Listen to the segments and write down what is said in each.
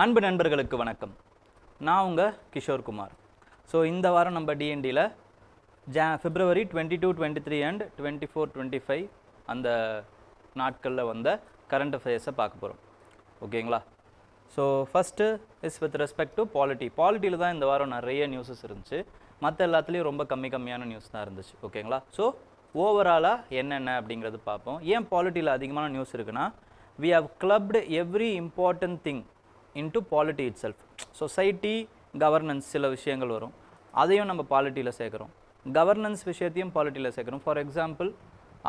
அன்பு நண்பர்களுக்கு வணக்கம். நான் உங்கள் கிஷோர் குமார். ஸோ இந்த வாரம் நம்ம டிஎன்டியில் February 22, 23 அண்ட் 24, 25 அந்த நாட்களில் வந்த கரண்ட் அஃபேர்ஸை பார்க்க போகிறோம். ஓகேங்களா? So first is with respect to பாலிட்டியில் தான் இந்த வாரம் நிறைய நியூஸஸ் இருந்துச்சு. மற்ற எல்லாத்துலேயும் ரொம்ப கம்மியான நியூஸ் தான் இருந்துச்சு. ஓகேங்களா? ஸோ ஓவராலாக என்னென்ன அப்படிங்கிறது பார்ப்போம். ஏன் பாலிட்டியில் அதிகமான நியூஸ் இருக்குன்னா, we have clubbed every important thing into polity itself. Society governance சில விஷயங்கள் வரும், அதையும் நம்ம பாலிட்டியில் சேர்க்குறோம். கவர்னன்ஸ் விஷயத்தையும் பாலிட்டியில் சேர்க்குறோம். For example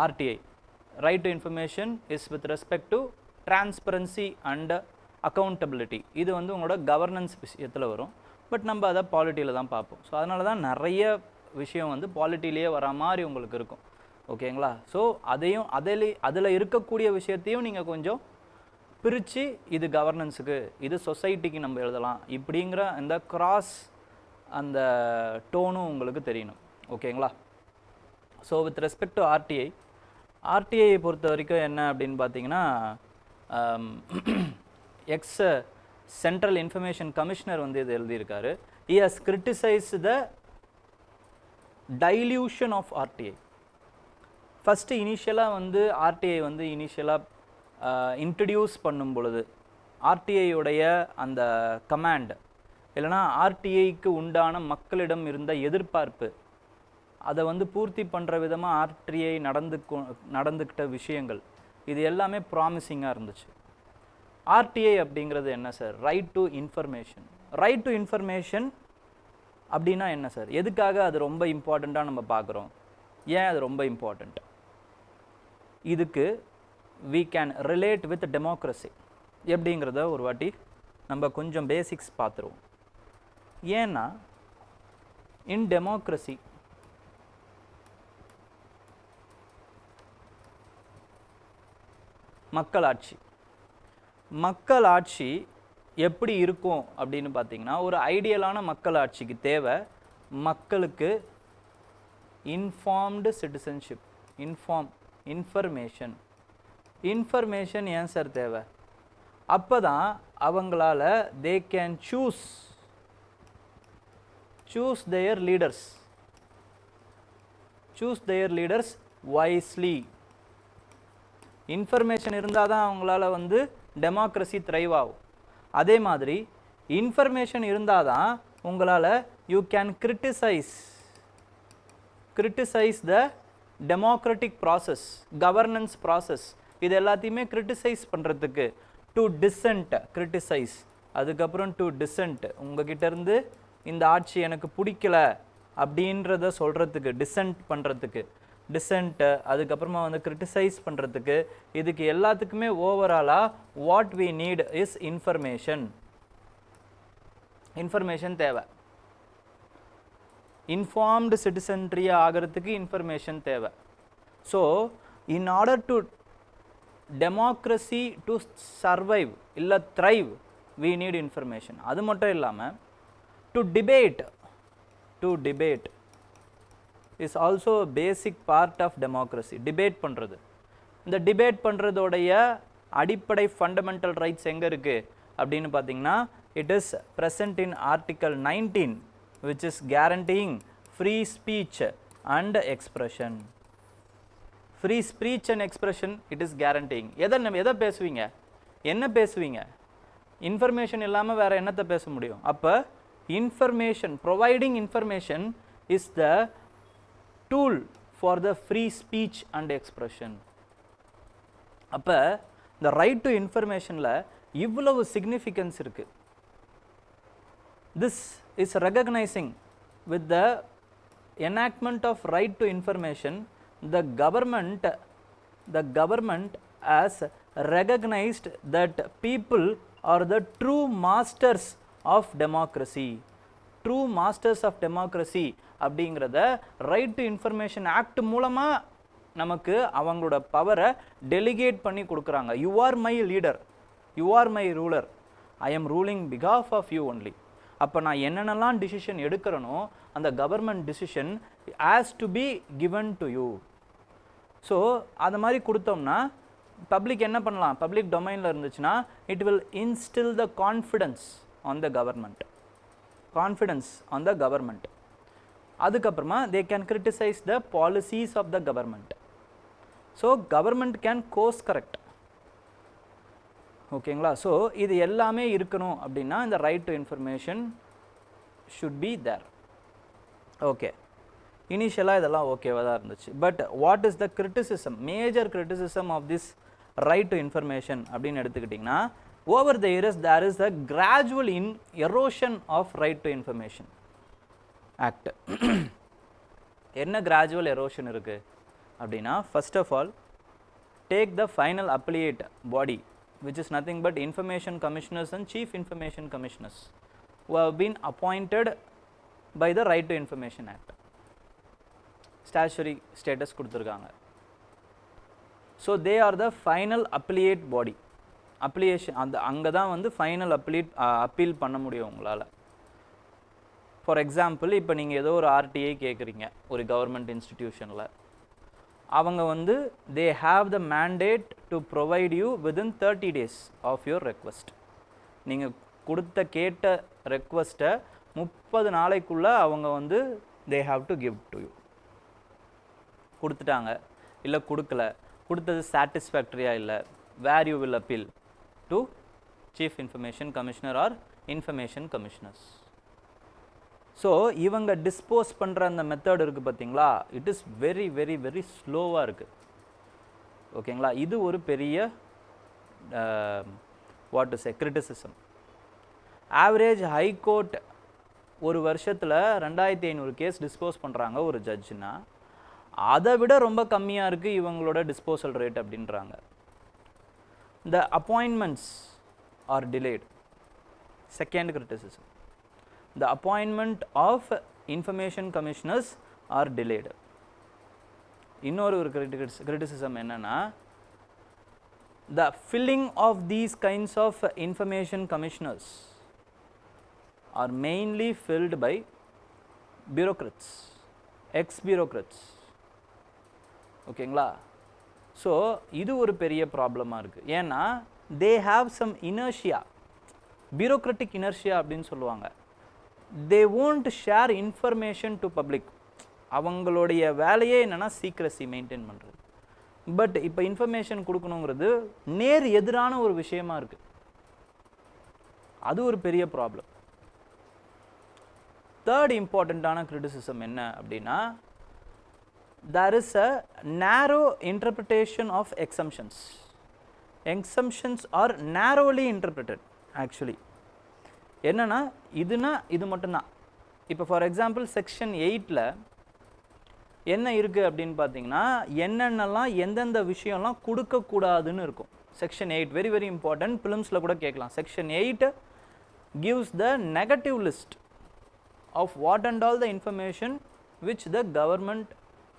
RTI, right to information is with respect to transparency and accountability. இது வந்து உங்களோட கவர்னன்ஸ் விஷயத்தில் வரும். பட் நம்ம அதை பாலிட்டியில் தான் பார்ப்போம். ஸோ அதனால தான் நிறைய விஷயம் வந்து பாலிட்டிலேயே வர மாதிரி உங்களுக்கு இருக்கும். ஓகேங்களா? ஸோ அதையும் அதில் இருக்கக்கூடிய விஷயத்தையும் நீங்கள் கொஞ்சம் பிரித்து இது கவர்னன்ஸுக்கு, இது சொசைட்டிக்கு நம்ம எழுதலாம் இப்படிங்கிற அந்த கிராஸ் அந்த டோனும் உங்களுக்கு தெரியணும். ஓகேங்களா? So with respect to RTI பொறுத்த வரைக்கும் என்ன அப்படின்னு பார்த்தீங்கன்னா, எக்ஸ் சென்ட்ரல் இன்ஃபர்மேஷன் கமிஷனர் வந்து இது எழுதியிருக்காரு. He has criticised the dilution of RTI. First இனிஷியலாக வந்து ஆர்டிஐ வந்து இன்ட்ரடியூஸ் பண்ணும் பொழுது ஆர்டிஐயுடைய அந்த கமாண்ட் இல்லைனா ஆர்டிஐக்கு உண்டான மக்களிடம் இருந்த எதிர்பார்ப்பு, அதை வந்து பூர்த்தி பண்ணுற விதமாக ஆர்டிஐ நடந்துக்கிட்ட விஷயங்கள், இது எல்லாமே ப்ராமிசிங்காக இருந்துச்சு. ஆர்டிஐ அப்படிங்கிறது என்ன sir? Right to information. Right to information அப்படின்னா என்ன சார்? எதுக்காக அது ரொம்ப இம்பார்ட்டண்ட்டாக நம்ம பார்க்குறோம்? ஏன் அது ரொம்ப இம்பார்ட்டண்ட்? இதுக்கு we can relate with democracy எப்படிங்கிறத ஒரு வாட்டி நம்ம கொஞ்சம் பேசிக்ஸ் பார்த்துருவோம். ஏன்னா இன் டெமோக்ரஸி மக்களாட்சி எப்படி இருக்கும் அப்படின்னு பார்த்தீங்கன்னா, ஒரு ஐடியலான மக்களாட்சிக்கு தேவை மக்களுக்கு இன்ஃபார்ம்டு சிட்டிசன்ஷிப், இன்ஃபர்மேஷன் ஏன் சார் தேவை? அப்போ தான் அவங்களால they can choose their leaders wisely. Information இருந்தால் தான் அவங்களால வந்து டெமோக்ரஸி த்ரைவ் ஆகும். அதே மாதிரி இன்ஃபர்மேஷன் இருந்தால் தான் உங்களால் you can criticise the democratic process, governance process, இது எல்லாத்தையுமே கிரிட்டிசைஸ் பண்ணுறதுக்கு. டு டிசென்ட் கிரிட்டிசைஸ், அதுக்கப்புறம் டு டிசென்ட், உங்ககிட்ட இருந்து இந்த ஆட்சி எனக்கு பிடிக்கல அப்படின்றத சொல்கிறதுக்கு, டிசென்ட் பண்ணுறதுக்கு, அதுக்கப்புறமா வந்து கிரிட்டிசைஸ் பண்ணுறதுக்கு. இதுக்கு எல்லாத்துக்குமே ஓவராலாக what we need is information தேவை. இன்ஃபார்ம்டு சிட்டிசன்ட்ரி ஆகிறதுக்கு இன்ஃபர்மேஷன் தேவை. So in order to democracy to survive இல்லை த்ரைவ் வி நீட் இன்ஃபர்மேஷன். அது மட்டும் இல்லாமல் to debate is also basic part of democracy. Debate பண்ணுறது, இந்த டிபேட் பண்ணுறதோடைய அடிப்படை ஃபண்டமெண்டல் ரைட்ஸ் எங்கே இருக்குது அப்படின்னு பார்த்தீங்கன்னா, it is present in Article 19 which is guaranteeing free speech and expression. Free speech and expression it is guaranteeing. எதை பேசுவீங்க, என்ன பேசுவீங்க? இன்ஃபர்மேஷன் இல்லாமல் வேறு என்னத்தை பேச முடியும்? அப்போ providing information is the tool for the free speech and expression. அப்போ இந்த ரைட் டு இன்ஃபர்மேஷனில் இவ்வளவு சிக்னிஃபிகன்ஸ் இருக்குது. This is recognizing with the enactment of right to information, the government has recognized that people are the true masters of democracy. True masters of democracy அப்படிங்கிறத right to information act மூலமாக நமக்கு அவங்களோட பவரை delegate பண்ணி கொடுக்குறாங்க. You are my leader, you are my ruler, I am ruling பிகாஃப் of you only. அப்போ நான் என்னென்னலாம் டிசிஷன் எடுக்கிறனோ அந்த government decision has to be given to you. So அது மாதிரி கொடுத்தோம்னா பப்ளிக் என்ன பண்ணலாம், பப்ளிக் டொமைனில் இருந்துச்சுன்னா it will instil the confidence on the government, confidence on the government. அதுக்கப்புறமா they can criticise the policies of the government. So government can course correct. ஓகேங்களா? So இது எல்லாமே இருக்கணும் அப்படின்னா இந்த right to information should be there. Okay, இனிஷியலாக இதெல்லாம் ஓகேவாக தான் இருந்துச்சு. But what is the criticism, major criticism of this right to information அப்படின்னு எடுத்துக்கிட்டிங்கன்னா, over the years there is the gradual erosion of right to information act. என்ன gradual erosion இருக்குது அப்படின்னா, first of all take the final appellate body which is nothing but information commissioners and chief information commissioners who have been appointed by the right to information act. Statutory status கொடுத்துருக்காங்க. So they are the final appellate body. Application அந்த அங்கே தான் வந்து final appeal பண்ண முடியும் உங்களால். For example, இப்போ நீங்கள் ஏதோ ஒரு ஆர்டிஐ கேட்குறீங்க ஒரு கவர்மெண்ட் இன்ஸ்டிடியூஷனில், அவங்க வந்து they have the mandate to provide you within 30 days of your request. நீங்கள் கேட்ட ரெக்வஸ்ட்டை 30 நாளைக்குள்ளே அவங்க வந்து they have to give to you. கொடுத்துட்டாங்க இல்லை கொடுக்கல, கொடுத்தது சாட்டிஸ்ஃபேக்டரியாக இல்லை, where you will appeal to chief information commissioner or information commissioners. So இவங்க டிஸ்போஸ் பண்ணுற அந்த மெத்தட் இருக்குது பார்த்தீங்களா, it is very very very ஸ்லோவாக இருக்குது. ஓகேங்களா? இது ஒரு பெரிய what to say criticism. Average high court ஒரு வருஷத்தில் 2500 கேஸ் டிஸ்போஸ் பண்ணுறாங்க ஒரு ஜட்ஜுனா, அதை விட ரொம்ப கம்மியாக இருக்குது இவங்களோட டிஸ்போசல் ரேட் அப்படின்றாங்க. The appointments are delayed. Second criticism, the appointment of information commissioners are delayed. இன்னொரு criticism என்னன்னா, the filling of these kinds of information commissioners are mainly filled by bureaucrats, ex-bureaucrats. ஓகேங்களா? ஸோ இது ஒரு பெரிய ப்ராப்ளமாக இருக்குது. ஏன்னா they have some inertia, bureaucratic inertia அப்படின்னு சொல்லுவாங்க. they won't share information to public. அவங்களுடைய வேலையே என்னென்னா சீக்ரஸி மெயின்டைன் பண்ணுறது. பட் இப்போ இன்ஃபர்மேஷன் கொடுக்கணுங்கிறது நேர் எதிரான ஒரு விஷயமா இருக்குது. அது ஒரு பெரிய ப்ராப்ளம். தேர்ட் இம்பார்ட்டண்ட்டான கிரிட்டிசிசம் என்ன அப்படின்னா, there is a narrow interpretation of exemptions. Exemptions are narrowly interpreted actually. என்னன்னா இதுனா இது மட்டும்தான். இப்போ ஃபார் எக்ஸாம்பிள் செக்ஷன் 8ல் என்ன இருக்குது அப்படின்னு பார்த்தீங்கன்னா, என்னென்னலாம் எந்தெந்த விஷயம்லாம் கொடுக்கக்கூடாதுன்னு இருக்கும். செக்ஷன் 8 வெரி வெரி இம்பார்ட்டன்ட், ஃபிலிம்ஸில் கூட கேட்கலாம். Section 8 gives the negative list of what and all the information which the government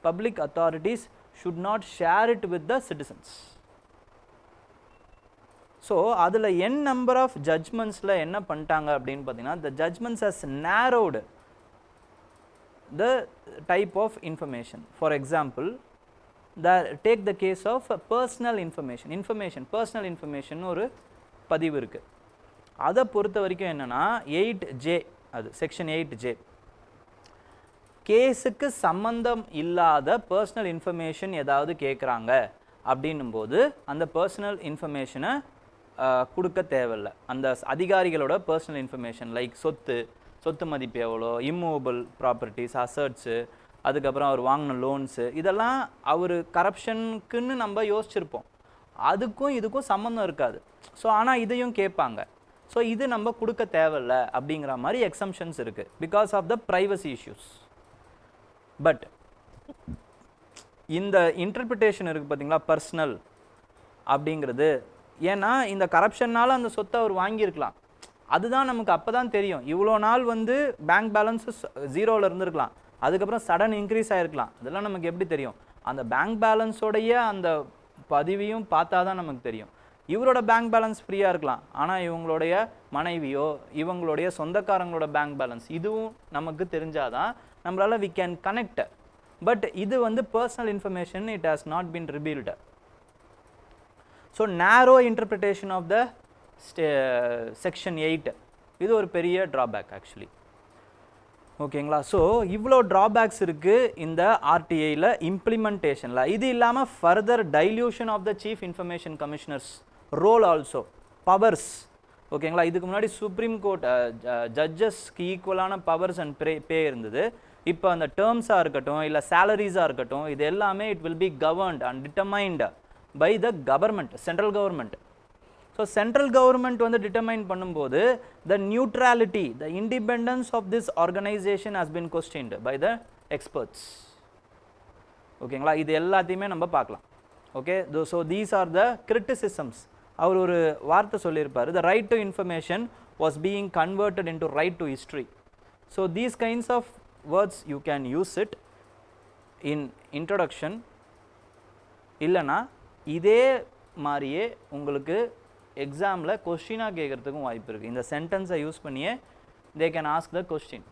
public authorities should not share it with the citizens. So அதில் n நம்பர் ஆஃப் ஜட்ஜ்மெண்ட்ஸில் என்ன பண்ணிட்டாங்க அப்படின்னு பார்த்தீங்கன்னா, the judgments has narrowed the type of information. For example, take the case of personal information. Personal information ஒரு பதிவு இருக்குது. அதை பொறுத்த வரைக்கும் என்னென்னா 8J, அது செக்ஷன் 8J, கேஸுக்கு சம்பந்தம் இல்லாத பர்சனல் இன்ஃபர்மேஷன் ஏதாவது கேட்குறாங்க அப்படின்னும்போது அந்த பர்சனல் இன்ஃபர்மேஷனை கொடுக்க தேவையில்லை. அந்த அதிகாரிகளோட பர்சனல் இன்ஃபர்மேஷன் லைக் சொத்து மதிப்பு எவ்வளோ, இம்மூவபிள் ப்ராப்பர்ட்டிஸ், அசர்ட்ஸு, அதுக்கப்புறம் அவர் வாங்கின லோன்ஸு, இதெல்லாம் அவர் கரப்ஷனுக்குன்னு நம்ம யோசிச்சிருப்போம். அதுக்கும் இதுக்கும் சம்மந்தம் இருக்காது. ஸோ ஆனால் இதையும் கேட்பாங்க. ஸோ இது நம்ம கொடுக்க தேவையில்லை அப்படிங்கிற மாதிரி எக்ஸம்ஷன்ஸ் இருக்குது because of the privacy issues. But இந்த இன்டர்பிரிட்டேஷன் இருக்குது பார்த்தீங்களா, பர்சனல் அப்படிங்கிறது, ஏன்னா இந்த கரப்ஷன்னால் அந்த சொத்தை அவர் வாங்கியிருக்கலாம். அதுதான் நமக்கு அப்போ தான் தெரியும். இவ்வளோ நாள் வந்து பேங்க் பேலன்ஸஸ் 0ல் இருந்திருக்கலாம், அதுக்கப்புறம் சடன் இன்க்ரீஸ் ஆகிருக்கலாம். அதெல்லாம் நமக்கு எப்படி தெரியும்? அந்த பேங்க் பேலன்ஸோடைய அந்த பதிவையும் பார்த்தா தான் நமக்கு தெரியும். இவரோட பேங்க் பேலன்ஸ் ஃப்ரீயாக இருக்கலாம், ஆனால் இவங்களுடைய மனைவியோ இவங்களுடைய சொந்தக்காரங்களோட பேங்க் பேலன்ஸ் இதுவும் நமக்கு தெரிஞ்சாதான் நம்மளால் வி கேன் கனெக்ட். பட் இது வந்து personal information, it has not been revealed. So narrow interpretation of the section 8 இது ஒரு பெரிய ட்ராபேக் ஆக்சுவலி. ஓகேங்களா? ஸோ இவ்வளோ ட்ராபேக்ஸ் இருக்குது இந்த ஆர்டிஐயில் இம்ப்ளிமெண்டேஷனில். இது இல்லாமல் further dilution of the chief information commissioners role also, powers. ஓகேங்களா? இதுக்கு முன்னாடி சுப்ரீம் கோர்ட் ஜட்ஜஸ்க்கு ஈக்குவலான பவர்ஸ் அண்ட் பே இருந்தது. இப்போ அந்த டேர்ம்ஸாக இருக்கட்டும் இல்லை சேலரிஸாக இருக்கட்டும், இது எல்லாமே it will be governed and determined by the government, central government. So central government வந்து டிட்டர்மைன் பண்ணும்போது the neutrality, the independence of this organisation has been questioned by the experts. ஓகேங்களா? இது எல்லாத்தையுமே நம்ம பார்க்கலாம். Okay, so these are the criticisms. அவர் ஒரு வார்த்தை சொல்லியிருப்பார், the right to information was being converted into right to history. So these kinds of words you can use it in introduction. இல்லைனா இதே மாதிரியே உங்களுக்கு எக்ஸாமில் கொஸ்டினாக கேட்குறதுக்கும் வாய்ப்பு இருக்குது. இந்த சென்டென்ஸை யூஸ் பண்ணியே they can ask the question.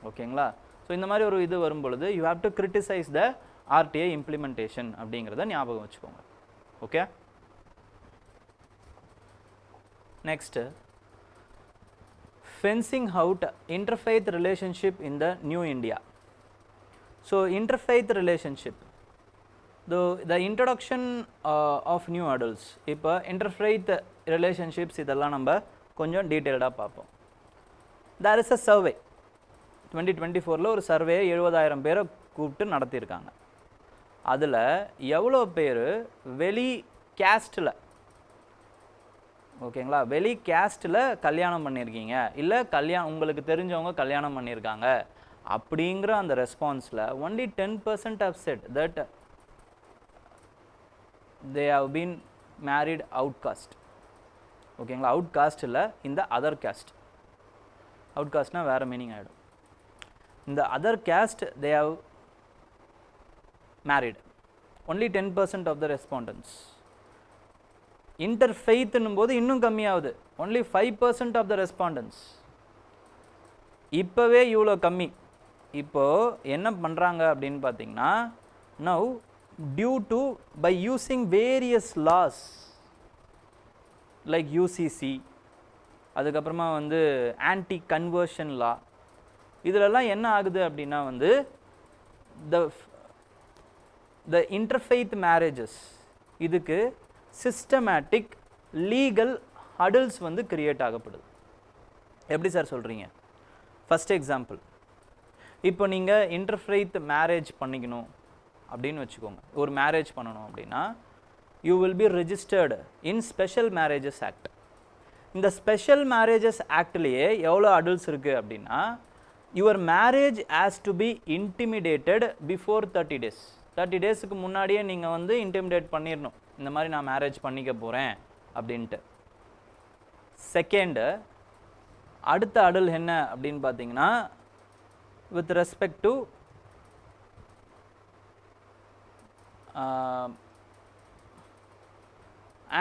ஓகேங்களா? ஸோ இந்த மாதிரி ஒரு இது வரும் பொழுது you have to criticise the RTI implementation அப்படிங்கிறத ஞாபகம் வச்சுக்கோங்க. Okay, next fencing out interfaith relationship in the new India. So interfaith relationship, the introduction of new adults. இப்போ interfaith relationships இதெல்லாம் நம்ம கொஞ்சம் டீட்டெயில்டாக பார்ப்போம். There is a survey 2024 ஒரு சர்வே 70,000 பேரை கூப்பிட்டு நடத்தியிருக்காங்க. அதில் எவ்வளோ பேர் வெளி கேஸ்டில், ஓகேங்களா, வெளி கேஸ்ட்டில் கல்யாணம் பண்ணியிருக்கீங்க, இல்லை உங்களுக்கு தெரிஞ்சவங்க கல்யாணம் பண்ணியிருக்காங்க அப்படிங்கிற அந்த ரெஸ்பான்ஸில் only 10% have said that they have been married outcast. ஓகேங்களா? அவுட்காஸ்ட் இல்லை, இந்த அதர் கேஸ்ட். அவுட்காஸ்ட்னா வேறு மீனிங் ஆகிடும். இந்த other caste they have married, only 10% of the respondents. இன்டர்ஃபெய்த்னும் போது இன்னும் கம்மியாகுது, only 5% of the respondents. இப்போவே இவ்வளோ கம்மி. இப்போது என்ன பண்ணுறாங்க அப்படின்னு பார்த்தீங்கன்னா, now due to by using various laws like UCC, அதுக்கப்புறமா வந்து ஆன்டி கன்வர்ஷன் லா, இதிலெல்லாம் என்ன ஆகுது அப்படின்னா வந்து the interfaith marriages இதுக்கு சிஸ்டமேட்டிக் லீகல் ஹடில்ஸ் வந்து கிரியேட் ஆகப்படுது. எப்படி சார் சொல்கிறீங்க? ஃபஸ்ட் எக்ஸாம்பிள், இப்போ நீங்கள் இன்டர்ஃபெய்த் மேரேஜ் பண்ணிக்கணும் அப்படின்னு வச்சுக்கோங்க, ஒரு மேரேஜ் பண்ணணும் அப்படின்னா you will be registered in special marriages act. இந்த ஸ்பெஷல் மேரேஜஸ் ஆக்ட்லேயே எவ்வளோ அடல்ட்ஸ் இருக்குது அப்படின்னா, your marriage has to be intimidated before 30 days. 30 daysக்கு முன்னாடியே நீங்கள் வந்து இன்டிமிடேட் பண்ணிடணும், இந்த மாதிரி நான் மேரேஜ் பண்ணிக்க போகிறேன் அப்படின்ட்டு. செகண்டு, அடுத்த அடல் என்ன அப்படின்னு பார்த்தீங்கன்னா, with respect to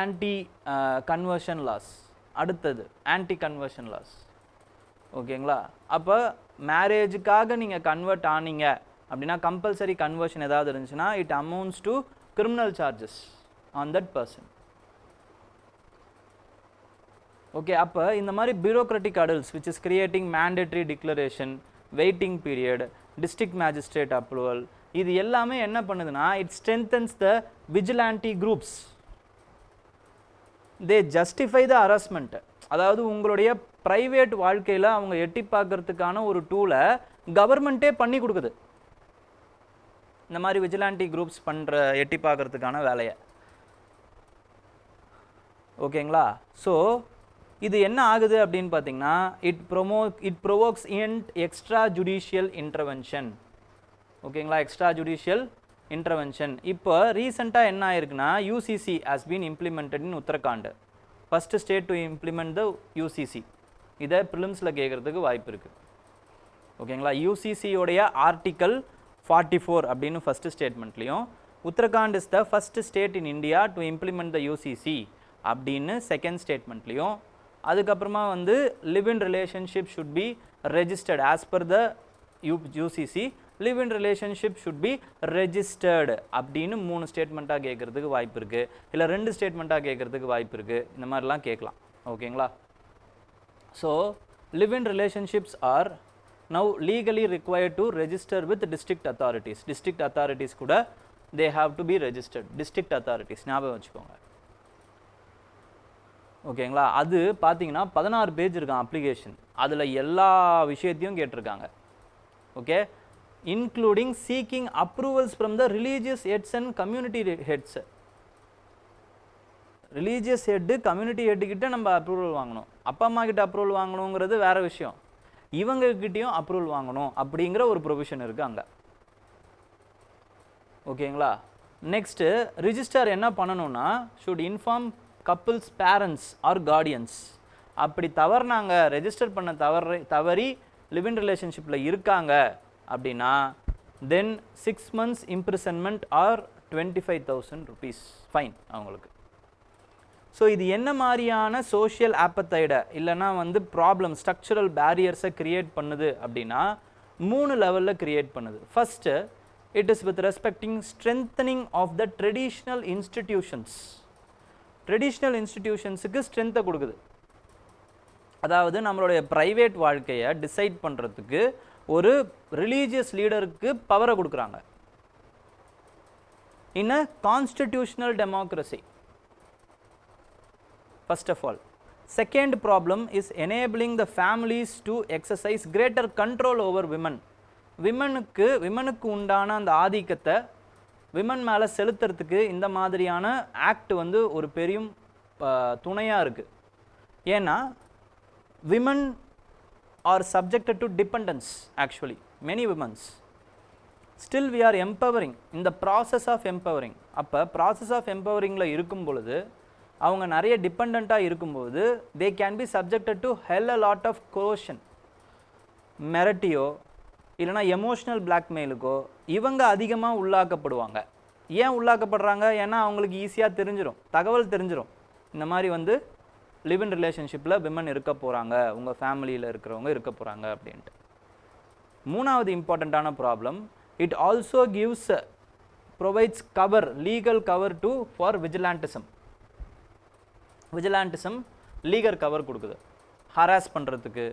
anti conversion laws. அடுத்தது ஆன்டி கன்வர்ஷன் லாஸ். ஓகேங்களா? அப்போ மேரேஜுக்காக நீங்கள் கன்வெர்ட் ஆனீங்க அப்படின்னா, கம்பல்சரி கன்வர்ஷன் ஏதாவது இருந்துச்சுன்னா it amounts to criminal charges on that person. Okay, அப்போ இந்த மாதிரி bureaucratic adults which is creating mandatory declaration, waiting period, district magistrate approval, இது எல்லாமே என்ன பண்ணுதுன்னா, it strengthens the vigilante groups. They justify the harassment. அதாவது உங்களுடைய ப்ரைவேட் வாழ்க்கையில் அவங்க எட்டி பார்க்கறதுக்கான ஒரு டூலை கவர்மெண்ட்டே பண்ணி கொடுக்குது. இந்த மாதிரி விஜிலாண்டி குரூப்ஸ் பண்ணுற எட்டி பார்க்கறதுக்கான வேலையை. ஓகேங்களா? ஸோ இது என்ன ஆகுது அப்படின்னு பார்த்தீங்கன்னா, it provokes extra judicial intervention. ஓகேங்களா? Extra judicial intervention. இப்போ ரீசெண்டாக என்ன ஆயிருக்குன்னா, UCC has been implemented in Uttarakhand. First state to implement the UCC. இதை ப்ரிலிம்ஸில் கேட்குறதுக்கு வாய்ப்பு இருக்குது. ஓகேங்களா? யூசிசியோடைய ஆர்டிக்கல் 44 அப்படின்னு ஃபஸ்ட்டு ஸ்டேட்மெண்ட்லேயும், Uttarakhand is the first state in India to implement the UCC அப்படின்னு செகண்ட் ஸ்டேட்மெண்ட்லேயும், அதுக்கப்புறமா வந்து live in relationship should be registered as per the UCC live in relationship should be registered அப்படின்னு 3 ஸ்டேட்மெண்ட்டாக கேட்குறதுக்கு வாய்ப்பு இருக்குது, இல்லை 2 ஸ்டேட்மெண்ட்டாக கேட்குறதுக்கு வாய்ப்பு இருக்குது. இந்த மாதிரிலாம் கேட்கலாம். ஓகேங்களா? So live in relationships are now legally required to register with district authorities. District authorities கூட they have to be registered. District authorities ஞாபகம் வச்சுக்கோங்க. ஓகேங்களா? அது பார்த்தீங்கன்னா 16 பேஜ் இருக்கான் அப்ளிகேஷன். அதில் எல்லா விஷயத்தையும் கேட்டிருக்காங்க. Okay, including seeking approvals from the religious heads and community heads. Religious head community ஹெட்டுக்கிட்ட நம்ம அப்ரூவல் வாங்கணும். அப்பா அம்மா கிட்ட அப்ரூவல் வாங்கணுங்கிறது வேற விஷயம். இவங்ககிட்டையும் அப்ரூவல் வாங்கணும் அப்படிங்கிற ஒரு ப்ரொவிஷன் இருக்குது அங்கே. ஓகேங்களா? நெக்ஸ்ட்டு ரிஜிஸ்டர் என்ன பண்ணணும்னா should inform couples parents or guardians. அப்படி தவறுனாங்க, ரெஜிஸ்டர் பண்ண தவறி லிவ் இன் ரிலேஷன்ஷிப்பில் இருக்காங்க அப்படின்னா then 6 months imprisonment or 25,000 rupees fine அவங்களுக்கு. ஸோ இது என்ன மாதிரியான சோஷியல் ஆப்பத்தைடை இல்லைனா வந்து ப்ராப்ளம் ஸ்ட்ரக்சரல் பேரியர்ஸை கிரியேட் பண்ணுது அப்படின்னா 3 லெவலில் கிரியேட் பண்ணுது. First, it is with respecting strengthening of the traditional institutions. Traditional இன்ஸ்டிடியூஷன்ஸுக்கு ஸ்ட்ரென்த்தை கொடுக்குது. அதாவது நம்மளுடைய ப்ரைவேட் வாழ்க்கையை டிசைட் பண்ணுறதுக்கு ஒரு ரிலீஜியஸ் லீடருக்கு பவரை கொடுக்குறாங்க. In a constitutional democracy. First of all. Second problem is enabling the families to exercise greater control over women. விமனுக்கு உண்டான அந்த ஆதிக்கத்தை விமன் மேலே செலுத்துறதுக்கு இந்த மாதிரியான ஆக்ட் வந்து ஒரு பெரிய துணையாக இருக்குது. ஏன்னா women are subjected to dependence. Actually many womens still we are empowering இந்த ப்ராசஸ் ஆஃப் எம்பவரிங். அப்போ ப்ராசஸ் ஆஃப் எம்பவரிங்கில் இருக்கும் பொழுது அவங்க நிறைய டிபெண்ட்டாக இருக்கும்போது they can be subjected to hell a lot of coercion. மிரட்டியோ இல்லைனா எமோஷ்னல் பிளாக்மெயிலுக்கோ இவங்க அதிகமாக உள்ளாக்கப்படுவாங்க. ஏன் உள்ளாக்கப்படுறாங்க? ஏன்னா அவங்களுக்கு ஈஸியாக தெரிஞ்சிடும், தகவல் தெரிஞ்சிடும், இந்த மாதிரி வந்து லிவ் இன் ரிலேஷன்ஷிப்பில் விமன் இருக்க போகிறாங்க, உங்கள் ஃபேமிலியில் இருக்கிறவங்க இருக்க போகிறாங்க அப்படின்ட்டு. 3வது இம்பார்ட்டண்ட்டான problem, it also gives provides cover, legal cover to for vigilantism. Vigilantism legal cover கொடுக்குது ஹராஸ் பண்ணுறதுக்கு.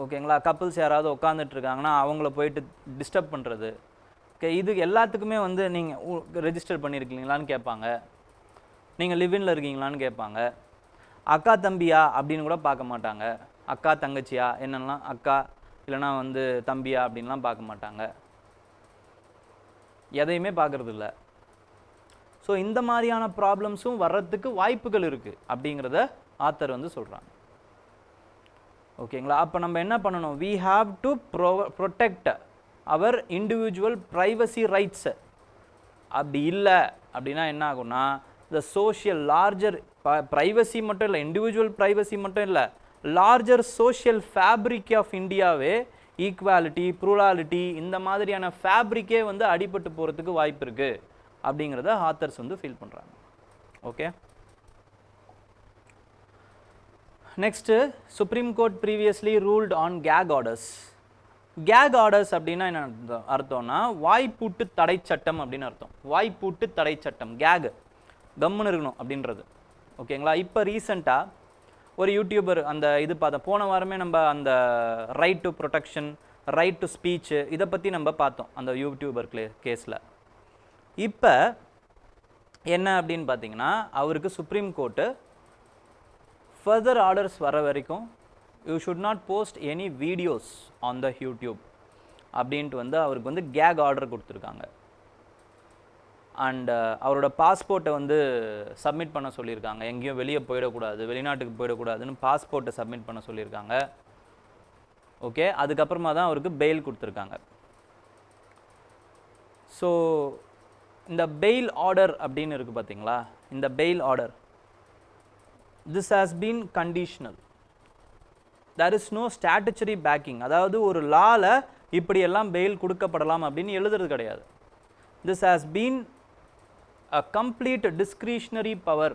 ஓகேங்களா? கப்புள்ஸ் யாராவது உட்காந்துட்ருக்காங்கன்னா அவங்கள போயிட்டு டிஸ்டர்ப் பண்ணுறது. ஓகே, இது எல்லாத்துக்குமே வந்து நீங்கள் ரெஜிஸ்டர் பண்ணியிருக்கீங்களான்னு கேட்பாங்க, நீங்கள் லிவ்இன்ல இருக்கீங்களான்னு கேட்பாங்க. அக்கா தம்பியா அப்படின்னு கூட பார்க்க மாட்டாங்க. அக்கா தங்கச்சியா என்னெல்லாம், அக்கா இல்லைனா வந்து தம்பியா அப்படின்லாம் பார்க்க மாட்டாங்க. எதையுமே பார்க்குறது இல்லை. ஸோ இந்த மாதிரியான ப்ராப்ளம்ஸும் வர்றதுக்கு வாய்ப்புகள் இருக்குது அப்படிங்கிறத ஆத்தர் வந்து சொல்கிறாங்க. ஓகேங்களா? அப்போ நம்ம என்ன பண்ணணும்? We have to protect our individual privacy rights. அப்படி இல்லை அப்படின்னா என்ன ஆகும்னா த சோஷியல் லார்ஜர் ப்ரைவசி மட்டும் இல்லை, இண்டிவிஜுவல் ப்ரைவசி மட்டும் இல்லை, லார்ஜர் சோஷியல் ஃபேப்ரிக் ஆஃப் இந்தியாவே ஈக்குவாலிட்டி, ப்ளூராலிட்டி இந்த மாதிரியான ஃபேப்ரிக்கே வந்து அடிபட்டு போகிறதுக்கு வாய்ப்பு இருக்குது அப்படிங்கிறத ஆத்தர்ஸ் வந்து ஃபீல் பண்ணுறாங்க. Okay, next, supreme court previously ruled on cake orders. Cake orders அப்படின்னா என்ன அர்த்தம்னா வாய்ப்பூட்டு தடை சட்டம் அப்படின்னு அர்த்தம். வாய்ப்பூட்டு தடை சட்டம், கேக், கம்முன்னு இருக்கணும் அப்படின்றது. ஓகேங்களா? இப்போ ரீசெண்டாக ஒரு யூடியூபர் அந்த இது பார்த்தோம், போன வாரமே நம்ம அந்த right to protection, right to speech இதை பற்றி நம்ம பார்த்தோம் அந்த யூடியூபர் கேஸில். இப்போ என்ன அப்படின்னு பார்த்தீங்கன்னா அவருக்கு சுப்ரீம் கோர்ட்டு ஃபர்தர் ஆர்டர்ஸ் வர வரைக்கும் you should not post any videos on the YouTube அப்படின்ட்டு வந்து அவருக்கு வந்து கேக் ஆர்டர் கொடுத்துருக்காங்க. அண்ட் அவரோட பாஸ்போர்ட்டை வந்து சப்மிட் பண்ண சொல்லியிருக்காங்க. எங்கேயும் வெளியே போயிடக்கூடாது, வெளிநாட்டுக்கு போயிடக்கூடாதுன்னு பாஸ்போர்ட்டை சப்மிட் பண்ண சொல்லியிருக்காங்க. ஓகே, அதுக்கப்புறமா தான் அவருக்கு பெயில் கொடுத்துருக்காங்க. ஸோ இந்த பெயில் ஆர்டர் அப்படின்னு இருக்குது பார்த்தீங்களா, இந்த bail order, this has been conditional. There is no statutory backing. அதாவது ஒரு லாவில் இப்படியெல்லாம் பெயில் கொடுக்கப்படலாம் அப்படின்னு எழுதுறது கிடையாது. This has been a complete discretionary power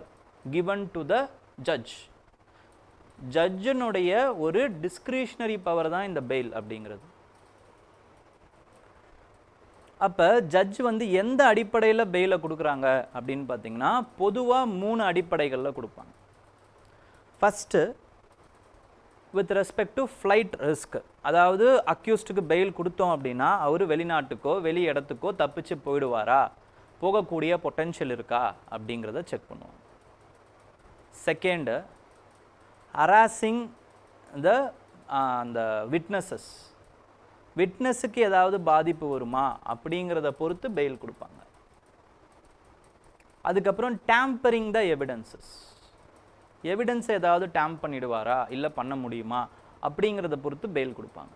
given to the judge. ஜட்ஜினுடைய ஒரு டிஸ்கிரிஷனரி பவர் தான் இந்த பெயில் அப்படிங்கிறது. அப்போ ஜட்ஜ் வந்து எந்த அடிப்படையில் பெயிலை கொடுக்குறாங்க அப்படின்னு பார்த்தீங்கன்னா பொதுவாக 3 அடிப்படைகளில் கொடுப்பாங்க. First with respect to flight risk, அதாவது அக்யூஸ்டுக்கு பெயில் கொடுத்தோம் அப்படின்னா அவர் வெளிநாட்டுக்கோ வெளி இடத்துக்கோ தப்பிச்சு போயிடுவாரா, போகக்கூடிய பொட்டென்ஷியல் இருக்கா அப்படிங்கிறத செக் பண்ணுவோம். செகண்டு ஹராசிங் அந்த விட்னஸஸ், விட்னஸுக்கு ஏதாவது பாதிப்பு வருமா அப்படிங்கிறத பொறுத்து பெயில் கொடுப்பாங்க. அதுக்கப்புறம் டேம்பரிங் த எவிடன்சஸ், எவிடன்ஸ் ஏதாவது டேம்ப் பண்ணிடுவாரா இல்லை பண்ண முடியுமா அப்படிங்கிறத பொறுத்து பெயில் கொடுப்பாங்க.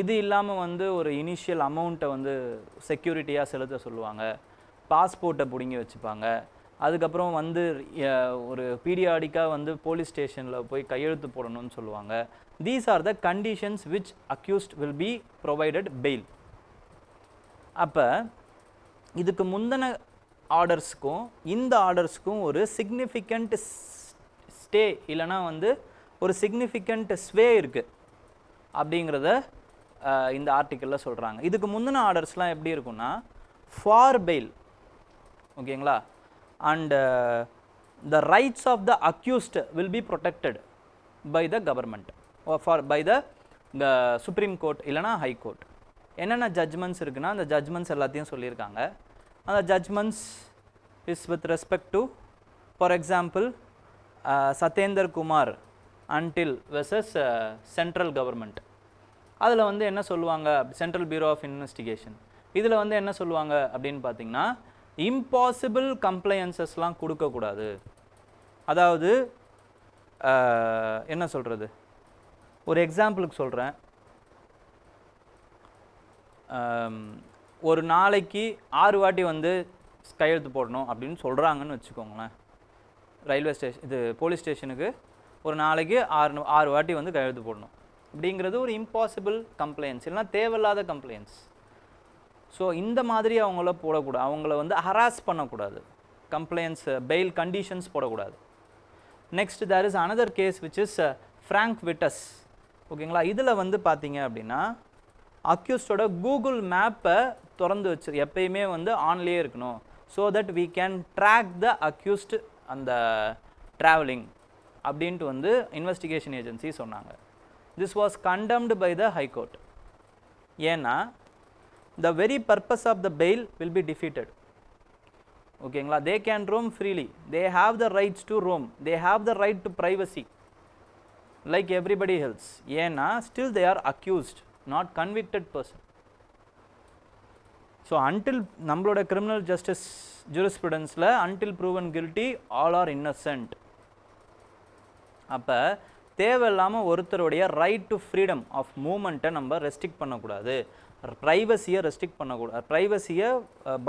இது இல்லாமல் வந்து ஒரு இனிஷியல் அமௌண்ட்டை வந்து செக்யூரிட்டியாக செலுத்த சொல்லுவாங்க, பாஸ்போர்ட்டை பிடுங்கி வச்சுப்பாங்க. அதுக்கப்புறம் வந்து ஒரு பீரியாடிக்காக வந்து போலீஸ் ஸ்டேஷனில் போய் கையெழுத்து போடணும்னு சொல்லுவாங்க. These are the conditions which accused will be provided bail. அப்போ இதுக்கு முந்தின ஆர்டர்ஸுக்கும் இந்த ஆர்டர்ஸுக்கும் ஒரு சிக்னிஃபிகண்ட் ஸ்டே இல்லைனா வந்து ஒரு சிக்னிஃபிகண்ட் ஸ்வே இருக்குது அப்படிங்கிறத இந்த ஆர்டிக்கலில் சொல்கிறாங்க. இதுக்கு முந்தின ஆர்டர்ஸ்லாம் எப்படி இருக்குன்னா ஃபார் பெயில், ஓகேங்களா, and the rights of the accused will be protected by the government or by the Supreme Court இல்லைனா High Court. என்னென்ன ஜட்ஜ்மெண்ட்ஸ் இருக்குன்னா அந்த ஜட்ஜ்மெண்ட்ஸ் எல்லாத்தையும் சொல்லியிருக்காங்க. அந்த judgements is with respect to for example Satyendar Kumar until versus central government. அதில் வந்து என்ன சொல்லுவாங்க, சென்ட்ரல் பியூரோ ஆஃப் இன்வெஸ்டிகேஷன், இதில் வந்து என்ன சொல்லுவாங்க அப்படின்னு பார்த்தீங்கன்னா இம்பாசிபிள் கம்ப்ளையன்சஸ்லாம் கொடுக்கக்கூடாது. அதாவது என்ன சொல்கிறது, ஒரு எக்ஸாம்பிளுக்கு சொல்கிறேன். ஒரு நாளைக்கு 6 வாட்டி வந்து கையெழுத்து போடணும் அப்படின்னு சொல்கிறாங்கன்னு வச்சுக்கோங்களேன். ரயில்வே ஸ்டேஷன் இது போலீஸ் ஸ்டேஷனுக்கு ஒரு நாளைக்கு 6 வாட்டி வந்து கையெழுத்து போடணும் அப்படிங்கிறது ஒரு இம்பாசிபிள் கம்ப்ளைண்ட்ஸ், இல்லைனா தேவையில்லாத கம்ப்ளைண்ட்ஸ். ஸோ இந்த மாதிரி அவங்கள போடக்கூடாது, அவங்கள வந்து ஹராஸ் பண்ணக்கூடாது, கம்ப்ளைண்ட்ஸ் பெயில் கண்டிஷன்ஸ் போடக்கூடாது. Next there is another case which is Frank Vitus, ஓகேங்களா. இதில் வந்து பார்த்தீங்க அப்படின்னா அக்யூஸ்டோட கூகுள் மேப்பை திறந்து வச்சு எப்பயுமே வந்து ஆன்லேயே இருக்கணும், so that we can track the accused அந்த ட்ராவலிங் அப்படின்ட்டு வந்து இன்வெஸ்டிகேஷன் ஏஜென்சி சொன்னாங்க. This was condemned by the high court. ஏன்னா the very purpose of the bail will be defeated, ஓகேங்களா. they can roam freely, they have the rights to roam, they have the right to privacy like everybody else. ஏன்னா still they are accused, not convicted person. so until நம்மளோட criminal justice jurisprudenceல until proven guilty all are innocent. அப்போ தேவையில்லாமல் ஒருத்தருடைய right to freedom of மூமெண்ட்டை நம்ம restrict பண்ணக்கூடாது, ப்ரைவசியை restrict பண்ணக்கூடாது, ப்ரைவசியை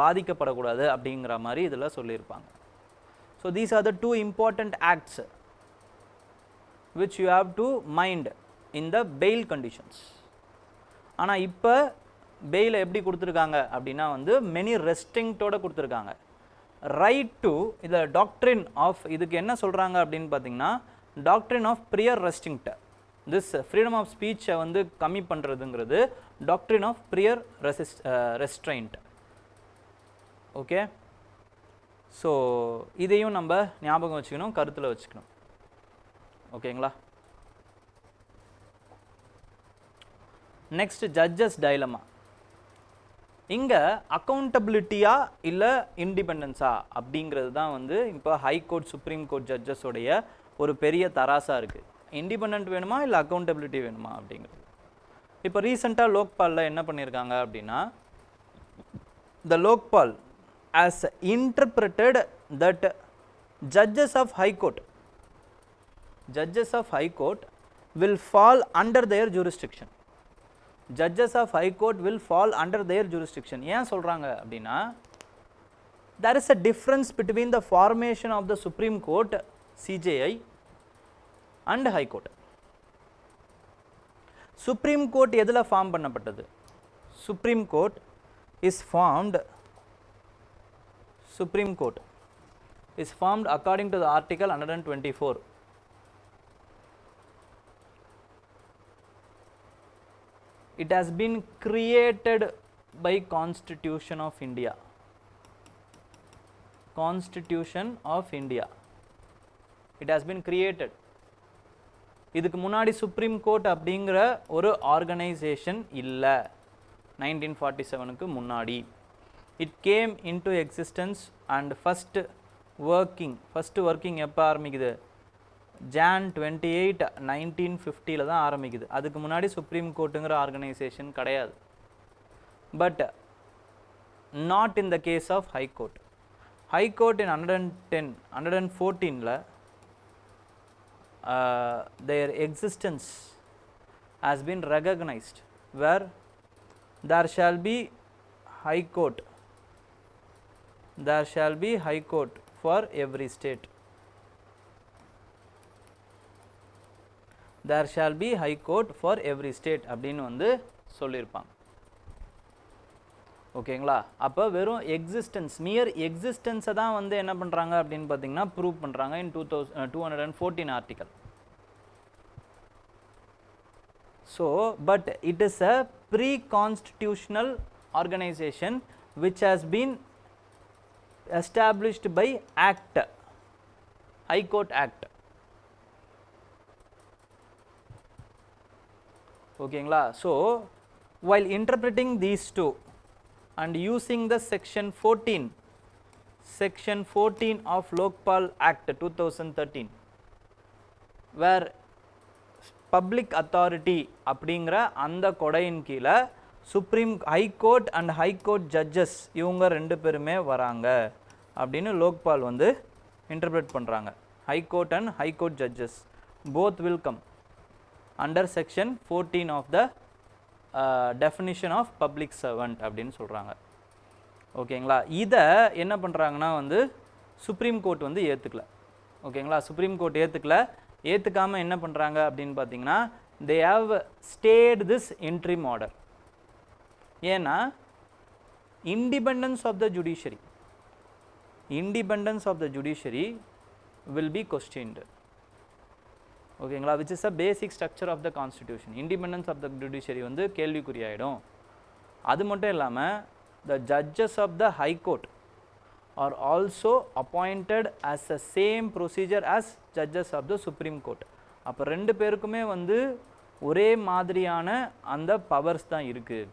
பாதிக்கப்படக்கூடாது அப்படிங்கிற மாதிரி இதில் சொல்லியிருப்பாங்க. So these are the 2 important acts which you have to mind in the bail conditions. ஆனால் இப்போ பெயிலை எப்படி கொடுத்துருக்காங்க அப்படின்னா வந்து மெனி ரெஸ்ட்ரிக்டோட கொடுத்துருக்காங்க. ரைட் டு இதை டாக்ட்ரின் ஆஃப், இதுக்கு என்ன சொல்கிறாங்க அப்படின்னு பார்த்தீங்கன்னா doctrine of prior restrict. This freedom of ஸ்பீச்சை வந்து கம்மி பண்ணுறதுங்கிறது doctrine of prior restraint. Okay, so இதையும் நம்ம ஞாபகம் வச்சுக்கணும், கருத்தில் வச்சுக்கணும், ஓகேங்களா. Next judges dilemma. இங்கே அக்கௌண்டபிலிட்டியா இல்லை இண்டிபெண்டன்ஸா அப்படிங்கிறது தான் வந்து இப்போ ஹைகோர்ட் சுப்ரீம் கோர்ட் ஜட்ஜஸோடைய ஒரு பெரிய தராசாக இருக்குது. இண்டிபெண்ட் வேணுமா இல்லை அக்கௌண்டபிலிட்டி வேணுமா அப்படிங்கிறது. இப்போ ரீசெண்டாக லோக்பாலில் என்ன பண்ணியிருக்காங்க அப்படின்னா the Lokpal has interpreted that judges of high court will fall under their jurisdiction. Judges of high court will fall under their jurisdiction. ஏன் சொல்கிறாங்க அப்படின்னா there is a difference between the formation of the Supreme Court CJI and High Court. Supreme Court எதில் form பண்ணப்பட்டது? Supreme Court is formed according to the article 124. It has been created by Constitution of India. Constitution of India. It has been created. இதுக்கு முன்னாடி supreme court அப்படிங்கிற ஒரு organisation இல்லை 1947க்கு முன்னாடி. It came into existence and first working எப்போ ஆரம்பிக்குது? Jan 28 1950 தான் ஆரம்பிக்குது. அதுக்கு முன்னாடி சுப்ரீம் கோர்ட்டுங்கிற ஆர்கனைசேஷன் கிடையாது. But not in the case of high court. High court in 114ல their existence has been recognized, where there shall be high court for every state. There shall be high court for every state அப்படின்னு வந்து சொல்லியிருப்பாங்க. ஓகேங்களா? அப்போ வெறும் existence, மியர் எக்ஸிஸ்டன்ஸை தான் வந்து என்ன பண்ணுறாங்க அப்படின்னு பார்த்தீங்கன்னா ப்ரூவ் பண்ணுறாங்க in 214 article. So but it is a pre constitutional organisation which has been established by act, High Court Act. ஓகேங்களா? ஸோ while interpreting these two and using the section 14 of Lokpal Act 2013, where public authority அப்படிங்கிற அந்த கொடையின் கீழே supreme high court and high court judges இவங்க ரெண்டு பேருமே வராங்க அப்படின்னு லோக்பால் வந்து இன்டர்பிரேட் பண்ணுறாங்க. High court and high court judges both will come under section 14 of the definition of public servant அப்படின்னு சொல்கிறாங்க. ஓகேங்களா? இதை என்ன பண்ணுறாங்கன்னா வந்து சுப்ரீம் கோர்ட் வந்து ஏற்றுக்கல. ஓகேங்களா? சுப்ரீம் கோர்ட் ஏற்றுக்காமல் என்ன பண்ணுறாங்க அப்படின்னு பார்த்தீங்கன்னா they have stayed this interim order. ஏன்னா independence of the judiciary will be questioned. ஓகேங்களா? which is a basic structure of the constitution. independence of the judiciary வந்து கேள்விக்குறியாயிடும். அது மட்டும் இல்லாமல் the judges of the high court are also appointed as the same procedure as judges of the supreme court. அப்போ ரெண்டு பேருக்குமே வந்து ஒரே மாதிரியான அந்த பவர்ஸ் தான் இருக்குது.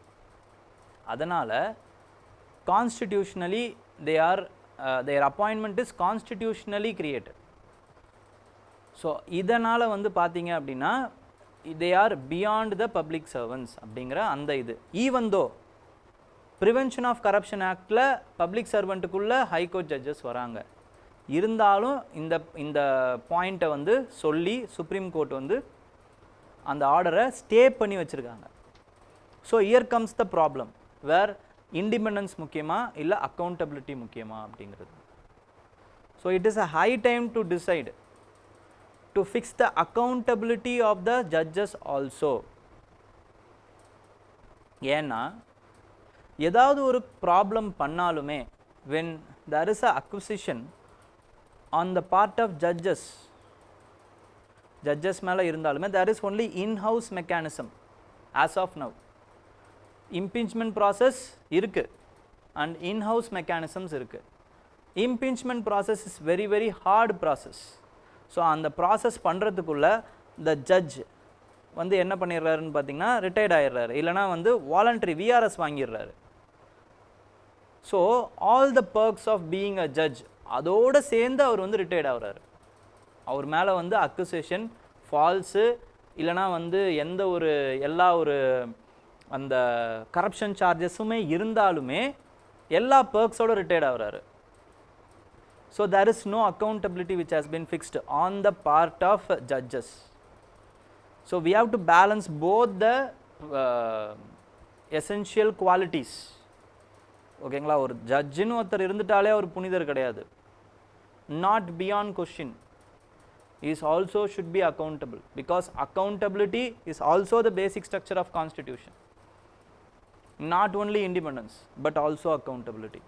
அதனால் constitutionally their appointment is constitutionally created. So இதனால் வந்து பார்த்தீங்க அப்படின்னா they are beyond the public servants அப்படிங்கிற அந்த இது. Even though prevention of corruption ஆக்டில் பப்ளிக் சர்வெண்ட்டுக்குள்ளே ஹைகோர்ட் ஜட்ஜஸ் வராங்க, இருந்தாலும் இந்த பாயிண்ட்டை வந்து சொல்லி சுப்ரீம் கோர்ட் வந்து அந்த ஆர்டரை ஸ்டே பண்ணி வச்சுருக்காங்க. So here comes the problem, where independence முக்கியமா இல்லை அக்கௌண்டபிலிட்டி முக்கியமா அப்படிங்கிறது. So it is a high time to decide to fix the accountability of the judges also. ஏன்னா ஏதாவது ஒரு ப்ராப்ளம் பண்ணாலுமே when there is a acquisition on the part of judges மேலே இருந்தாலுமே there is only in-house mechanism as of now. Impeachment process இருக்கு and in-house mechanisms இருக்கு. Impeachment process is very very hard process. So அந்த process பண்ணுறதுக்குள்ள the judge வந்து என்ன பண்ணிடுறாருன்னு பார்த்தீங்கன்னா retired ஆகிடுறாரு, இல்லைனா வந்து வாலண்டரி விஆர்எஸ் வாங்கிடுறாரு. So all the perks of being a judge அதோடு சேர்ந்து அவர் வந்து ரிட்டையர்ட் ஆகிறாரு. அவர் மேலே வந்து அக்யூசேஷன் ஃபால்ஸு இல்லைனா வந்து எந்த ஒரு எல்லா ஒரு அந்த கரப்ஷன் சார்ஜஸுமே இருந்தாலுமே எல்லா பர்க்ஸோடு ரிட்டையர்ட் ஆகிறாரு. So there is no accountability which has been fixed on the part of judges. So we have to balance both the essential qualities. ஓகேங்களா? ஒரு ஜட்ஜின்னு ஒருத்தர் இருந்துட்டாலே அவர் புனிதர் கிடையாது. Not beyond question is also should be accountable, because accountability is also the basic structure of constitution. Not only independence but also accountability.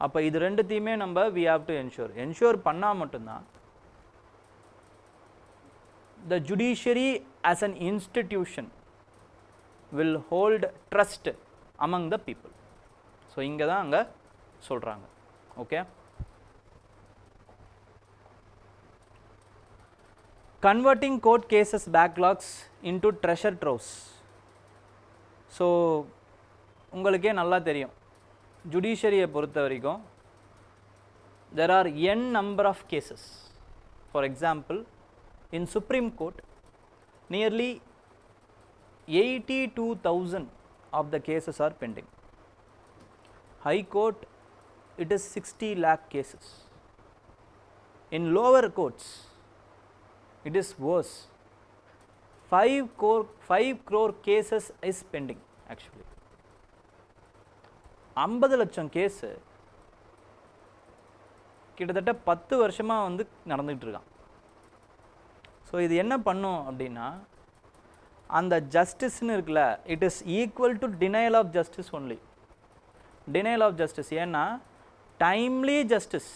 அப்போ இது ரெண்டுத்தையுமே நம்ம we have to ensure பண்ணால் மட்டும்தான் the judiciary as an institution will hold trust among the people. So இங்கே தான் அங்கே சொல்கிறாங்க. Okay, converting court cases backlogs into treasure troves. So உங்களுக்கே நல்லா தெரியும், ஜுடிஷியரியை பொறுத்த வரைக்கும் there are n number of cases. For example, in Supreme Court nearly 82,000 of the cases are pending. High Court it is 60 lakh cases. In lower courts it is worse, 5 crore cases is pending actually. 50 லட்சம் case கிட்டத்தட்ட 10 வருஷமாக வந்து நடந்துகிட்டு இருக்கான். So இது என்ன பண்ணும் அப்படின்னா, அந்த ஜஸ்டிஸ்ன்னு இருக்குல்ல, it is equal to denial of justice only. Denial of justice, ஏன்னா timely justice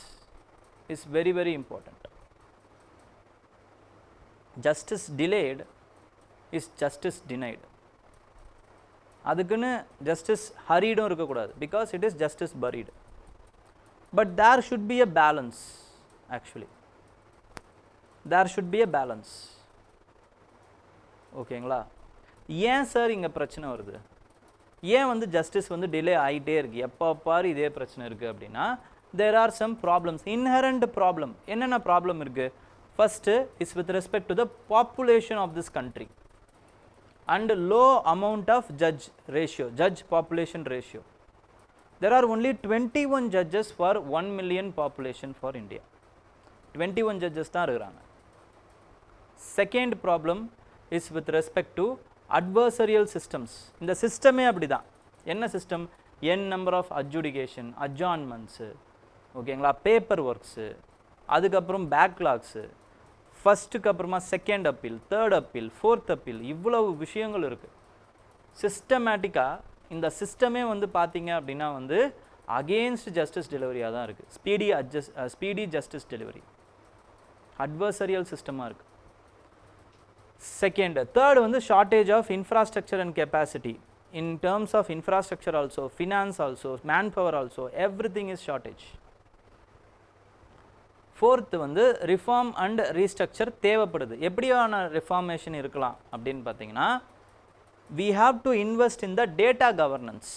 is very very important. justice delayed is justice denied. அதுக்குன்னு justice hurried இருக்கக்கூடாது, because it is justice buried. But there should be a balance actually. There should be a balance. ஓகேங்களா? ஏன் sir இங்கே பிரச்சனை வருது, ஏன் வந்து justice வந்து டிலே ஆகிட்டே இருக்குது, எப்போ பாரு இதே பிரச்சனை இருக்குது அப்படின்னா, there are some problems, inherent problem. என்னென்ன ப்ராப்ளம் இருக்குது? First is with respect to the population of this country and low amount of judge ratio, judge population ratio. There are only 21 judges for 1 million population for India. 21 judges தான் இருக்காங்க. Second problem is with respect to adversarial systems. இந்த சிஸ்டமே அப்படிதான். என்ன system? n number of adjudication, adjournments, ஓகேங்களா, paper works, அதுக்கப்புறம் பேக்லாக்ஸு, ஃபஸ்ட்டுக்கு அப்புறமா second appeal, third appeal, fourth appeal, இவ்வளவு விஷயங்கள் இருக்குது. சிஸ்டமேட்டிக்காக இந்த சிஸ்டமே வந்து பார்த்தீங்க அப்படின்னா வந்து அகெயின்ஸ்ட் ஜஸ்டிஸ் டெலிவரியாக தான் இருக்குது. ஸ்பீடி ஜஸ்டிஸ் டெலிவரி அட்வர்சரியல் சிஸ்டமாக இருக்குது. செகண்ட். தேர்ட் வந்து shortage of infrastructure and capacity. In terms of infrastructure also, finance also, man power also, everything is shortage. Fourth வந்து ரிஃபார்ம் அண்ட் ரீஸ்ட்ரக்சர் தேவைப்படுது. எப்படியான reformation இருக்கலாம் அப்படின்னு பார்த்தீங்கன்னா, we have to invest in the data governance.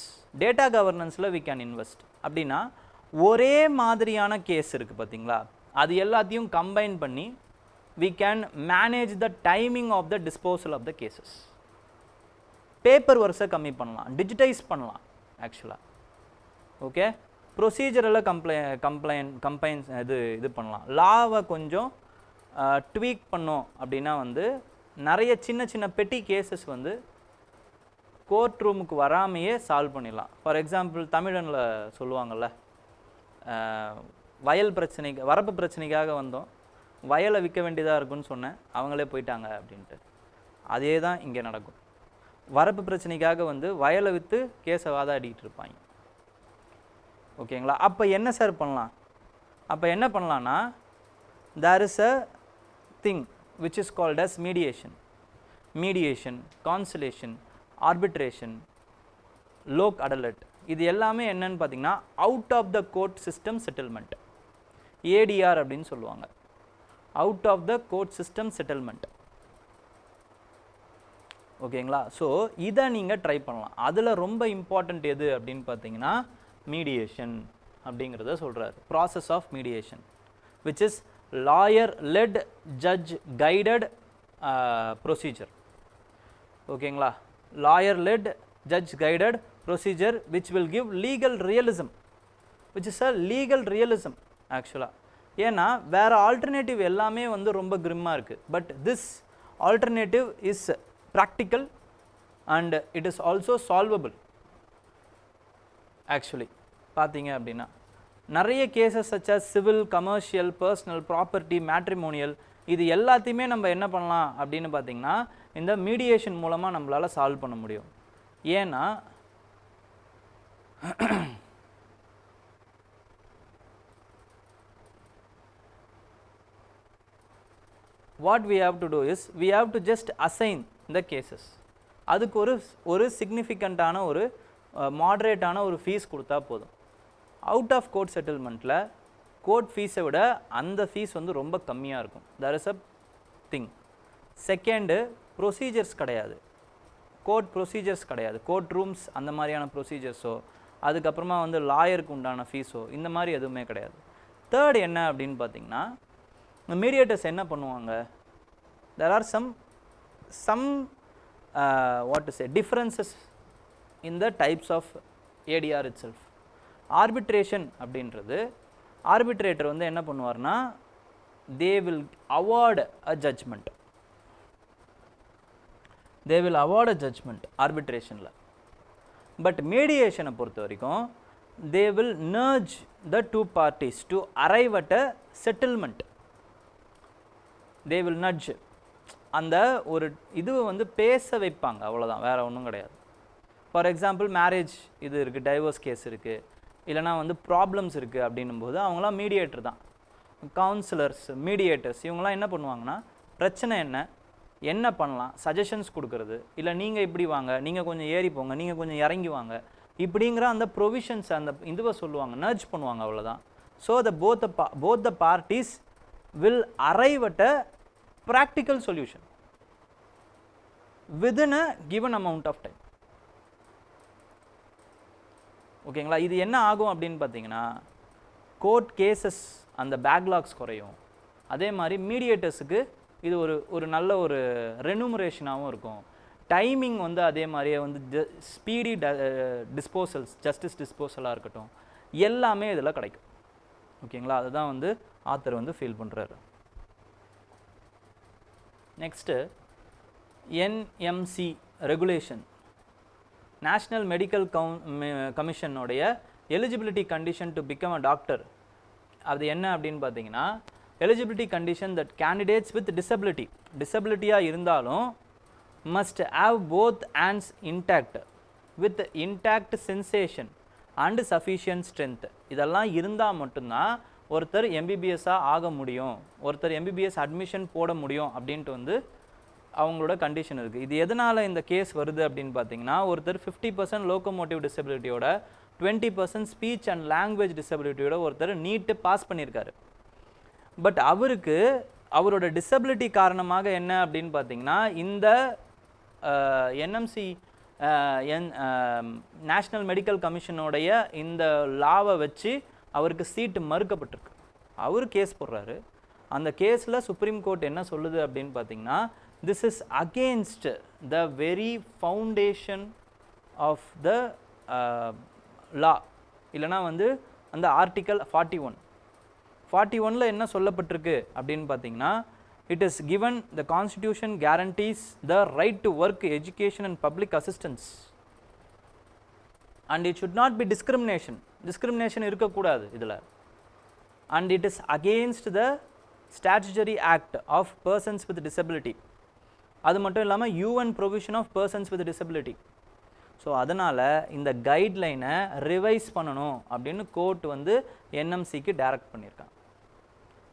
Data கவர்னன்ஸில் we can invest. அப்படின்னா ஒரே மாதிரியான கேஸ் இருக்குது பார்த்தீங்களா, அது எல்லாத்தையும் கம்பைன் பண்ணி we can manage the timing of the disposal of the cases. Paper ஒர்க்ஸை கம்மி பண்ணலாம், டிஜிட்டைஸ் பண்ணலாம் ஆக்சுவலாக. ஓகே, ப்ரொசீஜரெல்லாம் கம்பைன்ஸ் இது பண்ணலாம். லாவை கொஞ்சம் ட்வீக் பண்ணோம் அப்படின்னா வந்து நிறைய சின்ன சின்ன பெட்டி கேசஸ் வந்து கோர்ட் ரூமுக்கு வராமையே சால்வ் பண்ணிடலாம். ஃபார் எக்ஸாம்பிள், தமிழனில் சொல்லுவாங்கள்ல, வயல் பிரச்சனைக்கு, வரப்பு பிரச்சனைக்காக வந்தோம், வயலை விற்க வேண்டியதாக இருக்குன்னு சொன்னேன், அவங்களே போயிட்டாங்க அப்படின்ட்டு. அதே தான் இங்கே நடக்கும். வரப்பு பிரச்சனைக்காக வந்து வயலை விற்று கேஸை வாதாடிட்டு இருப்பாங்க. ஓகேங்களா? அப்போ என்ன சார் பண்ணலாம்? அப்போ என்ன பண்ணலான்னா, there is a thing which is called as mediation. Mediation, conciliation, arbitration, Lok Adalat, இது எல்லாமே என்னன்னு பார்த்தீங்கன்னா out of the court system settlement, ADR அப்படின்னு சொல்லுவாங்க. Out of the court system settlement. ஓகேங்களா? ஸோ இதை நீங்கள் ட்ரை பண்ணலாம். அதில் ரொம்ப இம்பார்ட்டண்ட் எது அப்படின்னு பார்த்தீங்கன்னா மீடியேஷன் அப்படிங்கிறத சொல்கிறார். Process of mediation which is lawyer led judge guided procedure. ஓகேங்களா? Lawyer led judge guided procedure which will give legal realism, which is a legal realism ஆக்சுவலாக. ஏன்னா வேறு ஆல்டர்னேட்டிவ் எல்லாமே வந்து ரொம்ப கிரிம்மாக இருக்குது. But this alternative is practical and it is also solvable. Actually பார்த்தீங்க அப்படின்னா நிறைய cases such as civil, commercial, personal, property, matrimonial, இது எல்லாத்தையுமே நம்ம என்ன பண்ணலாம் அப்படின்னு பார்த்தீங்கன்னா இந்த மீடியேஷன் மூலமாக நம்மளால் சால்வ் பண்ண முடியும். ஏன்னா what we have to do is we have to just assign the cases. அதுக்கு ஒரு சிக்னிஃபிகண்ட்டான ஒரு மாடரேட்டான ஒரு ஃபீஸ் கொடுத்தா போதும். அவுட் ஆஃப் கோர்ட் செட்டில்மெண்ட்டில் கோர்ட் ஃபீஸை விட அந்த ஃபீஸ் வந்து ரொம்ப கம்மியாக இருக்கும். That is a thing. Second, procedures கிடையாது, கோர்ட் ப்ரொசீஜர்ஸ் கிடையாது, கோர்ட் ரூம்ஸ் அந்த மாதிரியான ப்ரொசீஜர்ஸோ அதுக்கப்புறமா வந்து லாயருக்கு உண்டான ஃபீஸோ இந்த மாதிரி எதுவுமே கிடையாது. தேர்ட் என்ன அப்படின்னு பார்த்தீங்கன்னா, மீடியேட்டர்ஸ் என்ன பண்ணுவாங்க, there are some what to say differences in the types of ADR itself. Arbitration அப்படின்றது ஆர்பிட்ரேட்டர் வந்து என்ன பண்ணுவார்னா, they will award a judgment, they will award a judgment ஆர்பிட்ரேஷனில். பட் மீடியேஷனை பொறுத்த வரைக்கும் they will nudge the two parties to arrive at a settlement. they will nudge, அந்த ஒரு இது வந்து பேச வைப்பாங்க, அவ்வளோதான், வேறு ஒன்றும் கிடையாது. ஃபார் எக்ஸாம்பிள் மேரேஜ் இது இருக்குது, டைவர்ஸ் கேஸ் இருக்குது, இல்லைனா வந்து ப்ராப்ளம்ஸ் இருக்குது அப்படின்னும்போது அவங்களாம் மீடியேட்டர் தான். கவுன்சிலர்ஸ், மீடியேட்டர்ஸ் இவங்களாம் என்ன பண்ணுவாங்கன்னா, பிரச்சனை என்ன பண்ணலாம் சஜஷன்ஸ் கொடுக்கறது, இல்லை நீங்கள் இப்படி வாங்க, நீங்கள் கொஞ்சம் ஏறி போங்க, நீங்கள் கொஞ்சம் இறங்கி வாங்க, இப்படிங்கிற அந்த ப்ரொவிஷன்ஸ் அந்த இதுவை சொல்லுவாங்க, நர்ஜ் பண்ணுவாங்க, அவ்வளோதான். So both the parties will arrive at a practical solution within a given amount of time. ஓகேங்களா? இது என்ன ஆகும் அப்படின்னு பார்த்தீங்கன்னா, கோர்ட் கேசஸ் அந்த பேக்லாக்ஸ் குறையும். அதே மாதிரி மீடியேட்டர்ஸுக்கு இது ஒரு நல்ல ஒரு ரெனுமரேஷனாகவும் இருக்கும். டைமிங் வந்து அதே மாதிரியே வந்து ஸ்பீடி டிஸ்போசல்ஸ், ஜஸ்டிஸ் டிஸ்போசலாக இருக்கட்டும், எல்லாமே இதில் கிடைக்கும். ஓகேங்களா? அதுதான் வந்து ஆத்தர் வந்து ஃபீல் பண்ணுறாரு. Next NMC regulation, national medical கமிஷனுடைய eligibility condition to become a doctor. அது என்ன அப்படின்னு பார்த்தீங்கன்னா, eligibility condition that candidates with டிசபிலிட்டியாக இருந்தாலும் must have both hands intact with intact sensation and sufficient strength. இதெல்லாம் இருந்தால் மட்டும்தான் ஒருத்தர் எம்பிபிஎஸ்ஸாக ஆக முடியும், ஒருத்தர் எம்பிபிஎஸ் அட்மிஷன் போட முடியும் அப்படின்ட்டு வந்து அவங்களோட கண்டிஷன் இருக்குது. இது எதனால் இந்த கேஸ் வருது அப்படின்னு பார்த்தீங்கன்னா, ஒருத்தர் 50% லோக்கோமோட்டிவ் டிசபிலிட்டியோட 20% ஸ்பீச் அண்ட் லாங்குவேஜ் டிசபிலிட்டியோட ஒருத்தர் நீட்டு பாஸ் பண்ணியிருக்காரு. பட் அவருக்கு அவரோட டிசபிலிட்டி காரணமாக என்ன அப்படின்னு பார்த்தீங்கன்னா, இந்த என்எம்சி நேஷ்னல் மெடிக்கல் கமிஷனோடைய இந்த லாவை வச்சு அவருக்கு சீட்டு மறுக்கப்பட்டிருக்கு. அவர் கேஸ் போடுறாரு. அந்த கேஸில் சுப்ரீம் கோர்ட் என்ன சொல்லுது அப்படின்னு பார்த்தீங்கன்னா, this is against the very foundation of the law, இல்லைனா வந்து அந்த ஆர்டிக்கல் 41 என்ன சொல்லப்பட்டிருக்கு அப்படின்னு பார்த்தீங்கன்னா, it is given the constitution guarantees the right to work, education and public assistance and it should not be discrimination இருக்கக்கூடாது இதில், and it is against the statutory act of persons with disability. அது மட்டும் இல்லாமல் UN provision of persons with disability. So அதனால் இந்த கைட்லைனை revise பண்ணணும் அப்படின்னு court வந்து என்எம்சிக்கு டைரக்ட் பண்ணியிருக்காங்க.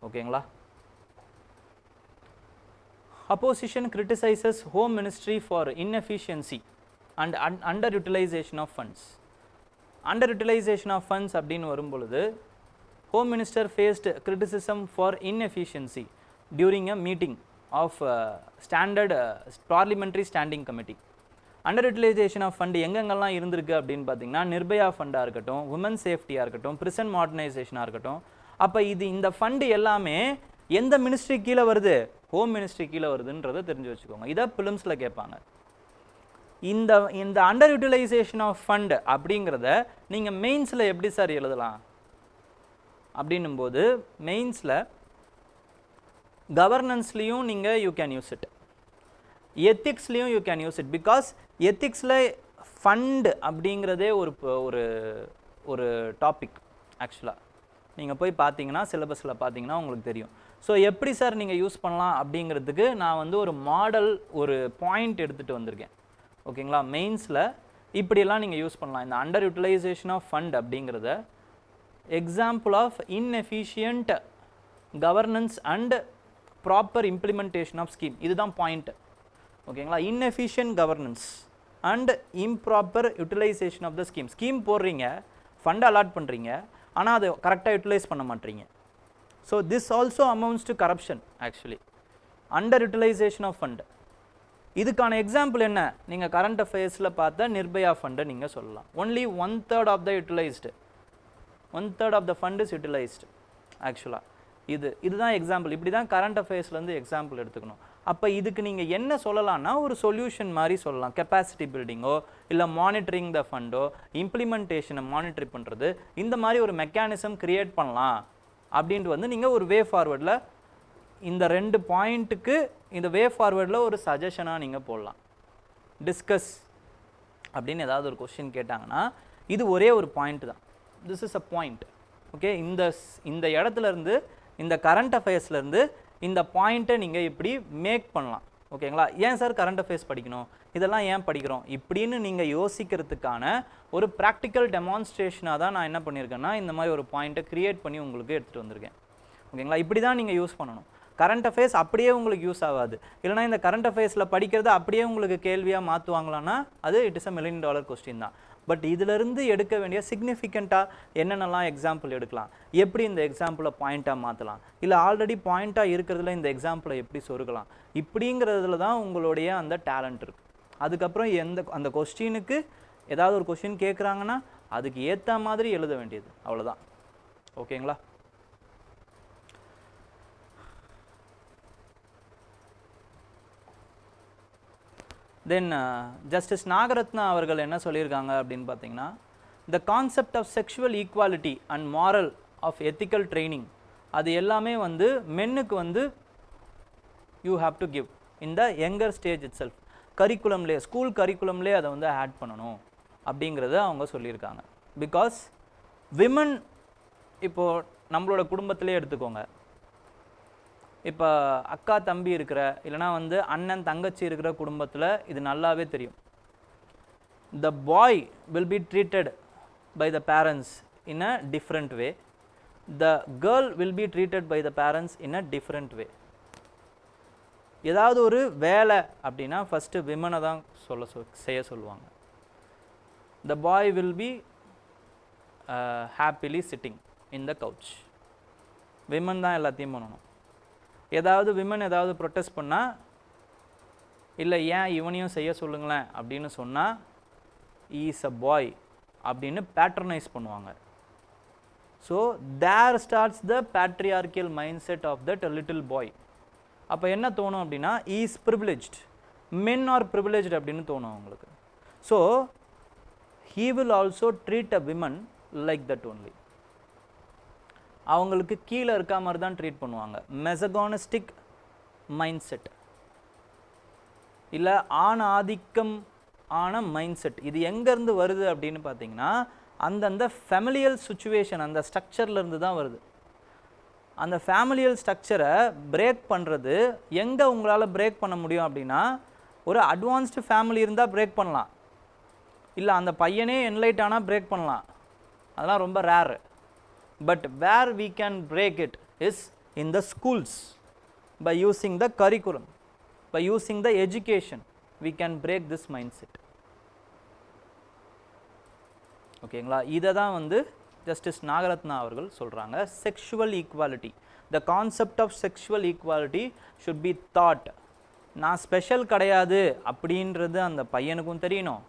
ஓகேங்களா? Opposition criticizes Home Ministry for inefficiency and underutilization of funds. Underutilization of funds அப்படின்னு வரும்பொழுது Home Minister faced criticism for inefficiency during a meeting of standard parliamentary standing committee. Underutilization of fund எங்கெங்கெல்லாம் இருந்திருக்கு அப்படின்னு பார்த்தீங்கன்னா, நிர்பயா ஃபண்டாக இருக்கட்டும், woman சேஃப்டியாக இருக்கட்டும், prison மாடர்னைசேஷனாக இருக்கட்டும். அப்போ இந்த ஃபண்டு எல்லாமே எந்த மினிஸ்ட்ரி கீழே வருது? ஹோம் மினிஸ்ட்ரி கீழே வருதுன்றதை தெரிஞ்சு வச்சுக்கோங்க. இதை பிலிம்ஸில் கேட்பாங்க. இந்த அண்டர் யூட்டிலைசேஷன் ஆஃப் ஃபண்ட் அப்படிங்கிறத நீங்கள் மெயின்ஸில் எப்படி சார் எழுதலாம் அப்படின்னும்போது, மெயின்ஸில் கவர்னன்ஸ்லேயும் நீங்கள் யூ கேன் யூஸ் இட், எத்திக்ஸ்லேயும் you can use it. Because எத்திக்ஸில் ஃபண்டு அப்படிங்கிறதே ஒரு டாபிக். ஆக்சுவலாக நீங்கள் போய் பார்த்தீங்கன்னா, சிலபஸில் பார்த்தீங்கன்னா உங்களுக்கு தெரியும். ஸோ எப்படி சார் நீங்கள் யூஸ் பண்ணலாம் அப்படிங்கிறதுக்கு நான் வந்து ஒரு மாடல், ஒரு பாயிண்ட் எடுத்துகிட்டு வந்திருக்கேன். ஓகேங்களா? மெயின்ஸில் இப்படியெல்லாம் நீங்கள் யூஸ் பண்ணலாம். இந்த அண்டர் யூட்டிலைசேஷன் ஆஃப் ஃபண்ட் அப்படிங்கிறத example of inefficient governance and proper implementation of scheme, இதுதான் பாயிண்ட். ஓகேங்களா? Inefficient governance and improper utilisation of the scheme. Scheme போடுறீங்க, ஃபண்ட் அலாட் பண்ணுறீங்க, ஆனால் அதை கரெக்டாக யூட்டிலைஸ் பண்ண மாட்டீங்க. So this also amounts to corruption actually, under utilisation of fund. இதுக்கான எக்ஸாம்பிள் என்ன? நீங்கள் கரண்ட் அஃபேர்ஸில் பார்த்தா நிர்பயா ஃபண்டை நீங்கள் சொல்லலாம். Only 1/3 of the utilised, 1/3 of the fund is utilised ஆக்சுவலாக. இதுதான் எக்ஸாம்பிள். இப்படி தான் கரண்ட் அஃபேர்ஸ்லேருந்து எக்ஸாம்பிள் எடுத்துக்கணும். அப்போ இதுக்கு நீங்கள் என்ன சொல்லலாம்னா ஒரு சொல்யூஷன் மாதிரி சொல்லலாம். கெப்பாசிட்டி பில்டிங்கோ இல்லை மானிட்டரிங் த ஃபண்டோ, இம்ப்ளிமெண்டேஷனை மானிட்டரி பண்ணுறது, இந்த மாதிரி ஒரு மெக்கானிசம் கிரியேட் பண்ணலாம் அப்படின்ட்டு வந்து நீங்கள் ஒரு வே ஃபார்வர்டில் இந்த 2 பாயிண்ட்டுக்கு இந்த வே ஃபார்வர்டில் ஒரு சஜஷனாக நீங்கள் போடலாம். டிஸ்கஸ் அப்படின்னு ஏதாவது ஒரு கொஸ்டின் கேட்டாங்கன்னா இது ஒரே ஒரு பாயிண்ட் தான். This is a point. Okay, இந்த இடத்துலேருந்து, இந்த கரண்ட் அஃபேர்ஸ்லேருந்து இந்த பாயிண்ட்டை நீங்கள் இப்படி மேக் பண்ணலாம். ஓகேங்களா? ஏன் சார் கரண்ட் அஃபேர்ஸ் படிக்கணும், இதெல்லாம் ஏன் படிக்கிறோம் இப்படின்னு நீங்கள் யோசிக்கிறதுக்கான ஒரு ப்ராக்டிக்கல் டெமான்ஸ்ட்ரேஷனாக தான் நான் என்ன பண்ணியிருக்கேன்னா இந்த மாதிரி ஒரு பாயிண்ட்டை க்ரியேட் பண்ணி உங்களுக்கு எடுத்துகிட்டு வந்திருக்கேன். ஓகேங்களா? இப்படி தான் நீங்கள் யூஸ் பண்ணணும். கரண்ட் அஃபேர்ஸ் அப்படியே உங்களுக்கு யூஸ் ஆகாது. இல்லைனா இந்த கரண்ட் அஃபேர்ஸில் படிக்கிறது அப்படியே உங்களுக்கு கேள்வியாக மாற்றுவாங்களான்னா அது இட் இஸ் $1 million கொஸ்டின் தான். பட் இதிலிருந்து எடுக்க வேண்டிய சிக்னிஃபிகண்ட்டாக என்னென்னலாம் எக்ஸாம்பிள் எடுக்கலாம், எப்படி இந்த எக்ஸாம்பிளை பாயிண்ட்டாக மாற்றலாம், இல்லை ஆல்ரெடி பாயிண்ட்டாக இருக்கிறதுல இந்த எக்ஸாம்பிளை எப்படி சொருகலாம், இப்படிங்கிறதுல தான் உங்களுடைய அந்த டேலண்ட் இருக்குது. அதுக்கப்புறம் அந்த கொஸ்டினுக்கு ஏதாவது ஒரு கொஸ்டின் கேட்குறாங்கன்னா அதுக்கு ஏற்ற மாதிரி எழுத வேண்டியது, அவ்வளோதான். ஓகேங்களா? தென் ஜஸ்டிஸ் நாகரத்னா அவர்கள் என்ன சொல்லியிருக்காங்க அப்படின்னு பார்த்தீங்கன்னா, the concept of sexual equality and moral of ethical training, அது எல்லாமே வந்து மென்னுக்கு வந்து you have to give in the younger stage itself. கரிக்குலம்லேயே, ஸ்கூல் கரிக்குலம்லேயே அதை வந்து ஆட் பண்ணணும் அப்படிங்கிறத அவங்க சொல்லியிருக்காங்க. பிகாஸ் விமன், இப்போது நம்மளோட குடும்பத்திலே எடுத்துக்கோங்க, இப்போ அக்கா தம்பி இருக்கிற, இல்லைனா வந்து அண்ணன் தங்கச்சி இருக்கிற குடும்பத்தில் இது நல்லாவே தெரியும். The boy will be treated by the parents in a different way, the girl will be treated by the parents in a different way. ஏதாவது ஒரு வேலை அப்படின்னா ஃபஸ்ட்டு விமனை தான் செய்ய சொல்லுவாங்க. The boy will be happily sitting in the couch. Women தான் எல்லாத்தையும் பண்ணணும். ஏதாவது விமன் ஏதாவது ப்ரொட்டஸ்ட் பண்ணால், இல்லை ஏன் இவனையும் செய்ய சொல்லுங்களேன் அப்படின்னு சொன்னால், இஸ் அ பாய் அப்படின்னு பேட்ரனைஸ் பண்ணுவாங்க. So there starts the patriarchal mind set of that little boy. அப்போ என்ன தோணும் அப்படின்னா, is privileged, men are privileged அப்படின்னு தோணும் அவங்களுக்கு. So he will also treat a women like that only. அவங்களுக்கு கீழே இருக்க மாதிரி தான் ட்ரீட் பண்ணுவாங்க. மெசகானிஸ்டிக் மைண்ட் செட், இல்லை ஆண் ஆதிக்கம் ஆன மைண்ட் செட். இது எங்கேருந்து வருது அப்படின்னு பார்த்தீங்கன்னா, அந்தந்த ஃபேமிலியல் சுச்சுவேஷன், அந்த ஸ்ட்ரக்சர்லேருந்து தான் வருது. அந்த ஃபேமிலியல் ஸ்ட்ரக்சரை பிரேக் பண்ணுறது எங்கே உங்களால் பிரேக் பண்ண முடியும் அப்படின்னா, ஒரு அட்வான்ஸ்டு ஃபேமிலி இருந்தால் பிரேக் பண்ணலாம், இல்லை அந்த பையனே என்லைட் ஆனால் பிரேக் பண்ணலாம், அதெல்லாம் ரொம்ப rare. But where we can break it is in the schools, by using the curriculum, by using the education, we can break this mindset. ஓகேங்களா? இதை தான் வந்து ஜஸ்டிஸ் நாகரத்னா அவர்கள் சொல்கிறாங்க. Sexual equality, the concept of sexual equality should be taught. நான் special கிடையாது அப்படின்றது அந்த பையனுக்கும் தெரியணும்,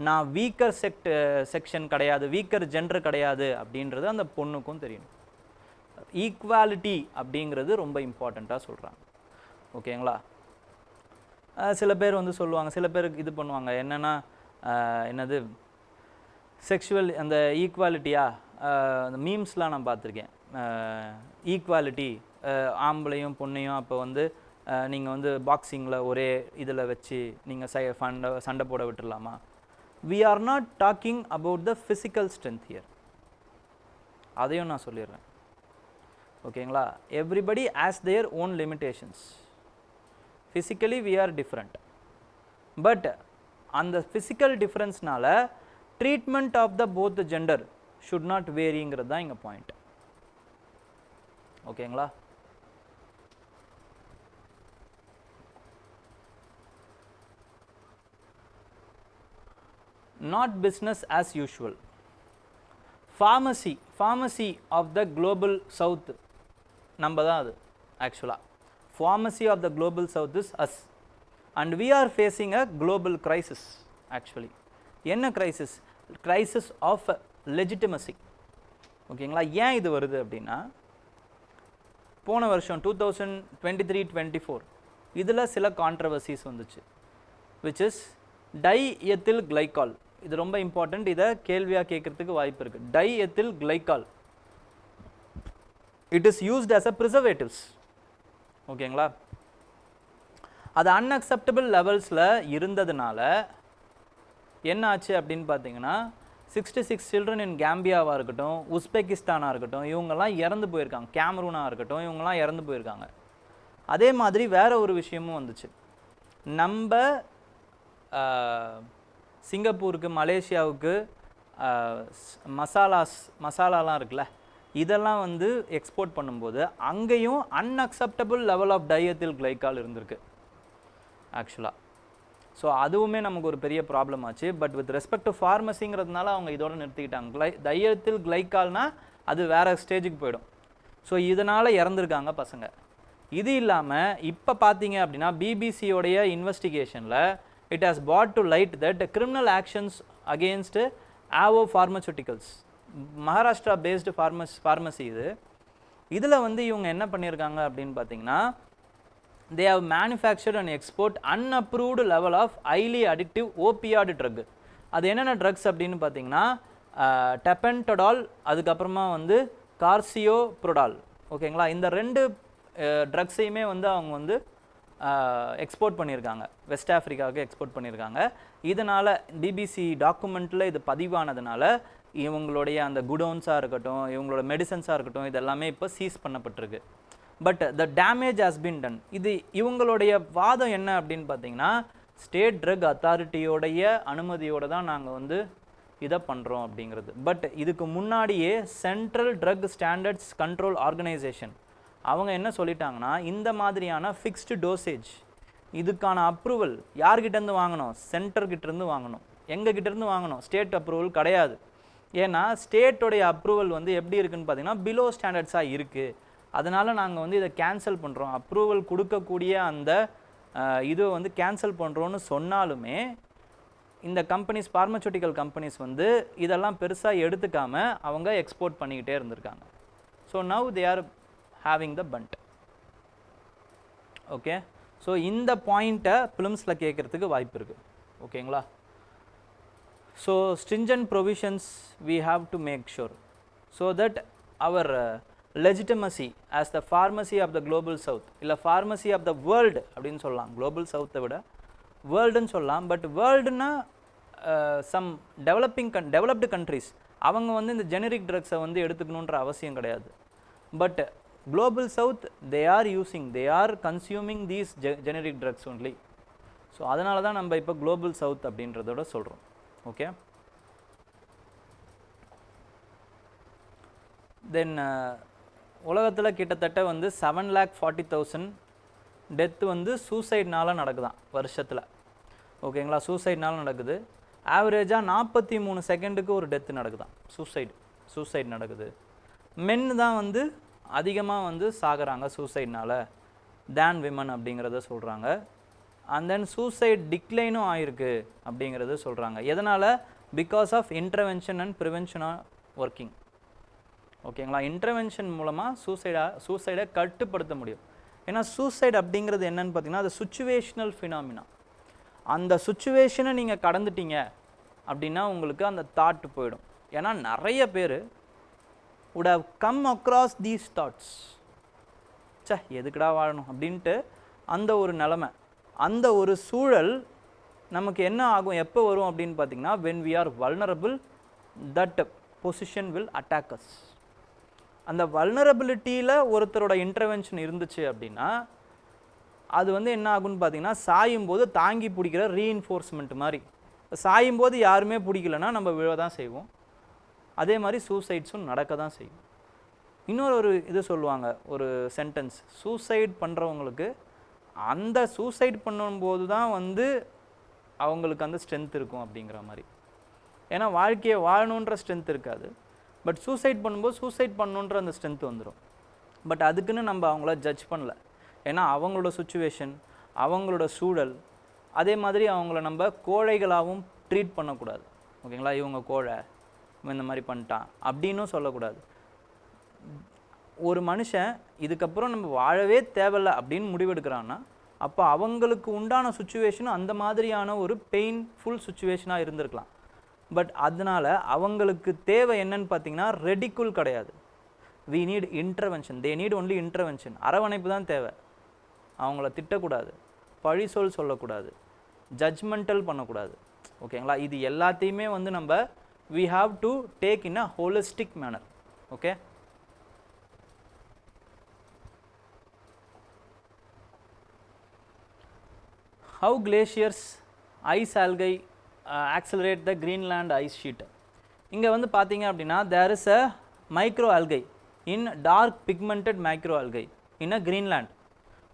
நான் வீக்கர் செக்ஷன் கிடையாது, வீக்கர் ஜெண்டர் கிடையாது அப்படின்றது அந்த பொண்ணுக்கும் தெரியணும். ஈக்குவாலிட்டி அப்படிங்கிறது ரொம்ப இம்பார்ட்டண்ட்டாக சொல்கிறாங்க. ஓகேங்களா? சில பேர் வந்து சொல்லுவாங்க, சில பேர் இது பண்ணுவாங்க, என்னென்னா என்னது செக்ஷுவல் அந்த ஈக்குவாலிட்டியா, அந்த மீம்ஸ்லாம் நான் பார்த்துருக்கேன். ஈக்குவாலிட்டி, ஆம்பளையும் பொண்ணையும் அப்போ வந்து நீங்கள் வந்து பாக்ஸிங்கில் ஒரே இதில் வச்சு நீங்கள் சண்டை போட விட்டுடலாமா? We are not talking about the physical strength here. அதையும் நான் சொல்லிடுறேன். ஓகேங்களா? Everybody has their own limitations. Physically we are different. But அந்த physical differenceனால treatment of the both the gender should not varyங்கிறது தான் இங்கே பாயிண்ட். ஓகேங்களா? Not business as usual. Pharmacy of the global south நம்ம தான் அது. ஆக்சுவலாக pharmacy of the global south is us and we are facing a global crisis. Actually என்ன crisis? Crisis of legitimacy. ஓகேங்களா? ஏன் இது வருது அப்படின்னா, போன வருஷம் 2023-24 இதில் சில கான்ட்ரவர்சிஸ் வந்துச்சு, விச் இஸ் டைஎத்தில் கிளைகால். இது ரொம்ப இம்பார்ட்டண்ட், இதை கேள்வியாக கேட்குறதுக்கு வாய்ப்பு இருக்குது. Diethyl glycol it is used as a preservatives. ஓகேங்களா? அது அன்அக்செப்டபிள் லெவல்ஸில் இருந்ததுனால என்ன ஆச்சு அப்படின்னு பார்த்தீங்கன்னா, 66 சில்ட்ரன் இன் கேம்பியாவாக இருக்கட்டும், உஸ்பெகிஸ்தானாக இருக்கட்டும், இவங்கெல்லாம் இறந்து போயிருக்காங்க. கேமரூனாக இருக்கட்டும், இவங்கெல்லாம் இறந்து போயிருக்காங்க. அதே மாதிரி வேற ஒரு விஷயமும் வந்துச்சு. நம்ம சிங்கப்பூருக்கு, மலேசியாவுக்கு மசாலாலாம் இருக்குல்ல, இதெல்லாம் வந்து எக்ஸ்போர்ட் பண்ணும்போது அங்கேயும் அன்அக்செப்டபிள் லெவல் ஆஃப் டைஎத்தில் கிளைகால் இருந்திருக்கு ஆக்சுவலாக. ஸோ அதுவுமே நமக்கு ஒரு பெரிய ப்ராப்ளம் ஆச்சு. பட் வித் ரெஸ்பெக்ட் டு ஃபார்மசிங்கிறதுனால அவங்க இதோட நிறுத்திக்கிட்டாங்க. டைஎத்தில் கிளைகால்னால் அது வேறு ஸ்டேஜுக்கு போயிடும். ஸோ இதனால் இறந்துருக்காங்க பசங்க. இது இல்லாமல் இப்போ பார்த்தீங்க அப்படின்னா, பிபிசியோடைய இன்வெஸ்டிகேஷனில் it has brought to light that criminal actions against AVO Pharmaceuticals, Maharashtra based pharmacy இதில் வந்து இவங்க என்ன பண்ணியிருக்காங்க அப்படின்னு பார்த்தீங்கன்னா, they have manufactured and export unapproved level of highly addictive opioid drug. அது என்னென்ன ட்ரக்ஸ் அப்படின்னு பார்த்தீங்கன்னா, டெபன்டடால், அதுக்கப்புறமா வந்து கார்சியோப்ரோடால். ஓகேங்களா? இந்த ரெண்டு ட்ரக்ஸையுமே வந்து அவங்க வந்து எக்ஸ்போர்ட் பண்ணியிருக்காங்க, வெஸ்ட் ஆஃப்ரிக்காவுக்கு எக்ஸ்போர்ட் பண்ணியிருக்காங்க. இதனால் பிபிசி டாக்குமெண்ட்டில் இது பதிவானதுனால இவங்களுடைய அந்த குடோன்ஸாக இருக்கட்டும், இவங்களோட மெடிசன்ஸாக இருக்கட்டும், இதெல்லாமே இப்போ சீஸ் பண்ணப்பட்டிருக்கு. But the damage has been done. இது இவங்களுடைய வாதம் என்ன அப்படின்னு பார்த்தீங்கன்னா, ஸ்டேட் ட்ரக் அத்தாரிட்டியோடைய அனுமதியோடு தான் நாங்கள் வந்து இதை பண்ணுறோம் அப்படிங்கிறது. பட் இதுக்கு முன்னாடியே central drug standards control organisation அவங்க என்ன சொல்லிட்டாங்கன்னா, இந்த மாதிரியான ஃபிக்ஸ்டு டோசேஜ் இதுக்கான அப்ரூவல் யார்கிட்டேருந்து வாங்கணும்? சென்டர்கிட்டேருந்து வாங்கணும். எங்ககிட்டேருந்து வாங்கணும்? ஸ்டேட் அப்ரூவல் கிடையாது. ஏன்னா ஸ்டேட்டோடைய அப்ரூவல் வந்து எப்படி இருக்குதுன்னு பார்த்தீங்கன்னா, பிலோ ஸ்டாண்டர்ட்ஸாக இருக்குது. அதனால் நாங்கள் வந்து இதை கேன்சல் பண்ணுறோம், அப்ரூவல் கொடுக்கக்கூடிய அந்த இதை வந்து கேன்சல் பண்ணுறோன்னு சொன்னாலுமே இந்த கம்பெனிஸ், ஃபார்மசூட்டிக்கல் கம்பெனிஸ் வந்து இதெல்லாம் பெருசாக எடுத்துக்காமல் அவங்க எக்ஸ்போர்ட் பண்ணிக்கிட்டே இருந்திருக்காங்க. So now they are having the fund. Okay, so இந்த பாயிண்ட்டை ஃபிலிம்ஸில் கேட்குறதுக்கு வாய்ப்பு இருக்குது. ஓகேங்களா? So stringent provisions we have to make sure so that our legitimacy as the pharmacy of the global south, இல்லை pharmacy of the world அப்படின்னு சொல்லலாம். குளோபல் சவுத்தை விட வேர்ல்டுன்னு சொல்லலாம். பட் வேர்ல்டுனா சம் டெவலப்டு கண்ட்ரிஸ் அவங்க வந்து இந்த ஜெனரிக் ட்ரக்ஸை வந்து எடுத்துக்கணுன்ற அவசியம் கிடையாது. But global south they are consuming these generic drugs only. So அதனால தான் நம்ம இப்போ குளோபல் சவுத் அப்படின்றதோட சொல்கிறோம். ஓகே, தென் உலகத்தில் கிட்டத்தட்ட வந்து 7,40,000 டெத்து வந்து சூசைட்னால நடக்குதான் வருஷத்தில். ஓகேங்களா? சூசைட்னால நடக்குது. ஆவரேஜாக 43 செகண்டுக்கு ஒரு டெத்து நடக்குதான். சூசைட் நடக்குது. மென் தான் வந்து அதிகமாக வந்து சாகிறாங்க சூசைட்னால தேன் விமன் அப்படிங்கிறத சொல்கிறாங்க. அண்ட் தென் சூசைட் டிக்ளைனும் ஆயிருக்கு அப்படிங்கிறது சொல்கிறாங்க. எதனால்? பிகாஸ் ஆஃப் இன்டர்வென்ஷன் அண்ட் ப்ரிவென்ஷனாக ஒர்க்கிங். ஓகேங்களா? இன்டர்வென்ஷன் மூலமாக சூசைடை கட்டுப்படுத்த முடியும். ஏன்னா சூசைட் அப்படிங்கிறது என்னன்னு பார்த்தீங்கன்னா, அது சுச்சுவேஷ்னல் ஃபினாமினா. அந்த சுச்சுவேஷனை நீங்கள் கடந்துட்டீங்க அப்படின்னா உங்களுக்கு அந்த தாட் போயிடும். ஏன்னா நிறைய பேர் would have come across these thoughts, எதுக்குடா வாழணும் அப்படின்ட்டு அந்த ஒரு நிலைமை, அந்த ஒரு சூழல் நமக்கு என்ன ஆகும், எப்போ வரும் அப்படின்னு பார்த்தீங்கன்னா, when we are vulnerable, that position will attack us. அந்த வல்னரபிலிட்டியில் ஒருத்தரோட இன்டர்வென்ஷன் இருந்துச்சு அப்படின்னா அது வந்து என்ன ஆகும்னு பார்த்தீங்கன்னா, சாயும் போது தாங்கி பிடிக்கிற ரீஇன்ஃபோர்ஸ்மெண்ட் மாதிரி. சாயும் போது யாருமே பிடிக்கலன்னா நம்ம விழ தான் செய்வோம். அதே மாதிரி சூசைட்ஸும் நடக்க தான் செய்யும். இன்னொரு இது சொல்லுவாங்க, ஒரு சென்டென்ஸ், சூசைட் பண்ணுறவங்களுக்கு அந்த சூசைட் பண்ணும்போது தான் வந்து அவங்களுக்கு அந்த ஸ்ட்ரென்த் இருக்கும் அப்படிங்கிற மாதிரி. ஏன்னா வாழ்க்கையை வாழணுன்ற ஸ்ட்ரென்த் இருக்காது. பட் சூசைட் பண்ணும்போது சூசைட் பண்ணணுன்ற அந்த ஸ்ட்ரென்த் வந்துடும். பட் அதுக்குன்னு நம்ம அவங்கள ஜட்ஜ் பண்ணல. ஏன்னா அவங்களோட சுச்சுவேஷன், அவங்களோட சூழல், அதே மாதிரி அவங்கள நம்ம கோழைகளாகவும் ட்ரீட் பண்ணக்கூடாது. ஓகேங்களா, இவங்க கோழை, இவன் இந்த மாதிரி பண்ணிட்டான் அப்படின்னும் சொல்லக்கூடாது. ஒரு மனுஷன் இதுக்கப்புறம் நம்ம வாழவே தேவையில்லை அப்படின்னு முடிவெடுக்கிறான்னா அப்போ அவங்களுக்கு உண்டான சுச்சுவேஷனும் அந்த மாதிரியான ஒரு பெயின்ஃபுல் சுச்சுவேஷனாக இருந்திருக்கலாம். பட் அதனால் அவங்களுக்கு தேவை என்னன்னு பார்த்தீங்கன்னா ரெடிக்குல் கிடையாது. We need intervention. They need only intervention. அரவணைப்பு தான் தேவை. அவங்கள திட்டக்கூடாது, பழி சொல்லக்கூடாது, ஜட்ஜ்மெண்டல் பண்ணக்கூடாது. ஓகேங்களா, இது எல்லாத்தையுமே வந்து நம்ம we have to take in a holistic manner. Okay, how glaciers, ice algae accelerate the Greenland ice sheet. இங்கே வந்து பார்த்தீங்க அப்படின்னா there is a micro algae in dark pigmented micro algae in a Greenland.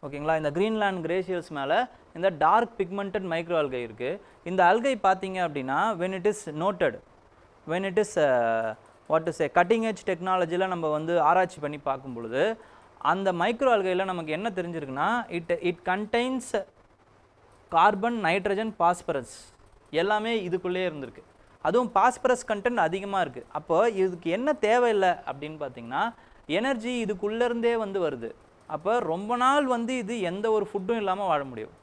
ஓகேங்களா, இந்த Greenland glaciers மேலே இந்த dark pigmented micro algae இருக்குது. இந்த ஆல்கை பார்த்தீங்க அப்படின்னா when it is noted, when it is what to say cutting edge டெக்னாலஜியில் நம்ம வந்து ஆராய்ச்சி பண்ணி பார்க்கும் பொழுது அந்த மைக்ரோ ஆல்கையில் நமக்கு என்ன தெரிஞ்சிருக்குன்னா it contains carbon, nitrogen, phosphorus எல்லாமே இதுக்குள்ளே இருந்திருக்கு. அதுவும் பாஸ்பரஸ் கண்டென்ட் அதிகமாக இருக்குது. அப்போ இதுக்கு என்ன தேவையில்லை அப்படின்னு பார்த்தீங்கன்னா எனர்ஜி இதுக்குள்ளேருந்தே வந்து வருது. அப்போ ரொம்ப நாள் வந்து இது எந்த ஒரு ஃபுட்டும் இல்லாமல் வாழ முடியும்.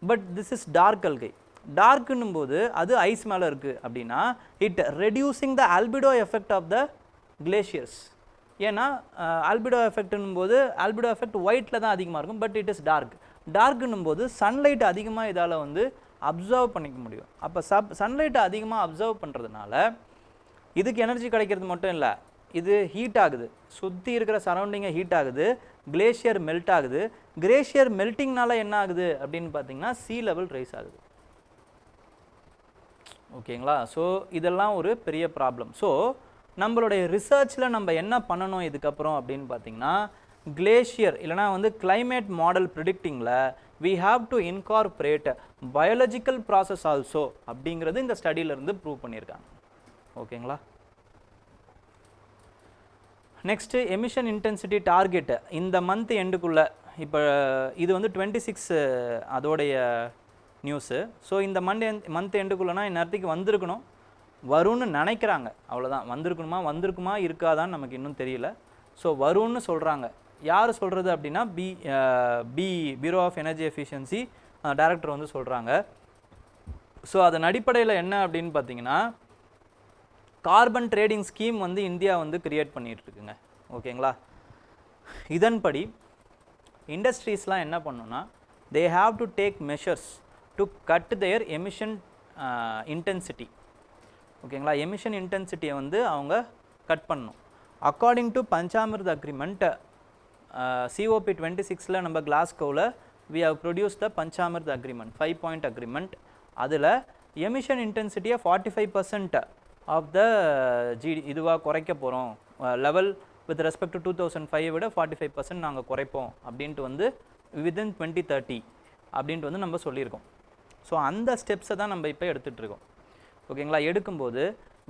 But this is dark algae. டார்க்குன்னும் போது அது ஐஸ் மேலே இருக்குது அப்படின்னா it reducing the albedo effect of the glaciers. ஏன்னா ஆல்பிடோ எஃபெக்ட்னும் போது ஆல்பிடோ எஃபெக்ட் ஒயிட்டில் தான் அதிகமாக இருக்கும். But it is dark. டார்க்குன்னும் போது சன்லைட் அதிகமாக இதால் வந்து அப்சர்வ் பண்ணிக்க முடியும். அப்போ சன்லைட்டை அதிகமாக அப்சர்வ் பண்ணுறதுனால இதுக்கு எனர்ஜி கிடைக்கிறது மட்டும் இல்லை, இது ஹீட் ஆகுது, சுற்றி இருக்கிற சரௌண்டிங்கை ஹீட் ஆகுது, கிளேஷியர் மெல்ட் ஆகுது. கிளேஷியர் மெல்ட்டிங்னால என்ன ஆகுது அப்படின்னு பார்த்தீங்கன்னா சீ லெவல் ரைஸ் ஆகுது. ஓகேங்களா, ஸோ இதெல்லாம் ஒரு பெரிய ப்ராப்ளம். ஸோ நம்மளுடைய ரிசர்ச்சில் நம்ம என்ன பண்ணணும் இதுக்கப்புறம் அப்படின்னு பார்த்தீங்கன்னா கிளேஷியர் இல்லைனா வந்து கிளைமேட் மாடல் ப்ரிடிக்டிங்கில் we have to incorporate biological process also அப்படிங்கிறது இந்த ஸ்டடியிலேருந்து ப்ரூவ் பண்ணியிருக்காங்க. ஓகேங்களா, நெக்ஸ்ட்டு எமிஷன் இன்டென்சிட்டி டார்கெட் இந்த மந்த் எண்டுக்குள்ளே, இப்போ இது வந்து 26 அதோடைய நியூஸு. ஸோ இந்த மந்த் எண்டுக்குள்ளேனா இந்நேரத்துக்கு வந்திருக்கணும், வரும்னு நினைக்கிறாங்க. அவ்வளோதான், வந்திருக்குமா இருக்காதான்னு நமக்கு இன்னும் தெரியல. ஸோ வரும்னு சொல்கிறாங்க. யார் சொல்கிறது அப்படின்னா bureau of energy efficiency director வந்து சொல்கிறாங்க. ஸோ அதன் அடிப்படையில் என்ன அப்படின்னு பார்த்தீங்கன்னா கார்பன் ட்ரேடிங் ஸ்கீம் வந்து இந்தியா வந்து கிரியேட் பண்ணிகிட்டு இருக்குங்க. ஓகேங்களா, இதன்படி இண்டஸ்ட்ரீஸ்லாம் என்ன பண்ணணும்னா they have to take measures to cut their emission intensity. ஓகேங்களா, எமிஷன் இன்டென்சிட்டியை வந்து அவங்க கட் பண்ணணும். According to Panchamrit agreement COP 26ல் நம்ம கிளாஸ்கோவில் we have produced the Panchamrit agreement 5 point agreement. அதில் எமிஷன் இன்டென்சிட்டியை 45% ஆஃப் த இதுவாக குறைக்க போகிறோம். லெவல் வித் ரெஸ்பெக்ட் டு 2005 விட 45% நாங்கள் குறைப்போம் அப்படின்ட்டு வந்து வித்தின் 2030 அப்படின்ட்டு வந்து நம்ம சொல்லியிருக்கோம். ஸோ அந்த ஸ்டெப்ஸை தான் நம்ம இப்போ எடுத்துகிட்ருக்கோம். ஓகேங்களா, எடுக்கும்போது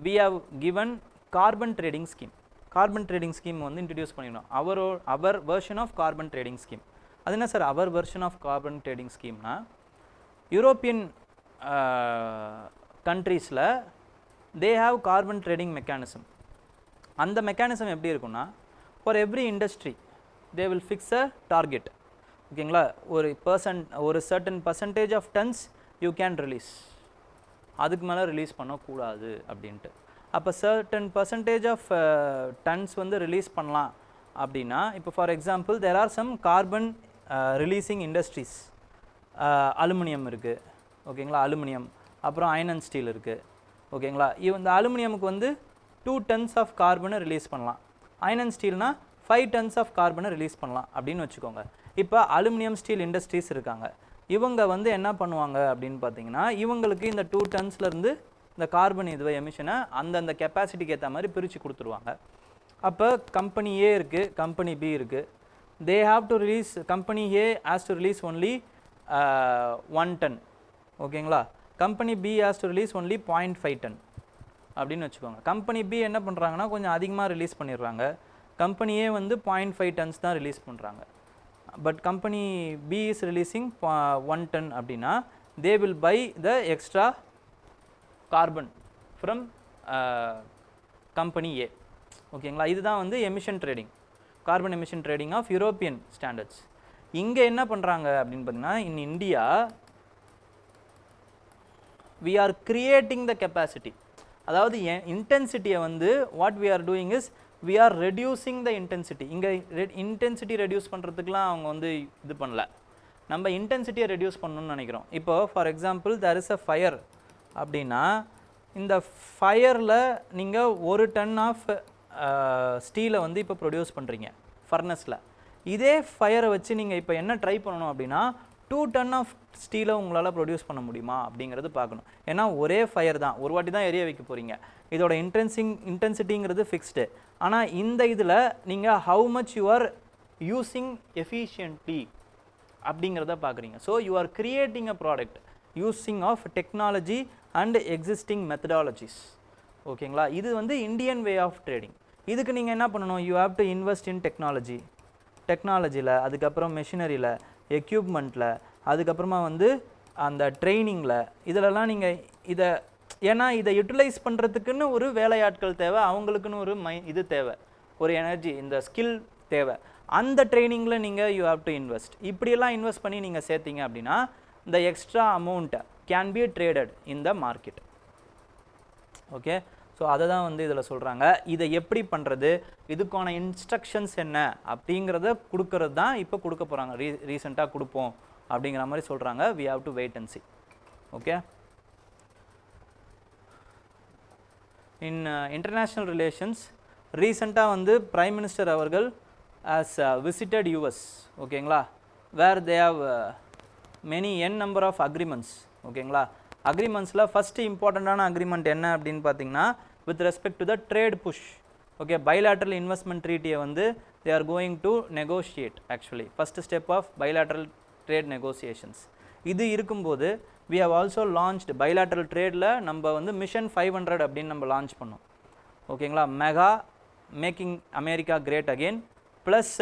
we have given carbon trading scheme. Carbon trading scheme வந்து இன்ட்ரடியூஸ் பண்ணிடணும். Our version of carbon trading scheme. அது என்ன sir our version of carbon trading ஸ்கீம்னா யூரோப்பியன் கண்ட்ரீஸில் they have carbon trading mechanism. அந்த மெக்கானிசம் எப்படி இருக்குன்னா for every industry they will fix a target. ஓகேங்களா, ஒரு certain percentage of tons you can release, அதுக்கு மேலே ரிலீஸ் பண்ணக்கூடாது அப்படின்ட்டு. அப்போ சர்டன் பர்சன்டேஜ் ஆஃப் டன்ஸ் வந்து ரிலீஸ் பண்ணலாம் அப்படின்னா இப்போ for example there are some carbon releasing industries. Aluminium இருக்குது. ஓகேங்களா, அலுமினியம், அப்புறம் அயர்ன் அண்ட் ஸ்டீல் இருக்குது. ஓகேங்களா, இந்த அலுமினியமுக்கு வந்து 2 tons ஆஃப் கார்பனை ரிலீஸ் பண்ணலாம். அயர்ன் அண்ட் ஸ்டீல்னா 5 tons ஆஃப் கார்பனை ரிலீஸ் பண்ணலாம் அப்படின்னு வச்சுக்கோங்க. இப்போ அலுமினியம் ஸ்டீல் இண்டஸ்ட்ரீஸ் இருக்காங்க. இவங்க வந்து என்ன பண்ணுவாங்க அப்படின்னு பார்த்தீங்கன்னா இவங்களுக்கு இந்த 2 tonsலேருந்து இந்த கார்பன் இதுவை எமிஷனை அந்தந்த கெப்பாசிட்டிக்கு ஏற்ற மாதிரி பிரித்து கொடுத்துருவாங்க. அப்போ கம்பெனி ஏ இருக்குது, கம்பெனி பி இருக்குது. They have to release, company A has to release only 1 ton. ஓகேங்களா, company B has to release only 0.5 ton. அப்படின்னு வச்சுக்கோங்க. கம்பெனி பி என்ன பண்ணுறாங்கன்னா கொஞ்சம் அதிகமாக ரிலீஸ் பண்ணிடுறாங்க. கம்பெனி ஏ வந்து 0.5 tons தான் ரிலீஸ் பண்ணுறாங்க. But company B is releasing 1 ton அப்படின்னா they will buy the extra carbon from company A. ஓகேங்களா, இதுதான் வந்து emission trading, carbon emission trading of European standards. இங்கே என்ன பண்ணுறாங்க அப்படின்னு பார்த்தீங்கன்னா, in India we are creating the capacity. அதாவது இன்டென்சிட்டியை வந்து what we are doing is we are reducing the intensity. இங்கே இன்டென்சிட்டி ரெடியூஸ் பண்ணுறதுக்குலாம் அவங்க வந்து இது பண்ணல, நம்ம இன்டென்சிட்டியை ரெடியூஸ் பண்ணணும்னு நினைக்கிறோம். இப்போ for example there is a fire அப்படின்னா இந்த ஃபயரில் நீங்கள் 1 ton ஆஃப் ஸ்டீலை வந்து இப்போ ப்ரொடியூஸ் பண்ணுறீங்க ஃபர்னஸில். இதே ஃபயரை வச்சு நீங்கள் இப்போ என்ன ட்ரை பண்ணணும் அப்படின்னா 2 ton ஆஃப் ஸ்டீலை உங்களால் ப்ரொடியூஸ் பண்ண முடியுமா அப்படிங்கிறது பார்க்கணும். ஏன்னா ஒரே ஃபயர் தான், ஒரு வாட்டி தான் எரிய வைக்க போகிறீங்க, இதோட இன்டென்சிட்டிங்கிறது ஃபிக்ஸ்டு. ஆனால் இந்த இதில் நீங்கள் how much you are using efficiently அப்படிங்கிறத பார்க்குறீங்க. So you are creating a product using of technology and existing methodologies. ஓகேங்களா, இது வந்து இந்தியன் வே ஆஃப் ட்ரேடிங். இதுக்கு நீங்கள் என்ன பண்ணணும், you have to invest in டெக்னாலஜியில், அதுக்கப்புறம் மெஷினரியில், எக்யூப்மெண்ட்டில், அதுக்கப்புறமா வந்து அந்த ட்ரைனிங்கில், இதிலலாம் நீங்கள் இதை ஏன்னா இதை யூட்டிலைஸ் பண்ணுறதுக்குன்னு ஒரு வேலையாட்கள் தேவை, அவங்களுக்குன்னு ஒரு இது தேவை, ஒரு எனர்ஜி, இந்த ஸ்கில் தேவை. அந்த ட்ரைனிங்கில் நீங்கள் யூ ஹேவ் டு இன்வெஸ்ட். இப்படியெல்லாம் இன்வெஸ்ட் பண்ணி நீங்கள் சேர்த்தீங்க அப்படின்னா இந்த extra amount can be traded in the market. Okay, so அதை தான் வந்து இதில் சொல்கிறாங்க. இதை எப்படி பண்ணுறது, இதுக்கான இன்ஸ்ட்ரக்ஷன்ஸ் என்ன அப்படிங்கிறத கொடுக்கறது தான் இப்போ கொடுக்க போகிறாங்க. ரீசெண்டாக கொடுப்போம் அப்படிங்கிற மாதிரி சொல்கிறாங்க. We have to wait and see. Okay, in international relations ரீசெண்டாக வந்து பிரைம் மினிஸ்டர் அவர்கள் ஹாஸ் விசிட்டட் யூஎஸ். ஓகேங்களா, where they have many number of agreements. ஓகேங்களா, அக்ரிமெண்ட்ஸில் ஃபஸ்ட்டு இம்பார்ட்டண்ட்டான அக்ரிமெண்ட் என்ன அப்படின்னு பார்த்தீங்கன்னா with respect to the trade push. Okay, bilateral investment ட்ரீட்டியை வந்து they are going to negotiate. Actually first step of bilateral trade negotiations. இது இருக்கும்போது we have also launched bilateral ட்ரேடில் நம்ம வந்து மிஷன் 500 அப்படின்னு நம்ம லான்ச் பண்ணோம். ஓகேங்களா, mega making America great again plus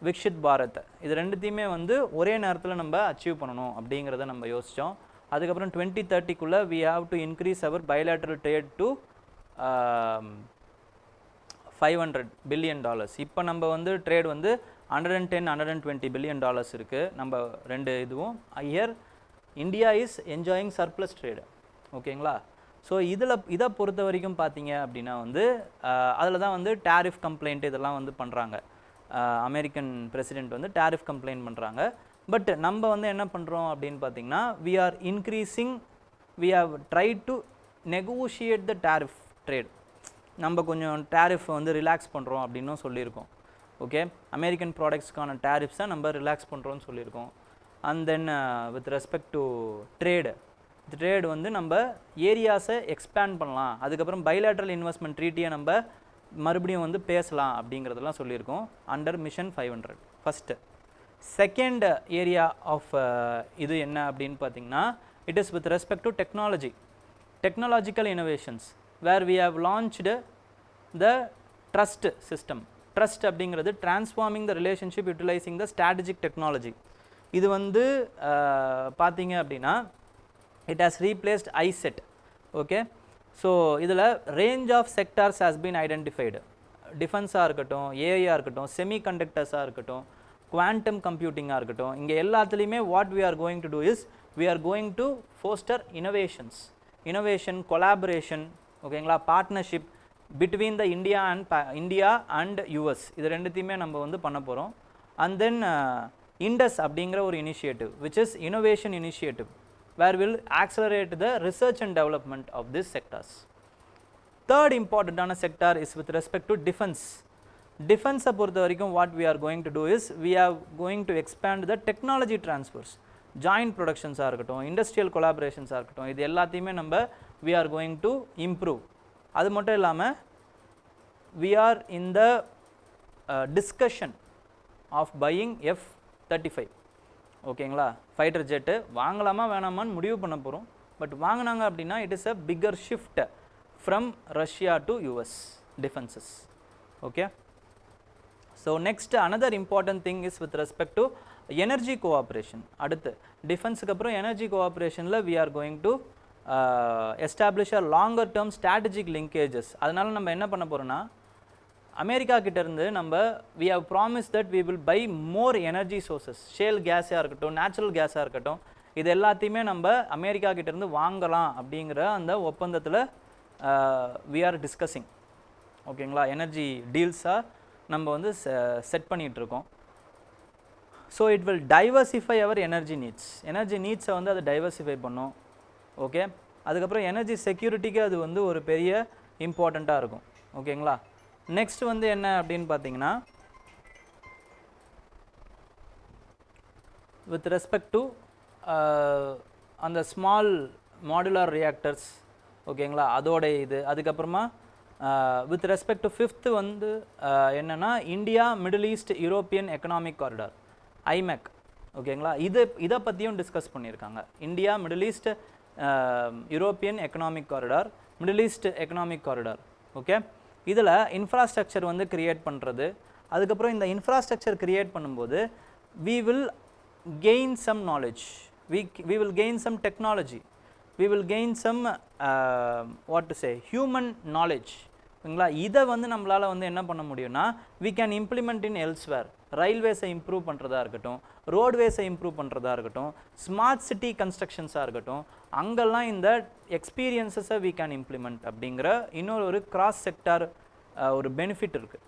Viksit Bharat, இது ரெண்டுத்தையுமே வந்து ஒரே நேரத்தில் நம்ம அச்சீவ் பண்ணணும் அப்படிங்கிறத நம்ம யோசித்தோம். அதுக்கப்புறம் 2030 we have to increase our bilateral trade to $500 billion. இப்போ நம்ம வந்து ட்ரேட் வந்து 110-120 billion இருக்குது நம்ம ரெண்டு இதுவும். Iyer India is enjoying surplus trade. ஓகேங்களா, ஸோ இதை பொறுத்த வரைக்கும் பார்த்தீங்க அப்படின்னா வந்து அதில் தான் வந்து டேரிஃப் கம்ப்ளைண்ட் இதெல்லாம் வந்து பண்ணுறாங்க. அமெரிக்கன் பிரசிடெண்ட் வந்து டேரிஃப் கம்ப்ளைண்ட் பண்ணுறாங்க. பட் நம்ம வந்து என்ன பண்ணுறோம் அப்படின்னு பார்த்தீங்கன்னா we are increasing, we have tried to negotiate the tariff trade. நம்ம கொஞ்சம் டேரிஃப் வந்து ரிலாக்ஸ் பண்ணுறோம் அப்படின்னும் சொல்லியிருக்கோம். ஓகே, அமெரிக்கன் ப்ராடக்ட்ஸ்க்கான டேரிஃப்ஸை நம்ம ரிலாக்ஸ் பண்ணுறோன்னு சொல்லியிருக்கோம். And then with respect to trade வந்து நம்ம ஏரியாஸை எக்ஸ்பேண்ட் பண்ணலாம், அதுக்கப்புறம் பைலேட்ரல் இன்வெஸ்ட்மெண்ட் ட்ரீட்டியை நம்ம மறுபடியும் வந்து பேசலாம் அப்படிங்கிறதெல்லாம் சொல்லியிருக்கோம் under mission 500. First second area of இது என்ன அப்படின்னு பார்த்தீங்கன்னா it is with respect to technological innovations where we have launched the TRUST system. TRUST அப்படிங்கிறது transforming the relationship utilising the strategic technology. இது வந்து பார்த்தீங்க அப்படின்னா it has replaced iCET. Okay, so இதில் range of sectors has been identified. டிஃபென்ஸாக இருக்கட்டும், ஏஐயாக இருக்கட்டும், செமிகண்டக்டர்ஸாக இருக்கட்டும், குவாண்டம் கம்ப்யூட்டிங்காக இருக்கட்டும், இங்கே எல்லாத்துலேயுமே what we are going to do is we are going to foster innovation, collaboration. ஓகேங்களா, partnership between the India and US, இது ரெண்டுத்தையுமே நம்ம வந்து பண்ண போகிறோம். அண்ட் தென் இண்டஸ் அப்படிங்கிற ஒரு initiative which is innovation initiative where will accelerate the research and development of this sectors. Third இம்பார்ட்டண்ட்டான sector is with respect to டிஃபென்ஸை பொறுத்த வரைக்கும் what we are going to do is we are going to expand the technology transfers, joint ப்ரொடக்ஷன்ஸாக இருக்கட்டும், industrial கொலாபரேஷன்ஸாக இருக்கட்டும், இது எல்லாத்தையுமே நம்ம we are going to improve. அது மட்டும் இல்லாமல் we are in the discussion of buying F-35. ஓகேங்களா, ஃபைட்டர் ஜெட்டு வாங்கலாமா வேணாமான்னு முடிவு பண்ண போகிறோம். பட் வாங்கினாங்க அப்படின்னா it is a bigger shift from Russia to US defenses. Okay. So next another important thing is with respect to energy cooperation. அடுத்து டிஃபென்ஸுக்கு அப்புறம் energy கோஆப்ரேஷனில் we are going to establish a longer term strategic linkages. அதனால நம்ம என்ன பண்ண போகிறோம்னா America கிட்டேருந்து நம்ம we have promised that we will buy more energy sources, shale கேஸாக இருக்கட்டும், நேச்சுரல் கேஸாக இருக்கட்டும், இது எல்லாத்தையுமே நம்ம அமெரிக்கா கிட்டேருந்து வாங்கலாம் அப்படிங்கிற அந்த ஒப்பந்தத்தில் we are discussing. ஓகேங்களா, எனர்ஜி டீல்ஸாக நம்ம வந்து செட் பண்ணிகிட்ருக்கோம். So it will diversify our energy நீட்ஸை வந்து அதை டைவர்சிஃபை பண்ணும். ஓகே, அதுக்கப்புறம் எனர்ஜி செக்யூரிட்டிக்கு அது வந்து ஒரு பெரிய இம்பார்ட்டண்ட்டாக இருக்கும். ஓகேங்களா, நெக்ஸ்ட் வந்து என்ன அப்படின்னு பார்த்தீங்கன்னா வித் ரெஸ்பெக்ட் டு அந்த ஸ்மால் மாடுலார் ரியாக்டர்ஸ். ஓகேங்களா, அதோட இது அதுக்கப்புறமா வித் ரெஸ்பெக்ட் டு ஃபிஃப்த்து வந்து என்னென்னா India Middle East European economic corridor IMEC. ஓகேங்களா, இதை பற்றியும் டிஸ்கஸ் பண்ணியிருக்காங்க. India Middle East European economic corridor, Middle East economic corridor. Okay, இதில் இன்ஃப்ராஸ்ட்ரக்சர் வந்து க்ரியேட் பண்ணுறது. அதுக்கப்புறம் இந்த இன்ஃப்ராஸ்ட்ரக்சர் க்ரியேட் பண்ணும்போது we will gain some knowledge, we will gain some technology, we will gain some what to say human knowledge. ஓகேங்களா, இதை வந்து நம்மளால் வந்து என்ன பண்ண முடியும்னா we can implement in elsewhere. ரயில்வேஸை இம்ப்ரூவ் பண்ணுறதா இருக்கட்டும், ரோட்வேஸை இம்ப்ரூவ் பண்ணுறதா இருக்கட்டும், ஸ்மார்ட் சிட்டி கன்ஸ்ட்ரக்ஷன்ஸாக இருக்கட்டும், அங்கெல்லாம் இந்த எக்ஸ்பீரியன்ஸஸை we can implement அப்படிங்கிற இன்னொரு கிராஸ் செக்டார் ஒரு பெனிஃபிட் இருக்குது.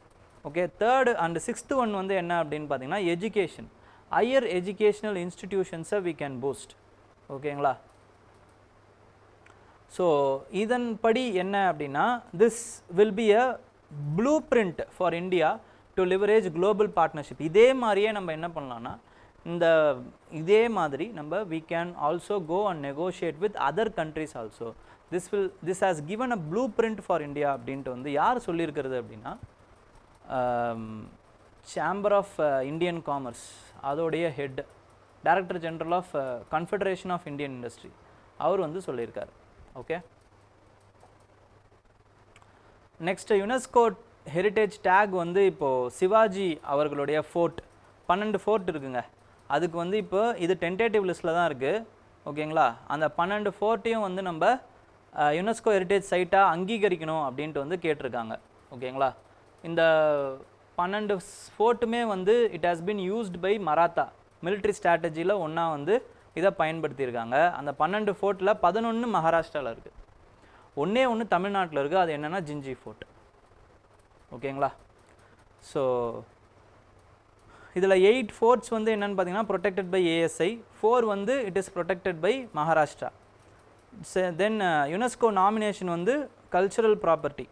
Okay, third and sixth one வந்து என்ன அப்படின்னு பார்த்தீங்கன்னா எஜுகேஷன், ஹையர் எஜுகேஷ்னல் இன்ஸ்டிடியூஷன்ஸை we can boost. ஓகேங்களா, ஸோ இதன்படி என்ன அப்படின்னா this will be a blueprint for India to leverage global partnership. இதே மாதிரியே நம்ம என்ன பண்ணலான்னா இதே மாதிரி நம்ம we can also go and negotiate with other countries also. This has given a blueprint for India அப்படின்ட்டு வந்து யார் சொல்லியிருக்கிறது அப்படின்னா சேம்பர் ஆஃப் இந்தியன் காமர்ஸ் அதோடைய head director general of confederation of Indian industry அவர் வந்து சொல்லியிருக்கார். Okay, next UNESCO heritage tag வந்து இப்போது சிவாஜி அவர்களுடைய ஃபோர்ட் 12 ஃபோர்ட் இருக்குங்க. அதுக்கு வந்து இப்போ இது டென்டேட்டிவ் லிஸ்ட்டில் தான் இருக்குது. ஓகேங்களா, அந்த 12 ஃபோர்ட்டையும் வந்து நம்ம யுனெஸ்கோ ஹெரிட்டேஜ் சைட்டாக அங்கீகரிக்கணும் அப்படின்ட்டு வந்து கேட்டிருக்காங்க. ஓகேங்களா, இந்த 12 ஃபோர்ட்டுமே வந்து it has been used by Maratha military ஸ்ட்ராட்டஜியில் ஒன்றா வந்து இதை பயன்படுத்தியிருக்காங்க. அந்த 12 ஃபோர்ட்டில் 11 மகாராஷ்டிராவில் இருக்குது, ஒன்று தமிழ்நாட்டில் இருக்குது. அது என்னென்னா ஜிஞ்சி ஃபோர்ட். ஓகேங்களா, ஸோ இதில் 8 ஃபோர்ட்ஸ் வந்து என்னென்னு பார்த்தீங்கன்னா ப்ரொடெக்டட் பை ஏஎஸ்ஐ, 4 வந்து it is protected by Maharashtra. Then UNESCO nomination வந்து கல்ச்சுரல் ப்ராப்பர்ட்டி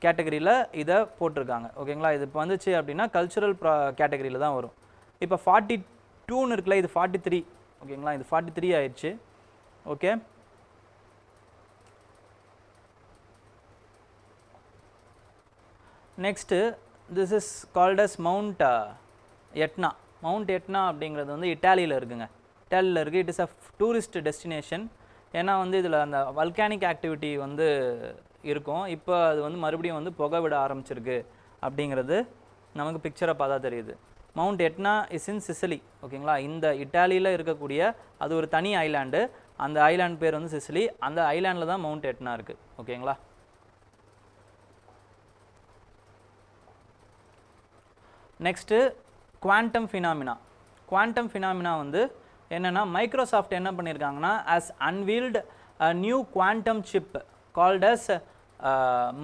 கேட்டகரியில் இதை போட்டிருக்காங்க. ஓகேங்களா, இது இப்போ வந்துச்சு அப்படின்னா கல்ச்சுரல் கேட்டகரியில் தான் வரும். இப்போ 42ன்னு இருக்குல்ல, இது 43. ஓகேங்களா, இது 43 ஆயிடுச்சு. Okay, next this is called as Mount Etna. Mount Etna அப்படிங்கிறது வந்து இட்டாலியில் இருக்குங்க, இட்டாலியில் இருக்குது. It is a tourist destination. ஏன்னா வந்து இதில் அந்த வல்கானிக் ஆக்டிவிட்டி வந்து இருக்கும். இப்போ அது வந்து மறுபடியும் வந்து புகை விட ஆரம்பிச்சிருக்கு அப்படிங்கிறது நமக்கு பிக்சரை பார்த்தா தெரியுது. Mount Etna is in Sicily. ஓகேங்களா, இந்த இட்டாலியில் இருக்கக்கூடிய அது ஒரு தனி ஐலாண்டு. அந்த ஐலாண்ட் பேர் வந்து சிசிலி. அந்த ஐலாண்டில் தான் மவுண்ட் எட்னா இருக்குது. ஓகேங்களா, next quantum phenomena. Quantum phenomena வந்து என்னென்னா மைக்ரோசாஃப்ட் என்ன பண்ணியிருக்காங்கன்னா as unveiled a new quantum chip called as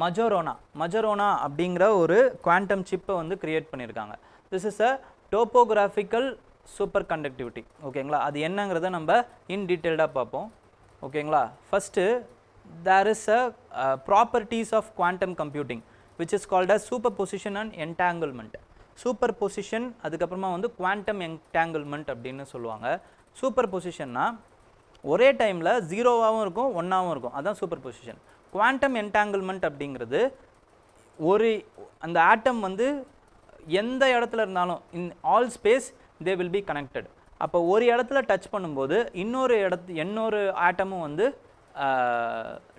மஜரோனா அப்படிங்கிற ஒரு குவாண்டம் சிப்பை வந்து கிரியேட் பண்ணியிருக்காங்க. This is a topographical superconductivity. ஓகேங்களா, அது என்னங்கிறத நம்ம இன் டீட்டெயில்டாக பார்ப்போம். ஓகேங்களா, first there is a properties of quantum computing which is called as superposition and entanglement. Superposition அதுக்கப்புறமா வந்து குவாண்டம் என்டாங்கிள்மெண்ட் அப்படின்னு சொல்லுவாங்க. சூப்பர் பொசிஷன்னா ஒரே டைமில் 0வாகவும் இருக்கும் 1ஆகவும் இருக்கும், அதுதான் சூப்பர் பொசிஷன். குவாண்டம் என்டாங்கிள்மெண்ட் அப்படிங்கிறது ஒரு அந்த ஆட்டம் வந்து எந்த இடத்துல இருந்தாலும் in all space they will be connected. அப்போ ஒரு இடத்துல டச் பண்ணும்போது இன்னொரு ஆட்டமும் வந்து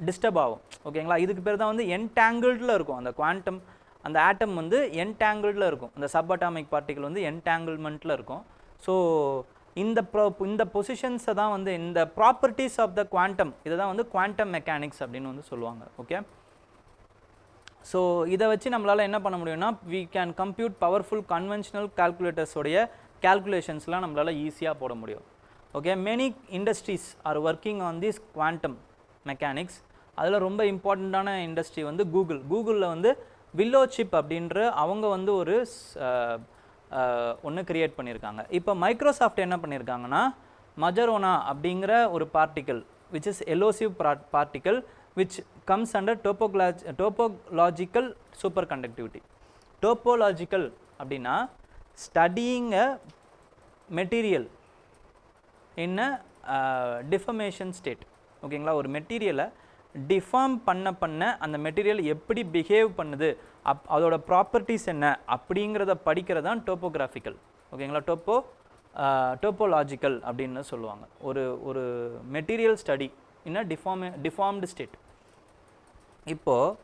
டிஸ்டர்ப் ஆகும். ஓகேங்களா, இதுக்கு பேர் தான் வந்து என்டாங்கிள்டில் இருக்கும் அந்த குவாண்டம், அந்த ஆட்டம் வந்து என்டாங்கிள்டில் இருக்கும், அந்த சப் அட்டாமிக் பார்ட்டிகல் வந்து என்டாங்கிள்மெண்ட்டில் இருக்கும். ஸோ இந்த பொசிஷன்ஸை தான் வந்து இந்த ப்ராப்பர்ட்டிஸ் ஆஃப் த குவாண்டம், இதை தான் வந்து குவாண்டம் மெக்கானிக்ஸ் அப்படின்னு வந்து சொல்லுவாங்க. ஓகே, ஸோ இதை வச்சு நம்மளால் என்ன பண்ண முடியும்னா we can compute powerful conventional calculators உடைய calculations-லாம் நம்மளால் ஈஸியாக போட முடியும். Okay, many industries are working on this quantum mechanics. அதில் ரொம்ப இம்பார்ட்டண்ட்டான இண்டஸ்ட்ரி வந்து கூகுளில் வந்து வில்லோ சிப் அப்படின்ற அவங்க வந்து ஒரு ஒன்று கிரியேட் பண்ணியிருக்காங்க. இப்போ மைக்ரோசாஃப்ட் என்ன பண்ணியிருக்காங்கன்னா மஜரோனா அப்படிங்கிற ஒரு particle which is elusive particle which comes under topological superconductivity. Topological அப்படின்னா studying a material in a deformation state. ஓகேங்களா, ஒரு மெட்டீரியலை டிஃபார்ம் பண்ண அந்த மெட்டீரியல் எப்படி பிஹேவ் பண்ணுது, அதோட ப்ராப்பர்ட்டிஸ் என்ன அப்படிங்கிறத படிக்கிறது தான் டோப்போகிராஃபிக்கல். ஓகேங்களா, டோப்போலாஜிக்கல் அப்படின்னு சொல்லுவாங்க. ஒரு material study in a deformed state. இப்போது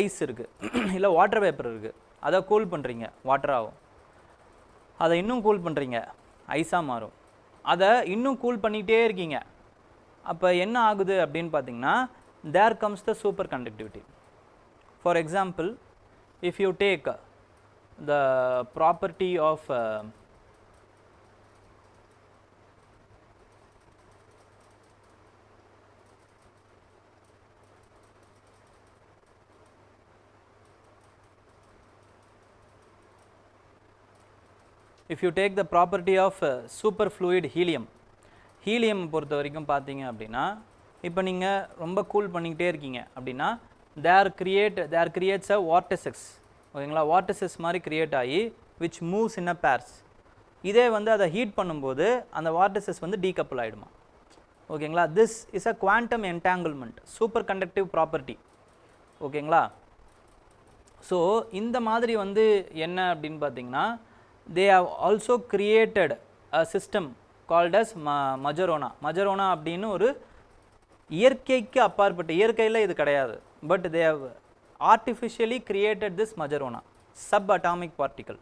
ஐஸ் இருக்குது இல்லை வாட்டர் வேப்பர் இருக்குது, அதை கூல் பண்ணுறீங்க வாட்டர் ஆகும், அதை இன்னும் கூல் பண்ணுறீங்க ஐஸாக மாறும், அதை இன்னும் கூல் பண்ணிகிட்டே இருக்கீங்க. அப்போ என்ன ஆகுது அப்படின்னு பார்த்தீங்கன்னா there comes the superconductivity. For example, if you take the property of superfluid helium, helium பொறுத்த வரைக்கும் பார்த்தீங்க அப்படின்னா இப்போ நீங்கள் ரொம்ப கூல் பண்ணிக்கிட்டே இருக்கீங்க அப்படின்னா தேர் கிரியேட்ஸ் அ வார்டெசஸ். ஓகேங்களா, வார்டெசஸ் மாதிரி கிரியேட் ஆகி which moves in a pairs. இதே வந்து அதை ஹீட் பண்ணும்போது அந்த வார்டெசஸ் வந்து டீகப்பிள் ஆகிடுமா. ஓகேங்களா, this is a quantum entanglement, super conductive property. ஓகேங்களா, ஸோ இந்த மாதிரி வந்து என்ன அப்படின்னு பார்த்தீங்கன்னா they have also created a system called as மஜரோனா அப்படின்னு ஒரு இயற்கைக்கு அப்பாற்பட்ட, இயற்கையில் இது கிடையாது, but they have artificially created this மஜரோனா subatomic particle.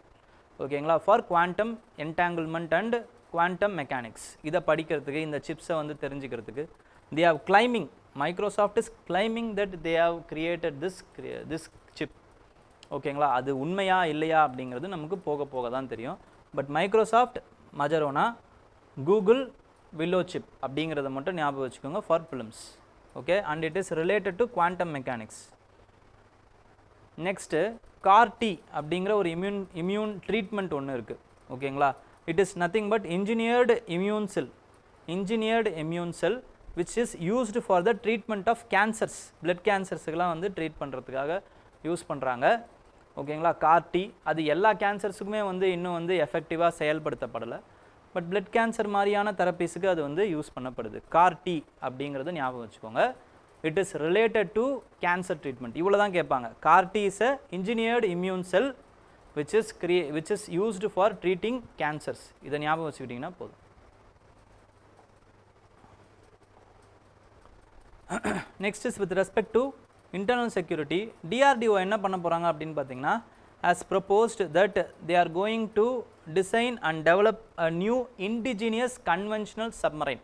ஓகேங்களா, for quantum entanglement and quantum mechanics. இதை படிக்கிறதுக்கு, இந்த சிப்ஸை வந்து தெரிஞ்சுக்கிறதுக்கு they have claiming, Microsoft is claiming that they have created this chip. ஓகேங்களா, அது உண்மையா இல்லையா அப்படிங்கிறது நமக்கு போக போக தான் தெரியும். But Microsoft Majorana, Google Willow chip அப்படிங்கிறத மட்டும் ஞாபகம் வச்சுக்கோங்க for films. Okay, and it is related to quantum mechanics. Next CAR-T அப்படிங்கிற ஒரு இம்யூன் ட்ரீட்மெண்ட் ஒன்று இருக்குது. ஓகேங்களா, it is nothing but engineered immune cell which is used for the treatment of cancers. Blood கேன்சர்ஸுக்கெலாம் வந்து ட்ரீட் பண்ணுறதுக்காக use பண்ணுறாங்க. ஓகேங்களா, CAR-T அது எல்லா கேன்சர்ஸுக்குமே வந்து இன்னும் வந்து எஃபெக்டிவாக செயல்படுத்தப்படலை. பட் பிளட் கேன்சர் மாதிரியான தெரப்பீஸுக்கு அது வந்து யூஸ் பண்ணப்படுது. CAR-T அப்படிங்கிறது ஞாபகம் வச்சுக்கோங்க. It is related to cancer treatment. இவ்வளோ தான் கேட்பாங்க. CAR-T is a engineered immune cell which is used for treating cancers. இதை ஞாபகம் வச்சுக்கிட்டிங்கன்னா போதும். Next is with respect to internal security. DRDO என்ன பண்ண போகிறாங்க அப்படின்னு பார்த்தீங்கன்னா has proposed that they are going to design and develop a new indigenous conventional submarine.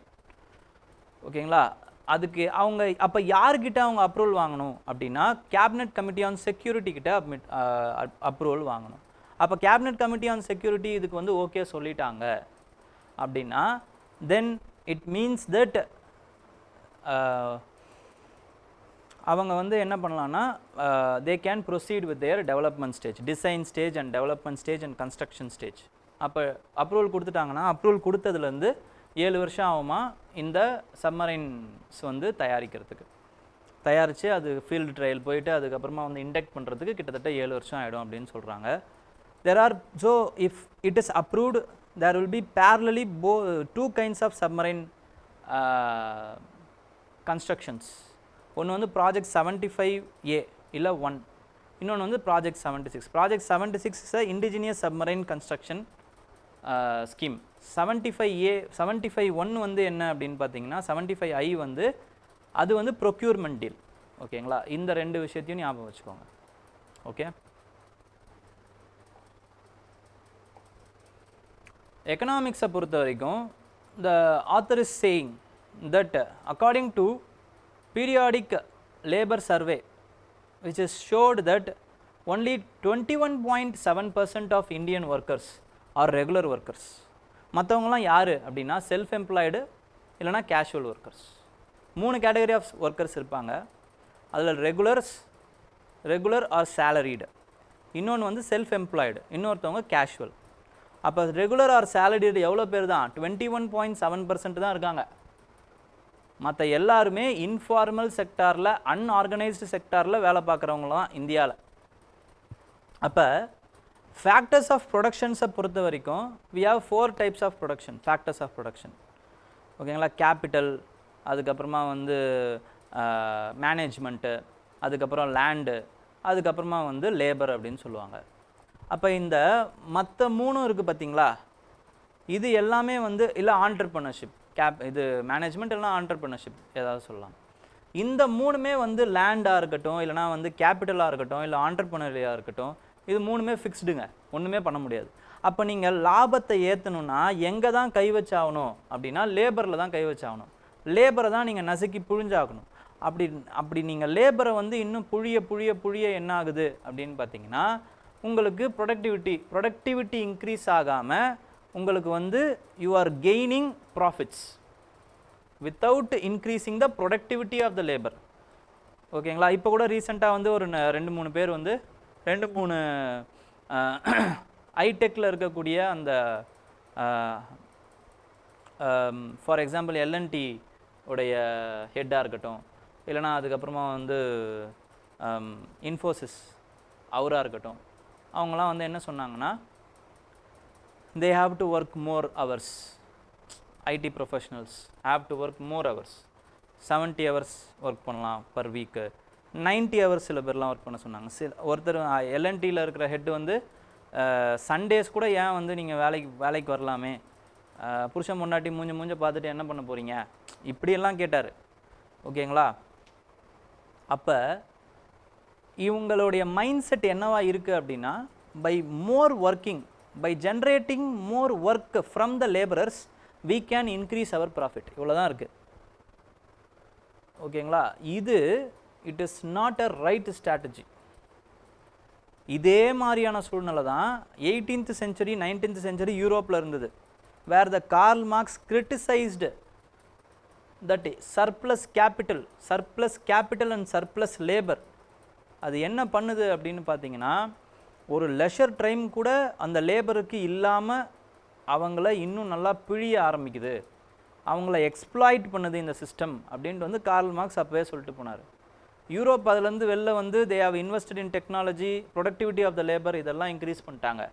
ஓகேங்களா, அதுக்கு அவங்க அப்போ யார்கிட்ட அவங்க அப்ரூவல் வாங்கணும் அப்படின்னா கேபினட் கமிட்டி ஆன் செக்யூரிட்டி கிட்ட அப்ரூவல் வாங்கணும். அப்போ கேபினட் கமிட்டி ஆன் செக்யூரிட்டி இதுக்கு வந்து ஓகே சொல்லிட்டாங்க அப்படின்னா தென் இட் மீன்ஸ் தட் அவங்க வந்து என்ன பண்ணலான்னா they can proceed with their development stage, design stage and development stage and construction stage. அப்போ அப்ரூவல் கொடுத்துட்டாங்கன்னா அப்ரூவல் கொடுத்ததுலேருந்து 7 வருஷம் ஆகுமா இந்த சப்மரைன்ஸ் வந்து தயாரித்து அது ஃபீல்டு ட்ரையல் போயிட்டு அதுக்கப்புறமா வந்து இண்டக்ட் பண்ணுறதுக்கு கிட்டத்தட்ட 7 வருஷம் ஆகிடும் அப்படின்னு சொல்கிறாங்க. So if it is approved there will be parallelly 2 kinds of submarine constructions. ஒன்று வந்து ப்ராஜெக்ட் 75A இல்லை 1, இன்னொன்று வந்து project 76. Project 76 is a indigenous submarine construction scheme. 75A 75 1 வந்து என்ன அப்படின்னு பார்த்தீங்கன்னா 75I வந்து அது வந்து ப்ரொக்யூர்மெண்ட் டீல். ஓகேங்களா? இந்த ரெண்டு விஷயத்தையும் ஞாபகம் வச்சுக்கோங்க. ஓகே, எக்கனாமிக்ஸை பொறுத்த வரைக்கும் the author is saying that according to periodic labor survey which is showed that only 21.7% of Indian workers are regular workers. மற்றவங்களாம் யார் அப்படின்னா செல்ஃப் எம்ப்ளாய்டு இல்லைனா casual workers. 3 category of workers இருப்பாங்க. அதில் ரெகுலர் ஆர் சேலரிடு, இன்னொன்று வந்து self employed, இன்னொருத்தவங்க casual. அப்போ ரெகுலர் ஆர் சேலரிடு எவ்வளோ பேர் தான்? 21.7% தான் இருக்காங்க. மற்ற எல்லாருமே இன்ஃபார்மல் செக்டாரில், அன்ஆர்கனைஸ்டு செக்டாரில் வேலை பார்க்குறவங்க தான் இந்தியாவில். அப்போ ஃபேக்டர்ஸ் ஆஃப் ப்ரொடக்ஷன்ஸை பொறுத்த வரைக்கும் we have 4 types of production, factors of production. ஓகேங்களா? கேபிட்டல், அதுக்கப்புறமா வந்து மேனேஜ்மெண்ட்டு, அதுக்கப்புறம் லேண்டு, அதுக்கப்புறமா வந்து லேபர் அப்படின்னு சொல்லுவாங்க. அப்போ இந்த மற்ற 3 இருக்குது பார்த்தீங்களா, இது எல்லாமே வந்து இல்லை ஆண்டர்ப்ரனர்ஷிப், இது மேனேஜ்மெண்ட் இல்லைனா ஆண்டர்ப்ரனர்ஷிப் ஏதாவது சொல்லலாம். இந்த 3மே வந்து லேண்டாக இருக்கட்டும், இல்லைனா வந்து கேபிட்டலாக இருக்கட்டும், இல்லை ஆண்டர்ப்ரனரியாக இருக்கட்டும், இது 3மே ஃபிக்ஸ்டுங்க, ஒன்றுமே பண்ண முடியாது. அப்போ நீங்கள் லாபத்தை ஏற்றணுன்னா எங்கே தான் கை வச்சாகணும் அப்படின்னா லேபரில் தான் கை வச்சாகணும். லேபரை தான் நீங்கள் நசுக்கி புழிஞ்சாகணும். அப்படி நீங்கள் லேபரை வந்து இன்னும் புழிய என்ன ஆகுது அப்படின்னு பார்த்தீங்கன்னா உங்களுக்கு ப்ரொடக்டிவிட்டி இன்க்ரீஸ் ஆகாமல் உங்களுக்கு வந்து you are gaining profits without increasing the productivity of the labour. ஓகேங்களா? இப்போ கூட ரீசெண்டாக வந்து ஒரு 2-3 பேர் வந்து 2-3 ஐடெக்கில் இருக்கக்கூடிய அந்த ஃபார் எக்ஸாம்பிள் LNT உடைய ஹெட்டாக இருக்கட்டும், இல்லைனா அதுக்கப்புறமா வந்து இன்ஃபோசிஸ் அவராக இருக்கட்டும், அவங்களாம் வந்து என்ன சொன்னாங்கன்னா they have to work more hours. IT professionals have to work more hours. 70 hours work பண்ணலாம் பர் வீக்கு, 90 hours சில பேர்லாம் ஒர்க் பண்ண சொன்னாங்க. ஒருத்தர் LNTயில் இருக்கிற ஹெட் வந்து சண்டேஸ் கூட ஏன் வந்து நீங்கள் வேலைக்கு வரலாமே, புருஷன் முன்னாடி மூஞ்ச பார்த்துட்டு என்ன பண்ண போகிறீங்க, இப்படியெல்லாம் கேட்டார். ஓகேங்களா? அப்போ இவங்களுடைய மைண்ட் செட் என்னவா இருக்குது அப்படின்னா by more working, by generating more work from the laborers we can increase our profit. இவ்வளோதான் இருக்குது. ஓகேங்களா? இது it is not a right strategy. இதே மாதிரியான சூழ்நிலை தான் 18th century 19th century யூரோப்பில் இருந்தது. where the Karl Marx criticized that surplus capital and surplus labor. அது என்ன பண்ணுது அப்படின்னு பார்த்தீங்கன்னா ஒரு லெஷர் டைம் கூட அந்த லேபருக்கு இல்லாமல் அவங்கள இன்னும் நல்லா பிழிய ஆரம்பிக்குது, அவங்கள எக்ஸ்ப்ளாய்ட் பண்ணுது இந்த சிஸ்டம் அப்படின்ட்டு வந்து கார்ல் மார்க்ஸ் அப்போவே சொல்லிட்டு போனார். யூரோப் அதுலேருந்து வெளில வந்து they have invested in technology, productivity of the labour இதெல்லாம் இன்க்ரீஸ் பண்ணிட்டாங்க.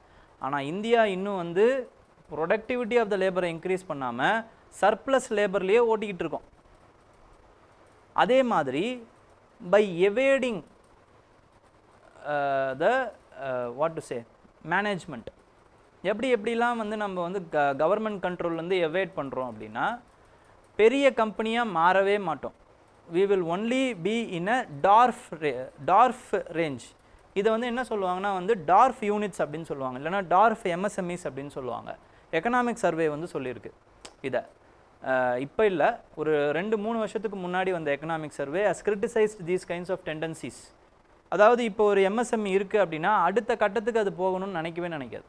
ஆனால் இந்தியா இன்னும் வந்து ப்ரொடக்டிவிட்டி ஆஃப் த லேபரை இன்க்ரீஸ் பண்ணாமல் சர்ப்ளஸ் லேபர்லேயே ஓட்டிக்கிட்டு இருக்கோம். அதே மாதிரி by evading the what to say management, எப்படிலாம் வந்து நம்ம வந்து கவர்மெண்ட் கண்ட்ரோல்லேருந்து எவேட் பண்ணுறோம் அப்படின்னா பெரிய கம்பெனியாக மாறவே மாட்டோம். we will only be in a dwarf range. இதை வந்து என்ன சொல்லுவாங்கன்னா வந்து டார்ஃப் யூனிட்ஸ் அப்படின்னு சொல்லுவாங்க, இல்லைனா டார்ஃப் MSMEs அப்படின்னு சொல்லுவாங்க. எக்கனாமிக் சர்வே வந்து சொல்லியிருக்கு இதை. இப்போ இல்லை, ஒரு 2-3 வருஷத்துக்கு முன்னாடி வந்த economic survey has criticized these kinds of tendencies. அதாவது இப்போ ஒரு MSME இருக்குது அப்படின்னா அடுத்த கட்டத்துக்கு அது போகணும்னு நினைக்காது.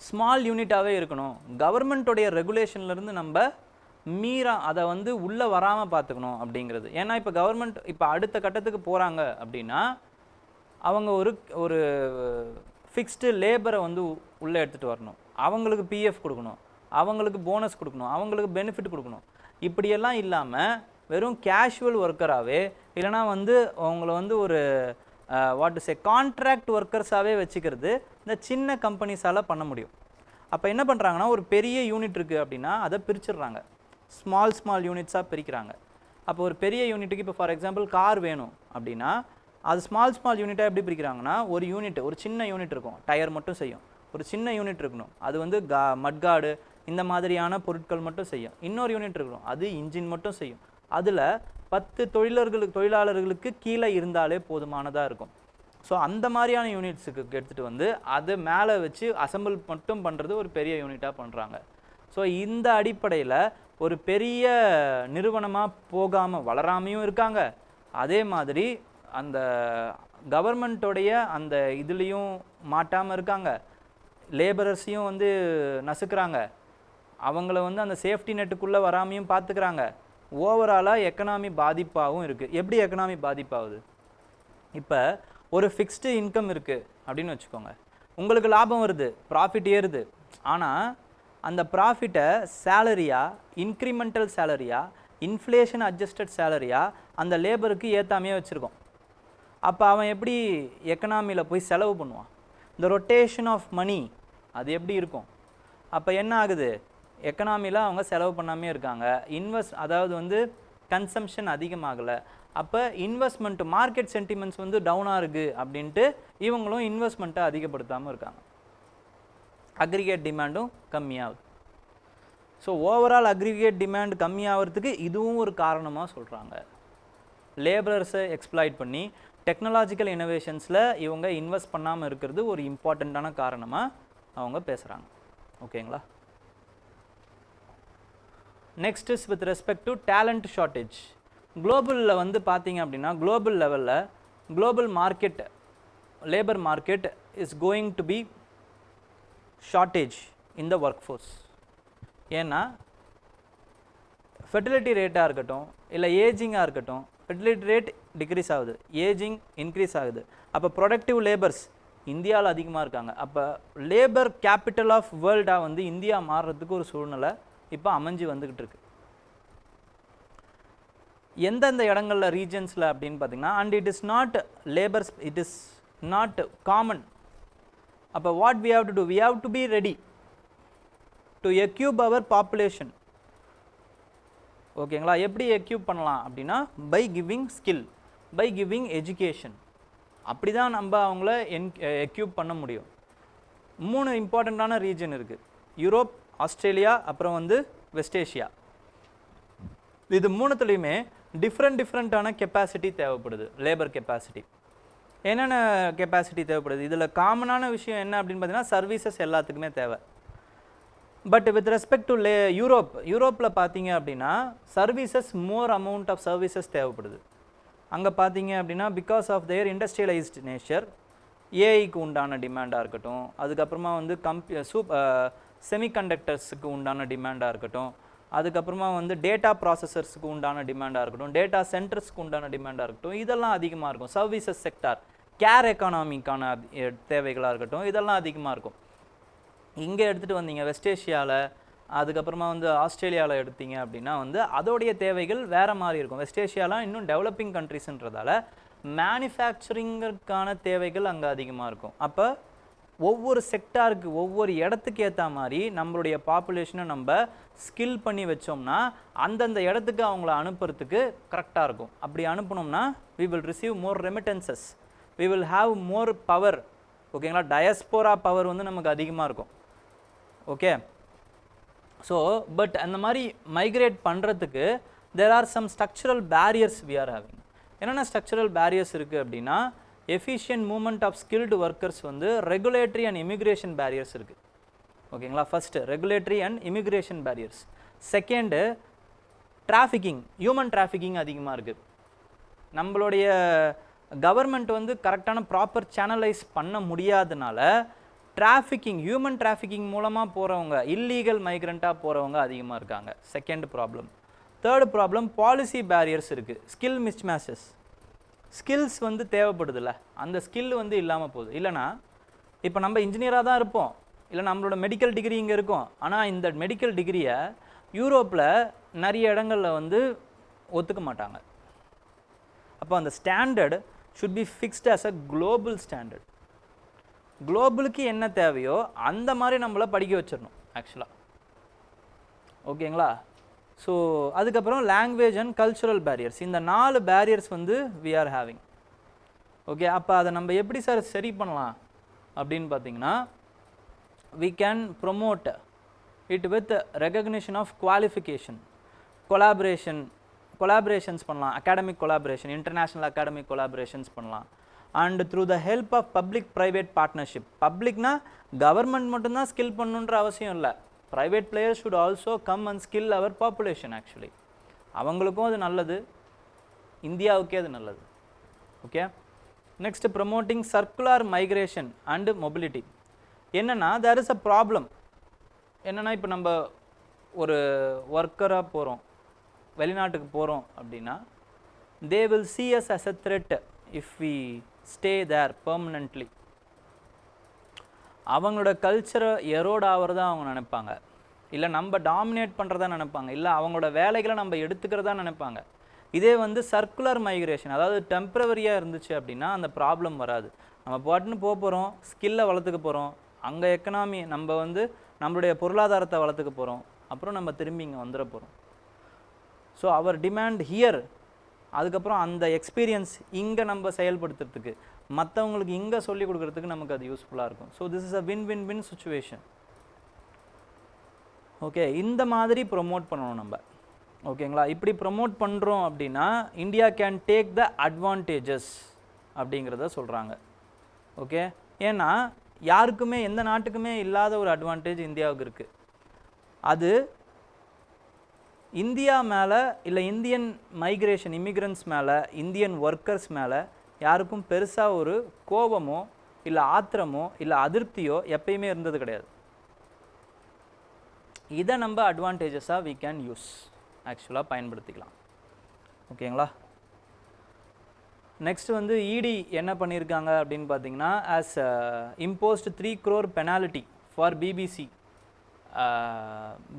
ஸ்மால் யூனிட்டாகவே இருக்கணும், கவர்மெண்ட்டோடைய ரெகுலேஷன்லேருந்து நம்ம அதை வந்து உள்ளே வராமல் பார்த்துக்கணும் அப்படிங்கிறது. ஏன்னா இப்போ கவர்மெண்ட் இப்போ அடுத்த கட்டத்துக்கு போகிறாங்க அப்படின்னா அவங்க ஒரு ஃபிக்ஸ்டு லேபரை வந்து உள்ளே எடுத்துகிட்டு வரணும், அவங்களுக்கு PF கொடுக்கணும், அவங்களுக்கு போனஸ் கொடுக்கணும், அவங்களுக்கு பெனிஃபிட் கொடுக்கணும். இப்படியெல்லாம் இல்லாமல் வெறும் கேஷுவல் ஒர்க்கராகவே இல்லைனா வந்து அவங்கள வந்து ஒரு வாட் டு சே கான்ட்ராக்ட் ஒர்க்கர்ஸாகவே வச்சுக்கிறது இந்த சின்ன கம்பெனிஸால் பண்ண முடியும். அப்போ என்ன பண்ணுறாங்கன்னா ஒரு பெரிய யூனிட் இருக்குது அப்படின்னா அதை பிரிச்சிடுறாங்க, ஸ்மால் யூனிட்ஸாக பிரிக்கிறாங்க. அப்போ ஒரு பெரிய யூனிட்டுக்கு இப்போ ஃபார் எக்ஸாம்பிள் கார் வேணும் அப்படின்னா அது ஸ்மால் யூனிட்டாக எப்படி பிரிக்கிறாங்கன்னா ஒரு சின்ன யூனிட் இருக்கும், டயர் மட்டும் செய்யும், ஒரு சின்ன யூனிட் இருக்கணும், அது வந்து மட்காடு இந்த மாதிரியான பொருட்கள் மட்டும் செய்யும். இன்னொரு யூனிட் இருக்கணும், அது இன்ஜின் மட்டும் செய்யும். அதில் 10 தொழிலாளர்களுக்கு கீழே இருந்தாலே போதுமானதாக இருக்கும். ஸோ அந்த மாதிரியான யூனிட்ஸுக்கு எடுத்துகிட்டு வந்து அதை மேலே வச்சு அசம்பிள் மட்டும் பண்ணுறது ஒரு பெரிய யூனிட்டாக பண்ணுறாங்க. ஸோ இந்த அடிப்படையில் ஒரு பெரிய நிறுவனமாக போகாமல் வளராமையும் இருக்காங்க. அதே மாதிரி அந்த கவர்மெண்ட்டோடைய அந்த இதுலேயும் மாட்டாமல் இருக்காங்க. லேபரர்ஸையும் வந்து நசுக்கிறாங்க. அவங்கள வந்து அந்த சேஃப்டி நெட்டுக்குள்ளே வராமையும் பார்த்துக்கிறாங்க. ஓவராலாக எக்கனாமி பாதிப்பாகவும் இருக்குது. எப்படி எக்கனாமி பாதிப்பாகுது? இப்போ ஒரு ஃபிக்ஸ்டு இன்கம் இருக்குது அப்படின்னு வச்சுக்கோங்க. உங்களுக்கு லாபம் வருது, ப்ராஃபிட் ஏறுது. ஆனால் அந்த ப்ராஃபிட்டை சேலரியா, இன்க்ரிமெண்டல் சேலரியா, இன்ஃப்ளேஷன் அட்ஜஸ்டட் சேலரியா அந்த லேபருக்கு ஏற்றாமையே வச்சுருக்கோம். அப்போ அவன் எப்படி எக்கனாமியில் போய் செலவு பண்ணுவான்? இந்த ரொட்டேஷன் ஆஃப் மணி அது எப்படி இருக்கும்? அப்போ என்ன ஆகுது? எக்கனாமியில் அவங்க செலவு பண்ணாமே இருக்காங்க. அதாவது வந்து கன்சம்ஷன் அதிகமாகலை. அப்போ இன்வெஸ்ட்மெண்ட்டு, மார்க்கெட் சென்டிமெண்ட்ஸ் வந்து டவுனாக இருக்குது அப்படின்ட்டு இவங்களும் இன்வெஸ்ட்மெண்ட்டை அதிகப்படுத்தாமல் இருக்காங்க. அக்ரிகேட் டிமாண்டும் கம்மியாகுது. ஸோ ஓவரால் அக்ரிகேட் டிமாண்ட் கம்மியாகிறதுக்கு இதுவும் ஒரு காரணமாக சொல்கிறாங்க. லேபரர்ஸை எக்ஸ்ப்ளாய்ட் பண்ணி டெக்னாலஜிக்கல் இனோவேஷன்ஸில் இவங்க இன்வெஸ்ட் பண்ணாமல் இருக்கிறது ஒரு இம்பார்ட்டண்ட்டான காரணமாக அவங்க பேசுகிறாங்க. ஓகேங்களா? Next is with respect to talent shortage. குளோபலில் வந்து பார்த்தீங்க அப்படின்னா குளோபல் லெவலில் global market, labour market is going to be shortage in the workforce. ஏன்னா ஃபெர்டிலிட்டி ரேட்டாக இருக்கட்டும், இல்லை ஏஜிங்காக இருக்கட்டும், ஃபெர்டிலிட்டி ரேட் டிக்ரீஸ் ஆகுது, ஏஜிங் இன்க்ரீஸ் ஆகுது. அப்போ ப்ரொடக்டிவ் லேபர்ஸ் இந்தியாவில் அதிகமாக இருக்காங்க. அப்போ லேபர் கேபிட்டல் ஆஃப் வேர்ல்டாக வந்து இந்தியா மாறுறதுக்கு ஒரு சூழ்நிலை இப்போ அமைஞ்சு வந்துக்கிட்டு இருக்கு. எந்தெந்த இடங்களில் ரீஜன்ஸில் அப்படின்னு பார்த்தீங்கன்னா, and it is not labours, it is not common. அப்போ what we have to do? We have to be ready to equip our population. ஓகேங்களா? எப்படி எக்யூப் பண்ணலாம் அப்படின்னா, by giving skill, by giving education. அப்படி தான் நம்ம அவங்கள எக்யூப் பண்ண முடியும். 3 இம்பார்ட்டண்ட்டான ரீஜன் இருக்குது: யூரோப், ஆஸ்திரேலியா, அப்புறம் வந்து வெஸ்ட் ஏஷியா. இது 3துலேயுமே டிஃப்ரெண்ட்டான கெப்பாசிட்டி தேவைப்படுது, லேபர் கெப்பாசிட்டி. என்னென்ன கெப்பாசிட்டி தேவைப்படுது? இதில் காமனான விஷயம் என்ன அப்படின்னு பார்த்தீங்கன்னா, சர்வீசஸ் எல்லாத்துக்குமே தேவை. பட் வித் ரெஸ்பெக்ட் டு யூரோப்பில் பார்த்தீங்க அப்படின்னா services, more amount of services தேவைப்படுது. அங்கே பார்த்தீங்க அப்படின்னா because of their industrialised nature, ஏஐக்கு உண்டான டிமாண்டாக இருக்கட்டும், அதுக்கப்புறமா வந்து செமிகண்டக்டர்ஸுக்கு உண்டான டிமாண்டாக இருக்கட்டும், அதுக்கப்புறமா வந்து டேட்டா ப்ராசஸர்ஸுக்கு உண்டான டிமாண்டாக இருக்கட்டும், டேட்டா சென்டர்ஸ்க்கு உண்டான டிமாண்டாக இருக்கட்டும், இதெல்லாம் அதிகமாக இருக்கும். சர்வீசஸ் செக்டார், கேர் எக்கானாமிக்கான தேவைகளாக இருக்கட்டும், இதெல்லாம் அதிகமாக இருக்கும். இங்கே எடுத்துகிட்டு வந்தீங்க வெஸ்ட் ஏஷியாவில், அதுக்கப்புறமா வந்து ஆஸ்திரேலியாவில் எடுத்தீங்க அப்படின்னா வந்து அதோடைய தேவைகள் வேறு மாதிரி இருக்கும். வெஸ்ட் ஏஷியாலாம் இன்னும் டெவலப்பிங் கண்ட்ரிஸ்ன்றதால மேனுஃபேக்சரிங்கிறதுக்கான தேவைகள் அங்கே அதிகமாக இருக்கும். அப்போ ஒவ்வொரு செக்டாருக்கு, ஒவ்வொரு இடத்துக்கு ஏற்ற மாதிரி நம்மளுடைய பாப்புலேஷனை நம்ம ஸ்கில் பண்ணி வச்சோம்னா அந்தந்த இடத்துக்கு அவங்கள அனுப்புறதுக்கு கரெக்டாக இருக்கும். அப்படி அனுப்பினோம்னா we will receive more remittances, we will have more power. ஓகேங்களா? டயஸ்போரா பவர் வந்து நமக்கு அதிகமாக இருக்கும். ஓகே, ஸோ பட் அந்த மாதிரி மைக்ரேட் பண்ணுறதுக்கு there are some structural barriers we are having. என்னென்ன ஸ்ட்ரக்சரல் பேரியர்ஸ் இருக்குது அப்படின்னா, efficient movement of skilled workers வந்து ரெகுலேட்டரி அண்ட் இமிக்ரேஷன் பேரியர்ஸ் இருக்குது. ஓகேங்களா? First regulatory and immigration barriers. Second trafficking, human trafficking அதிகமாக இருக்குது. நம்மளுடைய கவர்மெண்ட் வந்து கரெக்டான ப்ராப்பர் சேனலைஸ் பண்ண முடியாதனால டிராஃபிக்கிங், ஹியூமன் டிராஃபிக்கிங் மூலமாக போகிறவங்க, இல்லீகல் மைக்ரண்ட்டாக போகிறவங்க அதிகமாக இருக்காங்க. Second problem. Third problem, policy barriers இருக்குது. ஸ்கில் மிஸ்மேச்சஸ், ஸ்கில்ஸ் வந்து தேவைப்படுதில்ல, அந்த ஸ்கில் வந்து இல்லாமல் போகுது. இல்லைனா இப்போ நம்ம இன்ஜினியராக தான் இருப்போம், இல்லை நம்மளோட மெடிக்கல் டிகிரி இங்கே இருக்கும், ஆனால் இந்த மெடிக்கல் டிகிரியை யூரோப்பில் நிறைய இடங்களில் வந்து ஒத்துக்க மாட்டாங்க. அப்போ அந்த standard should be fixed as a global standard. குளோபலுக்கு என்ன தேவையோ அந்த மாதிரி நம்மளை படிக்க வச்சிடணும் ஆக்சுவலாக. ஓகேங்களா? ஸோ அதுக்கப்புறம் லாங்குவேஜ் அண்ட் கல்ச்சுரல் பேரியர்ஸ், இந்த 4 பேரியர்ஸ் வந்து வி ஆர் ஹேவிங். ஓகே, அப்போ அதை நம்ம எப்படி சார் சரி பண்ணலாம் அப்படின்னு பார்த்தீங்கன்னா, we can promote it with recognition of qualification, collaboration, collaborations பண்ணலாம், academic collaboration, international academic collaborations பண்ணலாம். And through the help of public private partnership. பப்ளிக்னா கவர்மெண்ட் மட்டும்தான் ஸ்கில் பண்ணுன்ற அவசியம் இல்லை, private players should also come and skill our population. Actually அவங்களுக்கும் அது நல்லது, இந்தியாவுக்கே அது நல்லது. Okay, next promoting circular migration and mobility. என்னென்னா தேர் இஸ் அ ப்ராப்ளம். என்னென்னா இப்போ நம்ம ஒரு ஒர்க்கராக போகிறோம், வெளிநாட்டுக்கு போகிறோம் அப்படின்னா they will see us as a threat if we stay there permanently. அவங்களோட கல்ச்சரை எரோட் ஆகிறதா அவங்க நினைப்பாங்க, இல்லை நம்ம டாமினேட் பண்ணுறதா நினைப்பாங்க, இல்லை அவங்களோட வேலைகளை நம்ம எடுத்துக்கிறதா நினைப்பாங்க. இதே வந்து சர்க்குலர் மைக்ரேஷன், அதாவது டெம்பரவரியாக இருந்துச்சு அப்படின்னா அந்த ப்ராப்ளம் வராது. நம்ம பாட்டுன்னு போகிறோம், ஸ்கில்லை வளர்த்துக்க போகிறோம், அங்கே எக்கனாமி நம்ம வந்து நம்மளுடைய பொருளாதாரத்தை வளர்த்துக்க போகிறோம், அப்புறம் நம்ம திரும்பி இங்கே வந்துட போகிறோம். ஸோ அவர் டிமாண்ட் ஹியர், அதுக்கப்புறம் அந்த எக்ஸ்பீரியன்ஸ் இங்கே நம்ம செயல்படுத்துறதுக்கு, மற்றவங்களுக்கு இங்கே சொல்லிக் கொடுக்குறதுக்கு நமக்கு அது யூஸ்ஃபுல்லாக இருக்கும். So this is a win win win situation. Okay, இந்த மாதிரி ப்ரொமோட் பண்ணணும் நம்ம. ஓகேங்களா, இப்படி ப்ரொமோட் பண்ணுறோம் அப்படின்னா India can take the advantages அப்படிங்கிறத சொல்கிறாங்க. ஓகே, ஏன்னா யாருக்குமே எந்த நாட்டுக்குமே இல்லாத ஒரு அட்வான்டேஜ் இந்தியாவுக்கு இருக்குது. அது இந்தியா மேலே இல்லை இந்தியன் மைக்ரேஷன் இமிக்ரன்ட்ஸ் மேலே, இந்தியன் ஒர்க்கர்ஸ் மேலே யாருக்கும் பெருசாக ஒரு கோபமோ இல்லை ஆத்திரமோ இல்லை அதிருப்தியோ எப்பயுமே இருந்தது கிடையாது. இதை நம்ம அட்வான்டேஜஸாக வி கேன் யூஸ், ஆக்சுவலாக பயன்படுத்திக்கலாம். ஓகேங்களா, நெக்ஸ்ட் வந்து இடி என்ன பண்ணியிருக்காங்க அப்படின்னு பார்த்தீங்கன்னா, as imposed 3 crore penalty for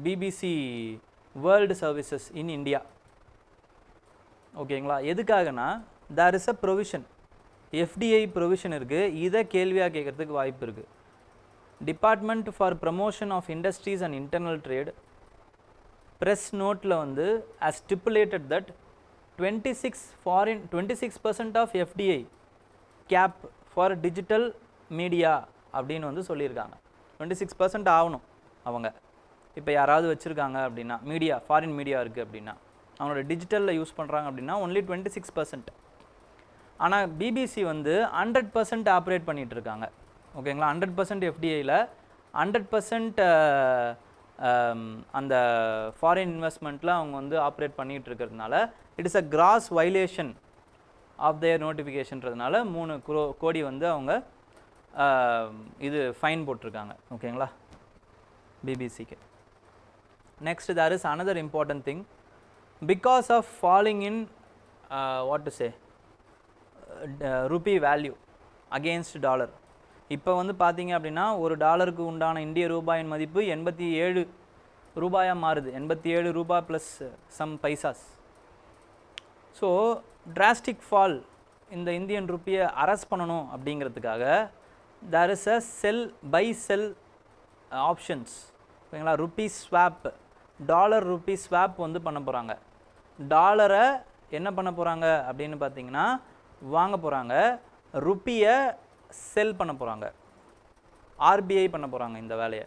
BBC world services in India. ஓகேங்களா, எதுக்காகனா there is a provision, FDI provision இருக்குது, இதை கேள்வியாக கேட்குறதுக்கு வாய்ப்பு இருக்குது. Department for promotion of industries and internal trade press நோட்டில் வந்து as stipulated that 26% of FDI cap for digital media அப்படின்னு வந்து சொல்லியிருக்காங்க. 26% ஆகணும் அவங்க. இப்போ யாராவது வச்சுருக்காங்க அப்படின்னா, மீடியா ஃபாரின் மீடியா இருக்குது அப்படின்னா, அவங்களோட டிஜிட்டலில் யூஸ் பண்ணுறாங்க அப்படின்னா ஒன்லி 26%. ஆனால் பிபிசி வந்து 100% ஆப்ரேட் பண்ணிகிட்டு இருக்காங்க. ஓகேங்களா, 100% எஃப்டிஐயில் 100% அந்த ஃபாரின் இன்வெஸ்ட்மெண்ட்டில் அவங்க வந்து ஆப்ரேட் பண்ணிகிட்டு இருக்கிறதுனால it is a gross violation of their நோட்டிஃபிகேஷன்றதுனால 3 கோடி வந்து அவங்க இது ஃபைன் போட்டிருக்காங்க. ஓகேங்களா, பிபிசிக்கு. Next there is another important thing, because of falling in what to say rupee value against dollar. இப்போ வந்து பார்த்தீங்க அப்படின்னா ஒரு டாலருக்கு உண்டான இந்திய ரூபாயின் மதிப்பு 87 ரூபாயாக மாறுது, 87 ரூபா plus some paisas. So drastic fall இந்த இந்தியன் ருப்பியை அரெஸ்ட் பண்ணணும் அப்படிங்கிறதுக்காக there is a buy sell options. ஓகேங்களா, rupee swap, dollar rupee swap வந்து பண்ண போகிறாங்க. டாலரை என்ன பண்ண போகிறாங்க அப்படின்னு பார்த்தீங்கன்னா வாங்க போகிறாங்க, ருப்பியை செல் பண்ண போகிறாங்க, ஆர்பிஐ பண்ண போகிறாங்க இந்த வேலையை.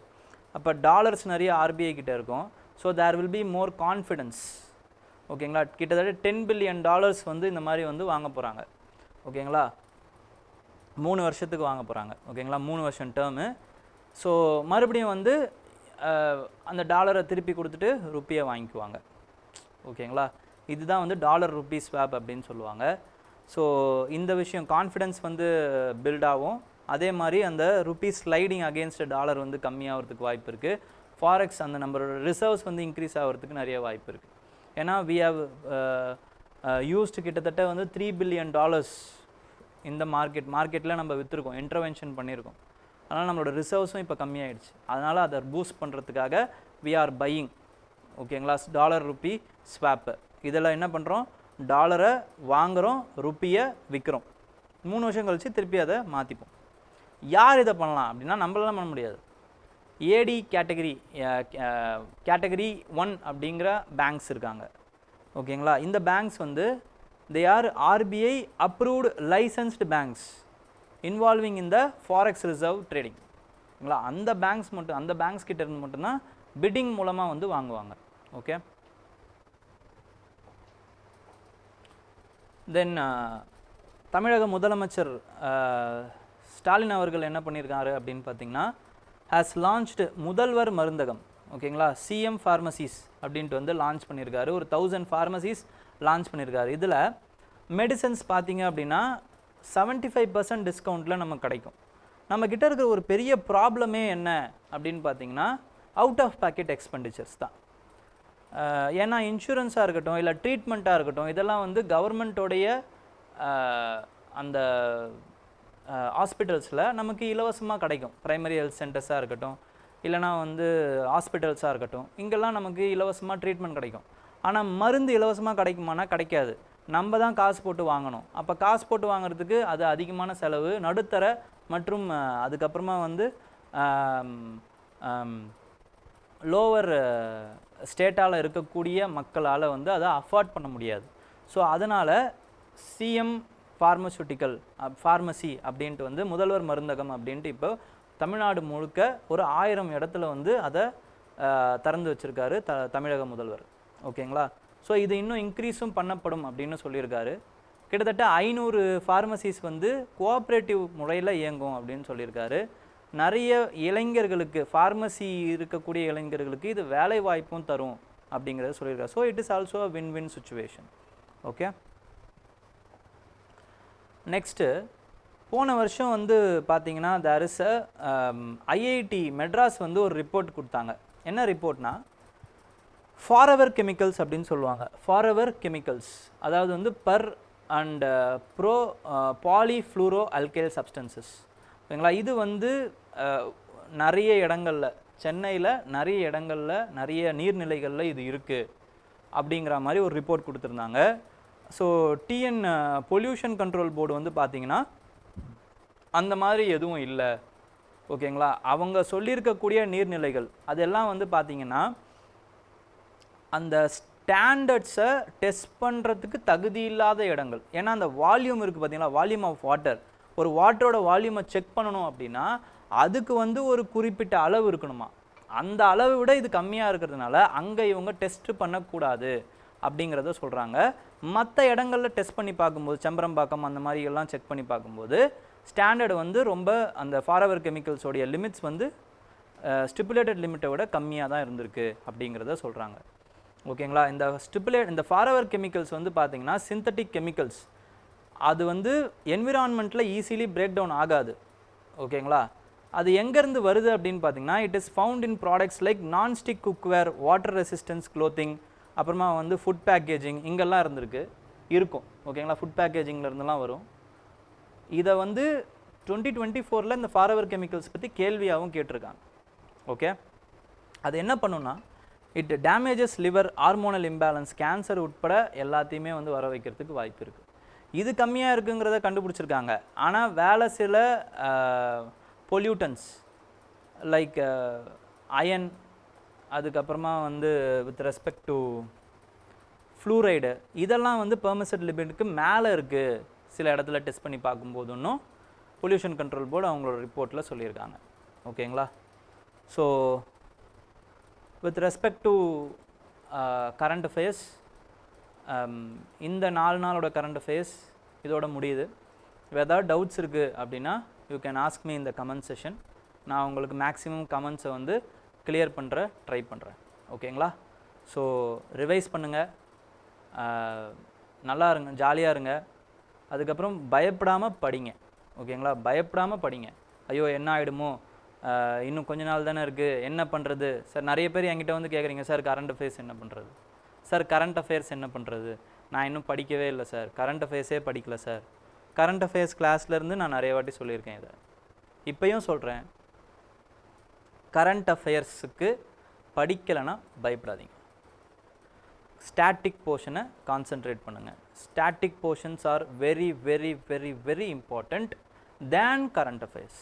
அப்போ டாலர்ஸ் நிறைய ஆர்பிஐ கிட்ட இருக்கும். So there will be more confidence. ஓகேங்களா, கிட்டத்தட்ட $10 billion வந்து இந்த மாதிரி வந்து வாங்க போகிறாங்க. ஓகேங்களா, 3 வருஷத்துக்கு வாங்க போகிறாங்க. ஓகேங்களா, 3 வருஷம் டேர்மு. ஸோ மறுபடியும் வந்து அந்த டாலரை திருப்பி கொடுத்துட்டு ருப்பியை வாங்கிக்குவாங்க. ஓகேங்களா, இதுதான் வந்து டாலர் ருப்பி ஸ்வாப் அப்படின்னு சொல்லுவாங்க. ஸோ இந்த விஷயம் கான்ஃபிடென்ஸ் வந்து பில்ட் ஆகும். அதே மாதிரி அந்த ருப்பி ஸ்லைடிங் அகெயின்ஸ்ட் டாலர் வந்து கம்மியாகிறதுக்கு வாய்ப்பு இருக்குது. ஃபாரெக்ஸ் அந்த நம்மளோட ரிசர்வ்ஸ் வந்து இன்க்ரீஸ் ஆகிறதுக்கு நிறைய வாய்ப்பு இருக்குது. ஏன்னா வி ஹவ் யூஸ்டு கிட்டத்தட்ட வந்து $3 billion இந்த மார்க்கெட்டில் நம்ம விற்றுருக்கோம், இன்டர்வென்ஷன் பண்ணியிருக்கோம். அதனால் நம்மளோட ரிசர்வ்ஸும் இப்போ கம்மியாயிடுச்சு. அதனால் அதை பூஸ்ட் பண்ணுறதுக்காக வி ஆர் பையிங். ஓகேங்களா, டாலர் ருப்பி ஸ்வாப்பு. இதில் என்ன பண்ணுறோம், டாலரை வாங்குகிறோம், ருப்பியை விற்கிறோம். 3 வருஷம் கழித்து திருப்பி அதை மாற்றிப்போம். யார் இதை பண்ணலாம் அப்படின்னா நம்மளால பண்ண முடியாது. ஏடி கேட்டகரி 1 அப்படிங்கிற பேங்க்ஸ் இருக்காங்க. ஓகேங்களா, இந்த பேங்க்ஸ் வந்து they R RBI approved licensed banks involving in the forex reserve trading. ஓகேங்களா, அந்த பேங்க்ஸ் கிட்ட இருந்து மட்டும்தான் பிட்டிங் மூலமாக வந்து வாங்குவாங்க. ஓகே, தென் தமிழக முதலமைச்சர் ஸ்டாலின் அவர்கள் என்ன பண்ணியிருக்காரு அப்படின்னு பார்த்தீங்கன்னா ஹேஸ் லான்ச்டு முதல்வர் மருந்தகம். ஓகேங்களா, சிஎம் ஃபார்மசிஸ் அப்படின்ட்டு வந்து லான்ச் பண்ணியிருக்காரு. ஒரு 1000 ஃபார்மசிஸ் லான்ச் பண்ணியிருக்காரு. இதில் மெடிசன்ஸ் பார்த்தீங்க அப்படின்னா 75% டிஸ்கவுண்ட்டில் நமக்கு கிடைக்கும். நம்மக்கிட்ட இருக்கிற ஒரு பெரிய ப்ராப்ளமே என்ன அப்படின்னு பார்த்தீங்கன்னா அவுட் ஆஃப் பேக்கெட் எக்ஸ்பெண்டிச்சர்ஸ் தான். ஏன்னா இன்சூரன்ஸாக இருக்கட்டும் இல்லை ட்ரீட்மெண்ட்டாக இருக்கட்டும், இதெல்லாம் வந்து கவர்மெண்ட்டோடைய அந்த ஹாஸ்பிட்டல்ஸில் நமக்கு இலவசமாக கிடைக்கும். ப்ரைமரி ஹெல்த் சென்டர்ஸாக இருக்கட்டும் இல்லைனா வந்து ஹாஸ்பிட்டல்ஸாக இருக்கட்டும், இங்கெல்லாம் நமக்கு இலவசமாக ட்ரீட்மெண்ட் கிடைக்கும். ஆனால் மருந்து இலவசமாக கிடைக்குமானா கிடைக்காது, நம்ம தான் காசு போட்டு வாங்கணும். அப்போ காசு போட்டு வாங்குறதுக்கு அது அதிகமான செலவு, நடுத்தர மற்றும் அதுக்கப்புறமா வந்து லோவர் ஸ்டேட்டால் இருக்கக்கூடிய மக்களால் வந்து அதை அஃபோர்ட் பண்ண முடியாது. ஸோ அதனால் சிஎம் ஃபார்மசூட்டிக்கல் ஃபார்மசி அப்படின்ட்டு வந்து முதல்வர் மருந்தகம் அப்படின்ட்டு இப்போ தமிழ்நாடு முழுக்க ஒரு 1000 இடத்துல வந்து அதை திறந்து வச்சுருக்காரு தமிழக முதல்வர். ஓகேங்களா, ஸோ இது இன்னும் இன்க்ரீஸும் பண்ணப்படும் அப்படின்னு சொல்லியிருக்காரு. கிட்டத்தட்ட 500 ஃபார்மசிஸ் வந்து கோஆப்ரேட்டிவ் முறையில் இயங்கும் அப்படின்னு சொல்லியிருக்காரு. நிறைய இளைஞர்களுக்கு ஃபார்மசி இருக்கக்கூடிய இளைஞர்களுக்கு இது வேலை வாய்ப்பும் தரும் அப்படிங்கிறத சொல்லியிருக்காரு. So it is also a win win situation. Okay, next போன வருஷம் வந்து பார்த்தீங்கன்னா தேர் இஸ் ஐஐடி மெட்ராஸ் வந்து ஒரு ரிப்போர்ட் கொடுத்தாங்க. என்ன ரிப்போர்ட்னா ஃபாரெவர் கெமிக்கல்ஸ் அப்படின்னு சொல்லுவாங்க. ஃபாரெவர் கெமிக்கல்ஸ் அதாவது வந்து per and pro polyfluoro alkyl substances. ஓகேங்களா, இது வந்து நிறைய இடங்களில் சென்னையில் நிறைய இடங்களில் நிறைய நீர்நிலைகளில் இது இருக்குது அப்படிங்கிற மாதிரி ஒரு ரிப்போர்ட் கொடுத்துருந்தாங்க. So TN pollution control board வந்து பார்த்திங்கன்னா அந்த மாதிரி எதுவும் இல்லை. ஓகேங்களா, அவங்க சொல்லியிருக்கக்கூடிய நீர்நிலைகள் அதெல்லாம் வந்து பார்த்திங்கன்னா அந்த ஸ்டாண்டர்ட்ஸை டெஸ்ட் பண்ணுறதுக்கு தகுதி இல்லாத இடங்கள். ஏன்னா அந்த வால்யூம் இருக்குது பார்த்தீங்களா, வால்யூம் ஆஃப் வாட்டர், ஒரு வாட்டரோட வால்யூமை செக் பண்ணணும் அப்படின்னா அதுக்கு வந்து ஒரு குறிப்பிட்ட அளவு இருக்கணுமா. அந்த அளவை விட இது கம்மியாக இருக்கிறதுனால அங்கே இவங்க டெஸ்ட் பண்ணக்கூடாது அப்படிங்கிறத சொல்கிறாங்க. மற்ற இடங்களில் டெஸ்ட் பண்ணி பார்க்கும்போது செம்பரம்பாக்கம் அந்த மாதிரி எல்லாம் செக் பண்ணி பார்க்கும்போது ஸ்டாண்டர்டு வந்து ரொம்ப அந்த ஃபாரெவர் கெமிக்கல்ஸோடைய லிமிட்ஸ் வந்து ஸ்டிப்புலேட்டட் லிமிட்டை விட கம்மியாக தான் இருந்திருக்கு அப்படிங்கிறத சொல்கிறாங்க. ஓகேங்களா, இந்த ஃபாரெவர் கெமிக்கல்ஸ் வந்து பார்த்திங்கன்னா சிந்தட்டிக் கெமிக்கல்ஸ், அது வந்து என்விரான்மெண்ட்டில் ஈஸிலி பிரேக் டவுன் ஆகாது. ஓகேங்களா, அது எங்கேருந்து வருது அப்படின்னு பார்த்தீங்கன்னா it is found in products like nonstick cookware, water resistance clothing, அப்புறமா வந்து ஃபுட் பேக்கேஜிங், இங்கெல்லாம் இருக்கும். ஓகேங்களா, ஃபுட் பேக்கேஜிங்கில் இருந்தெல்லாம் வரும். இதை வந்து 2024 இந்த ஃபாரெவர் கெமிக்கல்ஸ் பற்றி கேள்வியாகவும் கேட்டிருக்காங்க. ஓகே, அது என்ன பண்ணுன்னா it damages liver, hormonal imbalance, cancer உட்பட எல்லாத்தையுமே வந்து வர வைக்கிறதுக்கு வாய்ப்பு இருக்குது. இது கம்மியாக இருக்குங்கிறத கண்டுபிடிச்சிருக்காங்க. ஆனால் வேலை சில பொல்யூட்டன்ஸ் லைக் அயன், அதுக்கப்புறமா வந்து வித் ரெஸ்பெக்ட் டு ஃப்ளூரைடு, இதெல்லாம் வந்து பெர்மிசட் லிமிட்டுக்கு மேலே இருக்குது சில இடத்துல டெஸ்ட் பண்ணி பார்க்கும்போது இன்னும் பொல்யூஷன் கண்ட்ரோல் போர்டு அவங்களோட ரிப்போர்ட்டில் சொல்லியிருக்காங்க. ஓகேங்களா, so with respect to current affairs, இந்த 4 நாளோட கரண்ட் அஃபேர்ஸ் இதோட முடியுது. ஏதாவது டவுட்ஸ் இருக்குது அப்படின்னா யூ கேன் ஆஸ்க் மீ இந்த கமெண்ட் செஷன். நான் உங்களுக்கு மேக்ஸிமம் கமெண்ட்ஸை வந்து கிளியர் ட்ரை பண்ணுறேன். ஓகேங்களா, ஸோ ரிவைஸ் பண்ணுங்கள், நல்லா இருங்க, ஜாலியாக இருங்க. அதுக்கப்புறம் பயப்படாமல் படிங்க. ஓகேங்களா, பயப்படாமல் படிங்க. ஐயோ என்ன ஆகிடுமோ, இன்னும் கொஞ்ச நாள் தானே இருக்குது, என்ன பண்ணுறது சார். நிறைய பேர் என்கிட்ட வந்து கேட்குறீங்க, சார் கரண்ட் அஃபேர்ஸ் என்ன பண்ணுறது சார், கரண்ட் அஃபேர்ஸ் என்ன பண்ணுறது, நான் இன்னும் படிக்கவே இல்லை சார், கரண்ட் அஃபேர்ஸே படிக்கல சார். கரண்ட் அஃபேர்ஸ் கிளாஸ்லேருந்து நான் நிறைய வாட்டி சொல்லியிருக்கேன், இதை இப்போயும் சொல்கிறேன். கரண்ட் அஃபேர்ஸுக்கு படிக்கலைன்னா பயப்படாதீங்க. ஸ்டாட்டிக் போர்ஷனை கான்சென்ட்ரேட் பண்ணுங்கள். Static portions are very very very very important then current affairs.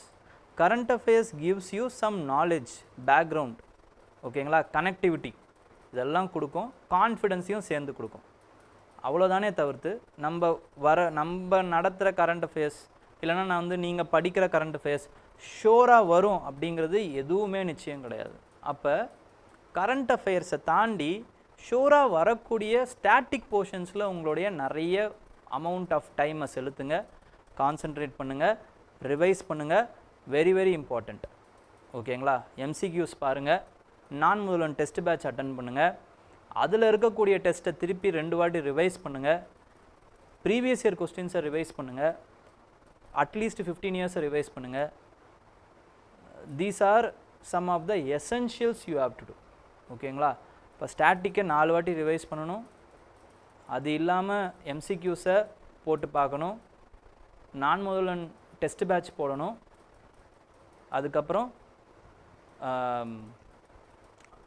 Current affairs gives you some knowledge, background, ஓகேங்களா, கனெக்டிவிட்டி, இதெல்லாம் கொடுக்கும், கான்ஃபிடென்ஸையும் சேர்ந்து கொடுக்கும். அவ்வளோதானே தவிர்த்து நம்ம நடத்துகிற கரண்ட் அஃபேர்ஸ் இல்லைனா நான் வந்து நீங்கள் படிக்கிற கரண்ட் அஃபேர்ஸ் ஷோராக வரும் அப்படிங்கிறது எதுவுமே நிச்சயம் கிடையாது. அப்போ கரண்ட் அஃபேர்ஸை தாண்டி ஷோராக வரக்கூடிய ஸ்டாட்டிக் போர்ஷன்ஸில் உங்களுடைய நிறைய அமௌண்ட் ஆஃப் டைமை செலுத்துங்க, கான்சென்ட்ரேட் பண்ணுங்கள், ரிவைஸ் பண்ணுங்கள், வெரி வெரி இம்பார்ட்டண்ட். ஓகேங்களா? எம்சிக்யூஸ் பாருங்கள், நான் முதல்வன் டெஸ்ட் பேட்ச் அட்டன் பண்ணுங்கள், அதில் இருக்கக்கூடிய டெஸ்ட்டை திருப்பி 2 வாட்டி ரிவைஸ் பண்ணுங்கள், ப்ரீவியஸ் இயர் கொஸ்டின்ஸை ரிவைஸ் பண்ணுங்கள், அட்லீஸ்ட் 15 இயர்ஸை ரிவைஸ் பண்ணுங்கள். These are some of the essentials you have to do. ஓகேங்களா? இப்போ ஸ்டாட்டிக்கை 4 வாட்டி ரிவைஸ் பண்ணணும், அது இல்லாமல் எம்சிக்யூஸை போட்டு பார்க்கணும், நான் முதல்வன் டெஸ்ட் பேட்ச் போடணும், அதுக்கப்புறம்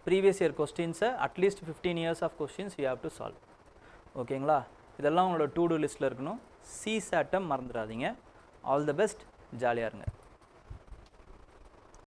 ப்ரீவியஸ் இயர் கொஸ்டின்ஸை at least 15 years of questions you have to solve. ஓகேங்களா? இதெல்லாம் உங்களோட டு டூ லிஸ்ட்டில் இருக்கணும். சிசாட்டை மறந்துடாதீங்க. ஆல் தி பெஸ்ட், ஜாலியாக இருங்க.